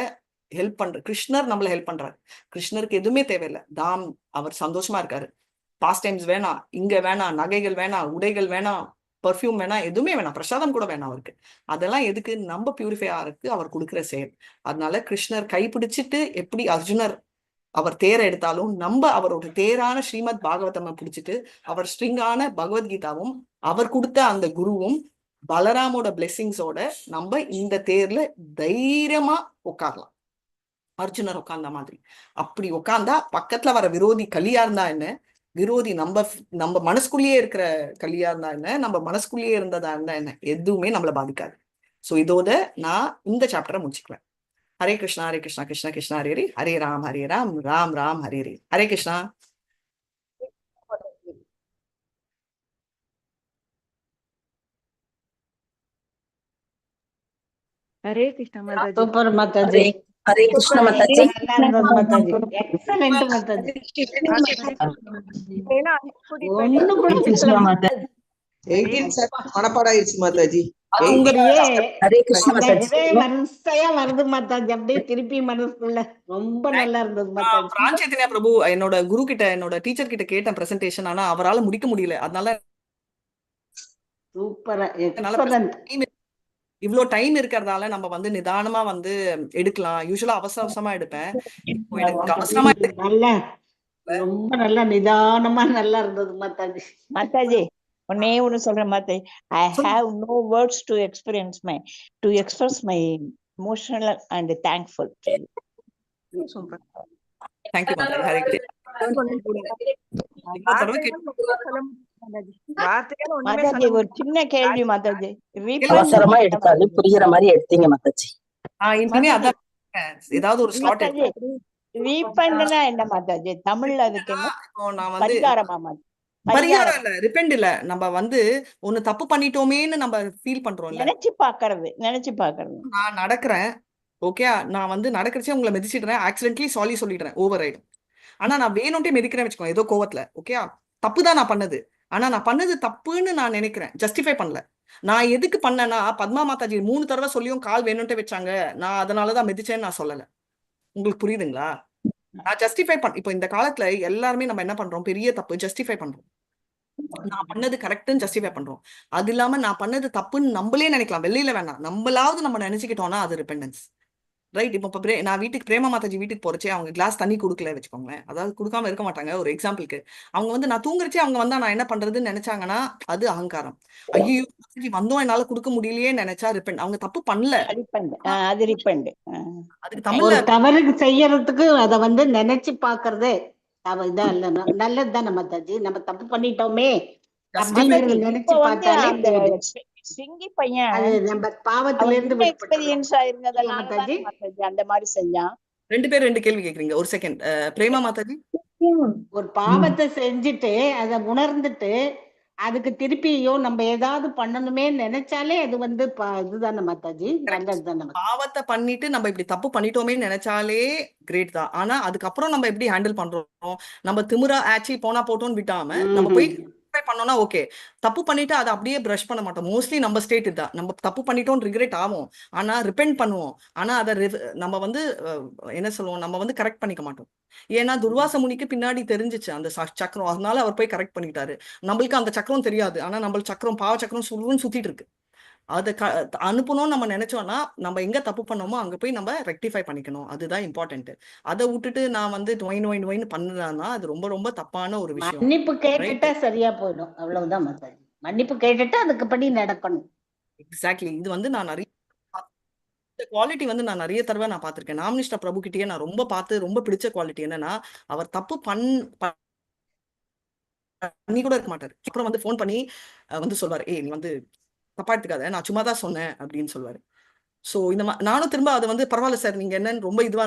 ஹெல்ப் பண்ற, கிருஷ்ணர் நம்மள ஹெல்ப் பண்றாரு. கிருஷ்ணருக்கு எதுவுமே தேவையில்லை, தாம் அவர் சந்தோஷமா இருக்காரு. பாஸ்ட் டைம்ஸ் வேணாம், இங்க வேணாம், நகைகள் வேணாம், உடைகள் வேணாம், பர்ஃப்யூம் வேணாம், எதுவுமே வேணாம், பிரசாதம் கூட வேணாம் அவருக்கு. அதெல்லாம் எதுக்கு, நம்ம பியூரிஃபை ஆகிறதுக்கு அவர் கொடுக்குற செயல். அதனால கிருஷ்ணர் கைப்பிடிச்சிட்டு எப்படி அர்ஜுனர் அவர் தேரை எடுத்தாலும் நம்ம அவரோட தேரான ஸ்ரீமத் பாகவதம் பிடிச்சிட்டு அவர் ஸ்ட்ரிங்கான பகவத்கீதாவும் அவர் கொடுத்த அந்த குருவும் பலராமோட பிளெஸிங்ஸோட நம்ம இந்த தேர்ல தைரியமா உட்காரலாம். அர்ஜுனர் உட்கார்ந்த மாதிரி. அப்படி உட்கார்ந்தா பக்கத்துல வர விரோதி கலியா இருந்தா என்ன, விரோதி நம்ம மனசுக்குள்ளேயே இருக்கிற கலியா இருந்தா என்ன, நம்ம மனசுக்குள்ளேயே இருந்ததா இருந்தா என்ன, எதுவுமே நம்மள பாதிக்காது. சோ இதோட நான் இந்த சாப்டரை முடிச்சுக்குவேன். ஹரே கிருஷ்ணா ஹரே கிருஷ்ணா கிருஷ்ண கிருஷ்ணா ஹரே ஹரே, ஹரே ராம் ராம் ராம் ஹரே ஹரே. ஹரே கிருஷ்ணா. ஹரே கிருஷ்ணா மாதாஜி. சூப்பர் மாதாஜி. ஹரே கிருஷ்ண மாதாஜி. நல்லா இருந்தது மாதாஜி. எக்ஸலென்ட் மாதாஜி. ஒண்ணும் கூட கிருஷ்ண மாதாஜி. மனப்பாடம் ஆயிடுச்சு மாதாஜி. ஹரே கிருஷ்ண மாதாஜி. வரிசையா வருது மாதாஜி, அப்படியே திருப்பி மனசுக்குள்ள. ரொம்ப நல்லா இருந்தது மாதாஜி. பிரான்சைத்தன்யா பிரபு என்னோட குரு கிட்ட, என்னோட டீச்சர் கிட்ட கேட்டேன் பிரசன்டேஷன், ஆனா அவரால முடிக்க முடியல. அதனால சூப்பரா எக்ஸலென்ட். இவ்ளோ டைம் இருக்கிறதால நம்ம வந்து நிதானமா வந்து எடுக்கலாம். யூசுவலா அவசரமா எடுப்பேன். இப்போ எனக்கு அவசரமா நல்லா, ரொம்ப நல்லா நிதானமா நல்லா இருந்தது மாதாஜி. மாதாஜி ஒன்னே ஒண்ணு சொல்றேன் Mataji. I have no words to express my emotional and thankful. Thank you Mataji. Hare Mataji ஒரு சின்ன கேள்வி மாதாஜி. அவசரமா எடுத்தாது புரியுற மாதிரி எடுத்தீங்க மாதாஜி. இனிமே அதான் ஏதாவது ஒரு ஸ்லாட் ரீஃபண்ட்னா என்ன மாதாஜி தமிழ்ல? அதுக்கு என்ன நான் வந்து பரிகாரமா மாதாஜி? பரிகாரம் இல்ல, ரிப்பெண்ட் இல்ல. நம்ம வந்து ஒண்ணு தப்பு பண்ணிட்டோமேன்னு நம்ம ஃபீல் பண்றோம்ல, நினைச்சு பாக்குறது. நான் நடக்கிறேன், ஓகே, நான் வந்து நடக்கிறச்சே உங்களை மிதிச்சிடுறேன், ஆக்சிடென்ட்லி சாரி சொல்லிடுறேன், ஓவர் ஆயிடும். ஆனா நான் வேணும்ட்டே மிதிக்கிறேன் வச்சுக்கோ, ஏதோ கோவத்துல, ஓகே, தப்பு தான் நான் பண்ணது. ஆனா நான் பண்ணது தப்புன்னு நான் நினைக்கிறேன், ஜஸ்டிஃபை பண்ணல. நான் எதுக்கு பண்ணேன்னா, பத்மா மாதாஜி 3 தடவை சொல்லியும் கால் வேணும்ட்டே வச்சாங்க, நான் அதனாலதான் மிதிச்சேன்னு நான் சொல்லல. உங்களுக்கு புரியுதுங்களா? நான் ஜஸ்டிஃபை இப்போ இந்த காலத்துல எல்லாருமே நம்ம என்ன பண்றோம், பெரிய தப்பு ஜஸ்டிஃபை பண்றோம். நான் பண்ணது கரெக்ட்னு ஜஸ்டிஃபை பண்றோம். அது இல்லாம நான் பண்ணது தப்புன்னு நம்மளே நினைக்கலாம், வெளியில வேணாம், நம்மளாவது நம்ம நினைச்சுக்கிட்டோம்னா அது ரிப்பெண்டன்ஸ், ரைட்? இப்போ நான் வீட்டுக்கு பிரேமா மாதாஜி வீட்டுக்கு போறச்சே அவங்க கிளாஸ் தண்ணி கொடுக்கல வச்சுக்கோங்களேன், அதாவது கொடுக்காம இருக்க மாட்டாங்க. ஒரு எக்ஸாம்பிளுக்கு அவங்க வந்து நான் தூங்குறச்சே அவங்க வந்தா நான் என்ன பண்றதுன்னு நினைச்சாங்கன்னா அது அகங்காரம். ஐயோ வந்தோம் என்னால கொடுக்க முடியலையே நினைச்சா ரிப்பெண்ட். அவங்க தப்பு பண்ணல, அது ரிப்பெண்ட். அதுக்கு தமிழ்ல தவறு செய்யறதுக்கு அத வந்து நினைச்சு பாக்குறதே இதான் இல்ல, நல்லதுதானே மாதாஜி. நம்ம தப்பு பண்ணிட்டோமே அப்படிங்கறத நினைச்சு பார்த்தாலே சிங்கி பையன் அது நம்ம பாவத்துல இருந்து எக்ஸ்பீரியன்ஸ் ஆயிருந்ததெல்லாம் அந்த மாதிரி செஞ்சான். 2 பேர் 2 கேள்வி கேக்குறீங்க. ஒரு செகண்ட். பிரேமா மாதாஜி, ஒரு பாவத்தை செஞ்சுட்டு அதை உணர்ந்துட்டு அதுக்கு திருப்பியோ நம்ம ஏதாவது பண்ணணுமே நினைச்சாலே அது வந்து இதுதானே மாதாஜி, நல்லதுதானே. பாவத்தை பண்ணிட்டு நம்ம இப்படி தப்பு பண்ணிட்டோமே நினைச்சாலே கிரேட் தான். ஆனா அதுக்கப்புறம் நம்ம எப்படி ஹேண்டில் பண்றோம், நம்ம திமிரா ஆச்சு போனா போட்டோம்னு விட்டாம நம்ம போய் பண்ணோம்னா ஓகே. தப்பு பண்ணிட்டு அதை அப்படியே பிரஷ் பண்ண மாட்டோம். மோஸ்ட்லி நம்ம ஸ்டேட் தான், நம்ம தப்பு பண்ணிட்டோம் ரிக்ரெட் ஆகும், ஆனா ரிப்பெண்ட் பண்ணுவோம். ஆனா அதை நம்ம வந்து என்ன சொல்லுவோம், நம்ம வந்து கரெக்ட் பண்ணிக்க மாட்டோம். ஏன்னா துர்வாச முனிக்கு பின்னாடி தெரிஞ்சிச்சு அந்த சக்கரம், அதனால அவர் போய் கரெக்ட் பண்ணிட்டாரு. நம்மளுக்கு அந்த சக்கரம் தெரியாது, ஆனா நம்ம சக்கரம் பாவ சக்கரம் சுருன்னு சுத்திட்டு இருக்கு. அதை அனுப்பணும்னு நம்ம நினைச்சோம்னா நம்ம எங்க தப்பு பண்ணோமோ அங்க போய் நம்ம ரெக்டிஃபை பண்ணிக்கணும், அதுதான் இம்பார்ட்டன்ட். அதை விட்டுட்டு நான் வந்து நொயின்னு பண்ணுறேன்னா அது ரொம்ப ரொம்ப தப்பான ஒரு விஷயம். மன்னிப்பு கேட்டுட்டா சரியா போயிடும், அவ்வளவுதான் மாதாஜி. மன்னிப்பு கேட்டுட்டு அதுக்குப்படி நடக்கணும். எக்ஸாக்ட்லி. இது வந்து நான் நிறைய குவாலிட்டி வந்து நான் நிறைய தடவை நான் பார்த்திருக்கேன். நாமனிஷ்டா பிரபு கிட்டேயே நான் ரொம்ப பார்த்து ரொம்ப பிடிச்ச குவாலிட்டி என்னன்னா, அவர் தப்பு பண்ணி கூட இருக்க மாட்டாரு. அப்புறம் வந்து ஃபோன் பண்ணி வந்து சொல்வாரு, ஏய் நீ வந்து தப்பா எடுத்துக்காத, நான் சும்மா தான் சொன்னேன் அப்படின்னு சொல்லுவாரு. சோ இந்த நானும் திரும்ப அதை வந்து பரவாயில்ல சார் நீங்க என்னன்னு ரொம்ப இதுவா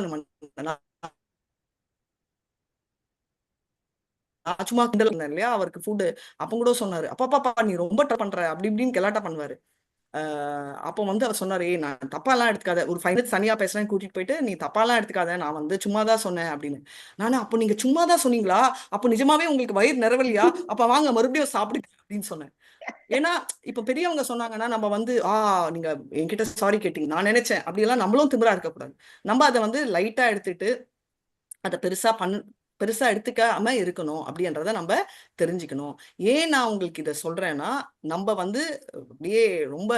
சும்மா கிண்டல் பண்ணேன் இல்லையா, அவருக்கு ஃபுட்டு அப்ப கூட சொன்னாரு, அப்பா நீ ரொம்ப பண்ற அப்படி இப்படின்னு கெலாட்டா பண்ணுவாரு. அப்போ வந்து அவர் சொன்னாரு, நான் தப்பாலாம் எடுத்துக்காத, ஒரு 5 minutes தனியா பேசுறேன் கூட்டிட்டு போயிட்டு, நீ தப்பாலாம் எடுத்துக்காத, நான் வந்து சும்மா தான் சொன்னேன் அப்படின்னு. நானு அப்போ நீங்க சும்மா தான் சொன்னீங்களா, அப்போ நிஜமாவே உங்களுக்கு வயிறு நிறைவலையா, அப்ப வாங்க மறுபடியும் சாப்பிடுங்க அப்படின்னு சொன்னேன். ஏன்னா இப்ப பெரியவங்க சொன்னாங்கன்னா நம்ம வந்து நீங்க என்கிட்ட சாரி கேட்டீங்க, நான் நினைச்சேன் அப்படியெல்லாம் நம்மளும் திமிரா இருக்கக்கூடாது. நம்ம அதை வந்து லைட்டா எடுத்துட்டு அதை பெருசா பெருசா எடுத்துக்காம இருக்கணும் அப்படின்றத நம்ம தெரிஞ்சுக்கணும். ஏன் நான் உங்களுக்கு இதை சொல்றேன்னா, நம்ம வந்து அப்படியே ரொம்ப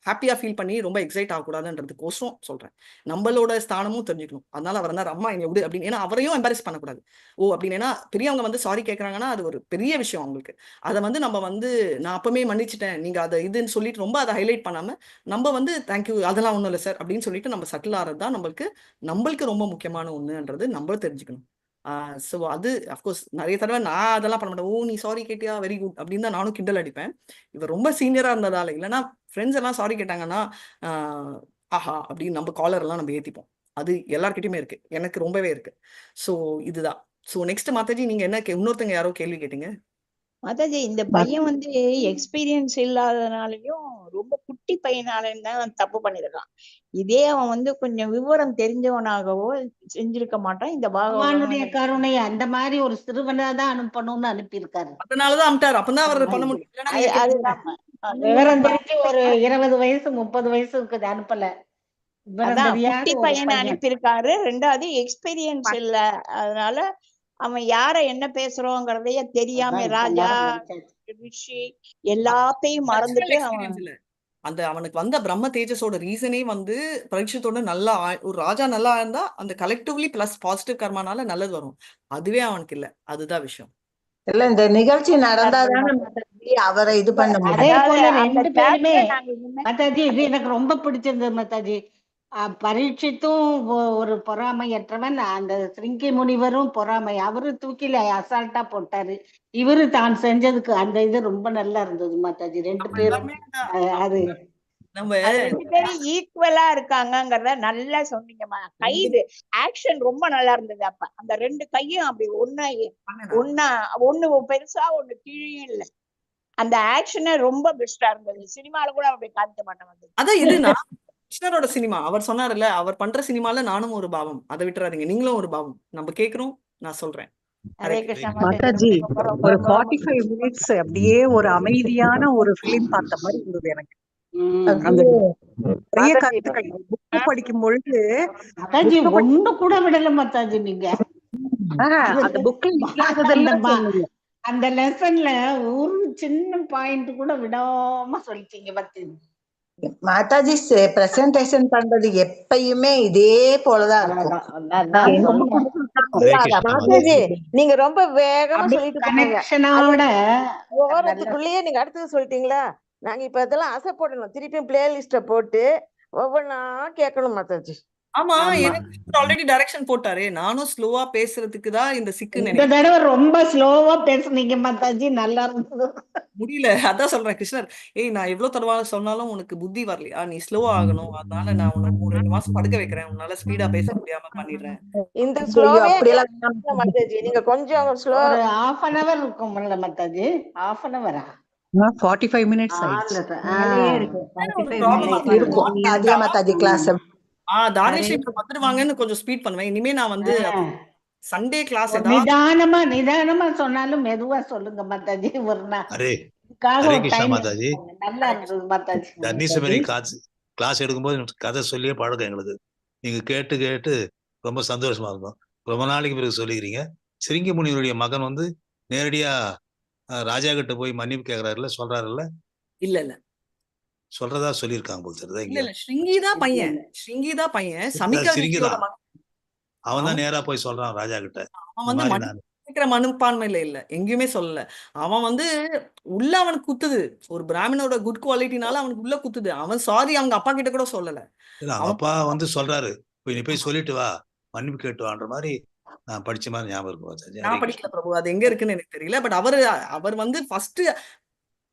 ஹாப்பியா ஃபீல் பண்ணி ரொம்ப எக்ஸைட் ஆகக்கூடாதுன்றதுக்கோசரம் சொல்றேன். நம்மளோட ஸ்தானமும் தெரிஞ்சுக்கணும். அதனால அவர் என்ன அம்மா என்னை விடு அப்படின்னு, ஏன்னா அவரையும் எம்பாரஸ் பண்ணக்கூடாது. அப்படின்னு, ஏன்னா பெரியவங்க வந்து சாரி கேட்கறாங்கன்னா அது ஒரு பெரிய விஷயம் அவங்களுக்கு. அதை வந்து நம்ம வந்து நான் அப்பவே மன்னிச்சிட்டேன் நீங்க அதை இதுன்னு சொல்லிட்டு ரொம்ப அதை ஹைலைட் பண்ணாம நம்ம வந்து தேங்க்யூ அதெல்லாம் ஒண்ணும் இல்லை சார் அப்படின்னு சொல்லிட்டு நம்ம சட்டில் ஆகிறது தான் நம்மளுக்கு ரொம்ப முக்கியமான ஒண்ணுன்றது நம்ம தெரிஞ்சுக்கணும். ஸோ அது அஃப்கோர்ஸ் நிறைய தடவை நான் அதெல்லாம் பண்ண மாட்டேன். ஓ நீ சாரி கேட்டியா வெரி குட் அப்படின்னு தான் நானும் கிண்டல் அடிப்பேன். இவர் ரொம்ப சீனியரா இருந்ததால, இல்லைன்னா ஃப்ரெண்ட்ஸ் எல்லாம் சாரி கேட்டாங்கன்னா ஆஹா அப்படின்னு நம்ம காலர் எல்லாம் நம்ம ஏத்திப்போம். அது எல்லார்கிட்டயுமே இருக்கு, எனக்கு ரொம்பவே இருக்கு. ஸோ இதுதான். ஸோ நெக்ஸ்ட் மாதாஜி நீங்க என்ன இன்னொருத்தங்க யாரோ கேள்வி கேட்டீங்க. மாதாஜி இந்த பையன் வந்து எக்ஸ்பீரியன்ஸ் இல்லாதனாலையும் ரொம்ப குட்டி பையனாலையும் தான் தப்பு பண்ணிருக்கான். இதே அவன் வந்து கொஞ்சம் விவரம் தெரிஞ்சவனாகவோ செஞ்சிருக்க மாட்டான். இந்த பகவானுடைய கருணை அந்த மாதிரி ஒரு சிறுவனை தான் அனுப்பணும்னு அனுப்பியிருக்காரு. அதனாலதான் அமிட்டார். அப்பதான் அவர் பண்ண முடியும். இல்லைன்னா நீங்க அதுதான் விவரம் தெரிஞ்சு ஒரு 20 வயசு 30 வயசுக்கு அனுப்பல. விவரம் அதான் தெரியாத குட்டி ஒரு பையனை பையன். அனுப்பியிருக்காரு. ரெண்டாவது எக்ஸ்பீரியன்ஸ் இல்ல, அதனால அவன் யார என்ன பேசுறோங்கிறதையே தெரியாம அதான் ராஜா எல்லாரும் நினைச்சாச்சு. ரிஷி எல்லாத்தையும் மறந்துட்டு அவன் எக்ஸ்பீரியன்ஸ் இல்ல. அந்த அவனுக்கு வந்த பிரம்ம தேஜஸோட ரீசனே வந்து பரீட்சத்தோட நல்லா ஒரு ராஜா நல்லா இருந்தா அந்த கலெக்டிவ்லி பிளஸ் பாசிட்டிவ் கர்மானால நல்லது வரும். அதுவே அவனுக்கு இல்ல. அதுதான் விஷயம். இல்ல இந்த நிகழ்ச்சி நடந்தாதானே மாதாஜி அவரை இது பண்ண முடியும். அதே போல அதாவது அந்த 2 பேருமே chapter நாங்க இனிமே மாதாஜி இது எனக்கு ரொம்ப பிடிச்சிருந்தது மாதாஜி. பரீட்சித்தும் ஒரு பொறாமையற்றவன், அந்த சிருங்கி முனிவரும் பொறாமை, அவரு தூக்கில அசால்ட்டா போட்டாரு. இவரு தான் செஞ்சதுக்கு அந்த இது ரொம்ப நல்லா இருந்தது மாதாஜி. 2 பேரும் அது நம்ம அது 2 பேரும் ஈக்குவலா இருக்காங்கங்கறத நல்லா சொன்னீங்கம்மா. கைது ஆக்ஷன் ரொம்ப நல்லா இருந்தது. அப்ப அந்த 2 கையும் அப்படி ஒண்ணு பெருசா ஒண்ணு கீழே இல்ல. அந்த ஆக்ஷனே ரொம்ப பெஸ்டா இருந்தது. சினிமால கூட அப்படி காமிக்க மாட்டாங்க. அதான் இதுனா கிருஷ்ணரோட சினிமா. அவர் சொன்னாருல்ல, அவர் பண்ற சினிமால நானும் ஒரு பாவம். அதை விட்டுறாதீங்க, நீங்களும் ஒரு பாவம். நம்ம கேக்குறோம், நான் சொல்றேன். ஹரே கிருஷ்ணா மாதாஜி ரொம்ப ரொம்ப ஒரு ரொம்ப 45 மினிட்ஸ் அப்படியே ஒரு அமைதியான ஒரு பிலிம் பார்த்த மாதிரி இருந்தது எனக்கு. அந்த நிறைய கருத்துக்கள் புக்கு படிக்கும் பொழுது மாதாஜி ஒண்ணு கூட விடல மாதாஜி நீங்க. அந்த புக்ல இல்லாததெல்லாம் அந்த லெசன்ல ஒரு சின்ன பாயிண்ட் கூட விடாம சொல்லிட்டீங்க மாதாஜி. மாதாஜி பிரசன்டேஷன் பண்றது எப்பயுமே இதே போலதான் இருக்கும். மாதாஜி நீங்க ரொம்ப வேகமா சொல்லிட்டு போனீங்க. கனெக்ஷனோட விவரத்துக்குள்ளேயே நீங்க அடுத்தது சொல்லிட்டீங்களா? நாங்க இப்ப இதெல்லாம் ஆசை போடணும், திருப்பியும் பிளேலிஸ்ட போட்டு ஒவ்வொன்னா கேட்கணும் மாதாஜி. ஆமா, எனக்கு ஆல்ரெடி டைரக்ஷன் போட்டாரே. நானும் ஸ்லோவா பேசுறதுக்கு தான் இந்த சிக்கு இந்த தடவை ரொம்ப ஸ்லோவா பேசுனீங்க மாதாஜி, நல்லா இருந்தது. முடியல. அதான் சொல்றேன் கிருஷ்ணர், ஏய் நான் எவ்வளவு தடவை சொன்னாலும் உனக்கு புத்தி வரலையா, நீ ஸ்லோவா ஆகணும், அதனால நான் உன்னை 2 மாசம் படுக்க வைக்கிறேன், உன்னால ஸ்பீடா பேச முடியாம பண்ணிடுறேன். இந்த ஸ்லோவே மாதாஜி நீங்க கொஞ்சம் ஸ்லோ ஒரு 1/2 an hour இருக்கும்ல மாதாஜி? 1/2 an hour 45 மினிட்ஸ் இருக்கும் அதே மாதாஜி கிளாஸ். தானிஷ் வந்துடுவாங்கன்னு கொஞ்சம் ஸ்பீட் பண்ணுவேன். இனிமே நான் வந்து சண்டே கிளாஸ் நிதானமா சொன்னாலும் மெதுவா சொல்லுங்க மாதாஜி. ஒரு நாள் மாதாஜி நல்லா இருந்தது மாதாஜி. தன்னிசமணி கிளாஸ் எடுக்கும்போது கதை சொல்லியே பழக்கம் எங்களுக்கு. நீங்க கேட்டு கேட்டு ரொம்ப சந்தோஷமா இருக்கும். ரொம்ப நாளைக்கு பிறகு சொல்லிக்கிறீங்க. சிருங்கி முனிவருடைய மகன் வந்து நேரடியா ராஜா கிட்ட போய் மன்னிப்பு கேக்குறாருல்ல, சொல்றாருல்ல? இல்ல இல்ல சொல்றதா சொல்லியிருக்காங்க போல தெரியுதா? இல்ல ஸ்ருங்கிதான் பையன் சமிக்கா அவன் தான் நேரா போய் சொல்றான் ராஜா கிட்ட. அவன் வந்து மன்னிக்கிற மனப்பான்மையில இல்ல, எங்கேயுமே சொல்லல. அவன் வந்து உள்ள அவனுக்கு குத்துது, ஒரு பிராமணோட குட் குவாலிட்டினால அவனுக்கு உள்ள குத்துது. அவன் சாரி அவங்க அப்பா கிட்ட கூட சொல்லல. அவங்க அப்பா வந்து சொல்றாரு, நீ போய் சொல்லிட்டு வா, மன்னிப்பு கேட்டு வான்ற மாதிரி நான் படிச்ச மாதிரி ஞாபகம் இருக்கும். நான் படிக்கல பிரபு, அது எங்க இருக்குன்னு எனக்கு தெரியல. பட் அவர் வந்து ஃபர்ஸ்ட்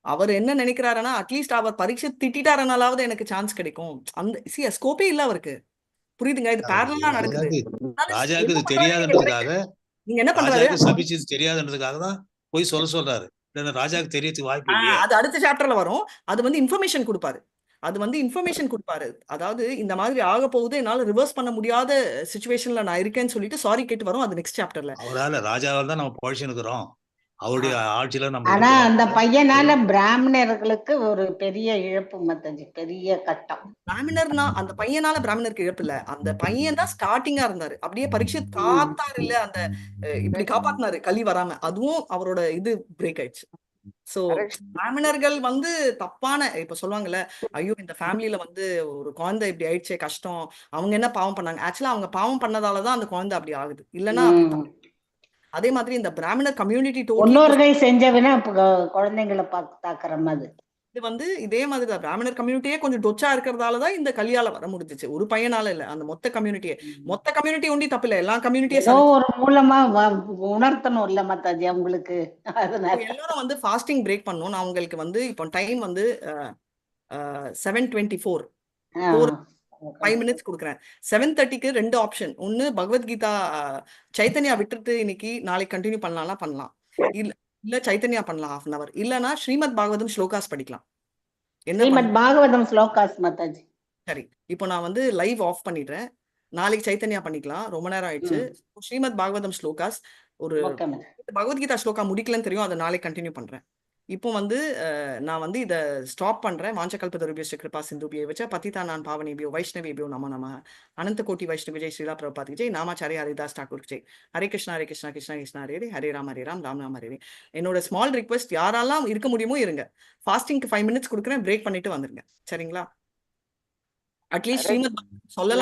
அவர் என்ன நினைக்கிறாருன்னா, அட்லீஸ்ட் அவர் பரீட்சை திட்டாருனாலாவது எனக்கு சான்ஸ் கிடைக்கும். அந்த ஸ்கோப்பே இல்ல அவருக்கு. புரியுதுங்க? இது பேரலா நடக்குது. ராஜாக்கு இது தெரியாதுன்றதுக்காக, நீங்க என்ன பண்றாரு, சபிச்சது தெரியாதுன்றதுக்காக தான் போய் சொல்றாரு. ராஜாக்கு தெரியறதுக்கு வாய்ப்பு இல்லையே. அது அடுத்த சாப்டர்ல வரும். அது வந்து இன்ஃபர்மேஷன் கொடுப்பாரு. அதாவது இந்த மாதிரி ஆக போகுது, என்னால ரிவர்ஸ் பண்ண முடியாத சிச்சுவேஷன்ல நான் இருக்கேன்னு சொல்லிட்டு சாரி கேட்டு வரும். அது நெக்ஸ்ட் சாப்டர்ல. அவரால ராஜாவால் தான் நம்ம பொழைச்சுன்னு இருக்கிறோம். அவருடைய ஆட்சியில நம்ம ஆனா இருக்கிறோம். அந்த பையனால பிராமணர்களுக்கு ஒரு பெரிய இழப்பு மத்தாஜி, பெரிய கட்டம். பிராமணர்னா அந்த பையனால பிராமணருக்கு இழப்பு இல்ல. அந்த பையன் தான் ஸ்டார்டிங்கா இருந்தாரு. அப்படியே பரீட்சித் ம். காத்தாரு இல்ல அந்த இப்படி காப்பாத்தினாரு கலி வராம. அதுவும் அவரோட இது பிரேக் ஆயிடுச்சு. So Correct. பிராமணர்கள் வந்து தப்பான இப்ப சொல்லுவாங்கல்ல, ஐயோ இந்த ஃபேமிலியில வந்து ஒரு குழந்தை இப்படி ஆயிடுச்சே கஷ்டம், அவங்க என்ன பாவம் பண்ணாங்க. ஆக்சுவலா அவங்க பாவம் பண்ணதாலதான் அந்த குழந்தை அப்படி ஆகுது. இல்லைன்னா அப்படி ம். அதே மாதிரி இந்த பிராமணர் கம்யூனிட்டி டோட்டலி முன்னோர்கள் செஞ்சவனா குழந்தைங்களை தாக்குற மாதிரி. இது வந்து இதே மாதிரி தான் பிராமணர் கம்யூனிட்டியே கொஞ்சம் டொச்சா இருக்கிறதால தான் இந்த கலியால வர முடிஞ்சிச்சு. ஒரு பையனால இல்ல, அந்த மொத்த கம்யூனிட்டியே. மொத்த கம்யூனிட்டி ஒண்டி தப்பு இல்ல, எல்லா கம்யூனிட்டியே ஏதோ ஒரு மூலமா உணர்த்தணும் இல்ல மத்தாஜி அவங்களுக்கு. அதனால எல்லாரும் வந்து ஃபாஸ்டிங் பிரேக் பண்ணணும். நான் உங்களுக்கு வந்து இப்போ டைம் வந்து 7:24 5 மினிட்ஸ் கொடுக்குறேன். 7:30க்கு 2 ஆப்ஷன். ஒன்னு பகவத்கீதா சைத்தன்யா விட்டுட்டு இன்னைக்கு நாளைக்கு கண்டினியூ பண்ணலாம். இல்ல சைத்தன்யா பண்ணலாம் 1/2 hour. இல்லனா ஸ்ரீமத் பாகவதம் ஸ்லோகாஸ் படிக்கலாம். என்ன ஸ்ரீமத் பாகவதம் ஸ்லோகாஸ் மத்தாஜி. சரி, இப்போ நான் வந்து லைவ் ஆஃப் பண்ணிடுறேன். நாளைக்கு சைத்தன்யா பண்ணிக்கலாம், ரொம்ப நேரம் ஆயிடுச்சு. ஸ்ரீமத் பாகவதம் ஸ்லோகாஸ் ஒரு பகவத்கீதா ஸ்லோகா முடிக்கலன்னு தெரியும், அதை நாளைக்கு கண்டினியூ பண்றேன். இப்போ வந்து நான் வந்து இதை ஸ்டாப் பண்றேன். வாஞ்சகல்பதருபியஸ்ய கிருபா சிந்துபியை வச்ச பதிதானான் பாவனேபியோ வைஷ்ணவேபியோ நமோ நமः. அனந்த கோட்டி வைஷ்ணவ ஜெய் ஸ்ரீலா பிரபாதி ஜெய் நாமாச்சாரிய ஹரிதாஸ் டாக்கூர் ஜெய். ஹரே கிருஷ்ணா கிருஷ்ணா கிருஷ்ணா ஹரே ஹரே, ஹரே ராம் ராம் ராம் ஹரே. என்னோட ஸ்மால் ரிக்வெஸ்ட், யாரெல்லாம் இருக்க முடியுமோ இருங்க. ஃபாஸ்டிங்க்கு 5 மினிட்ஸ் கொடுக்குறேன், பிரேக் பண்ணிட்டு வந்துருங்க. சரிங்களா? அட்லீஸ்ட் ஸ்ரீமத் சொல்லலாம்.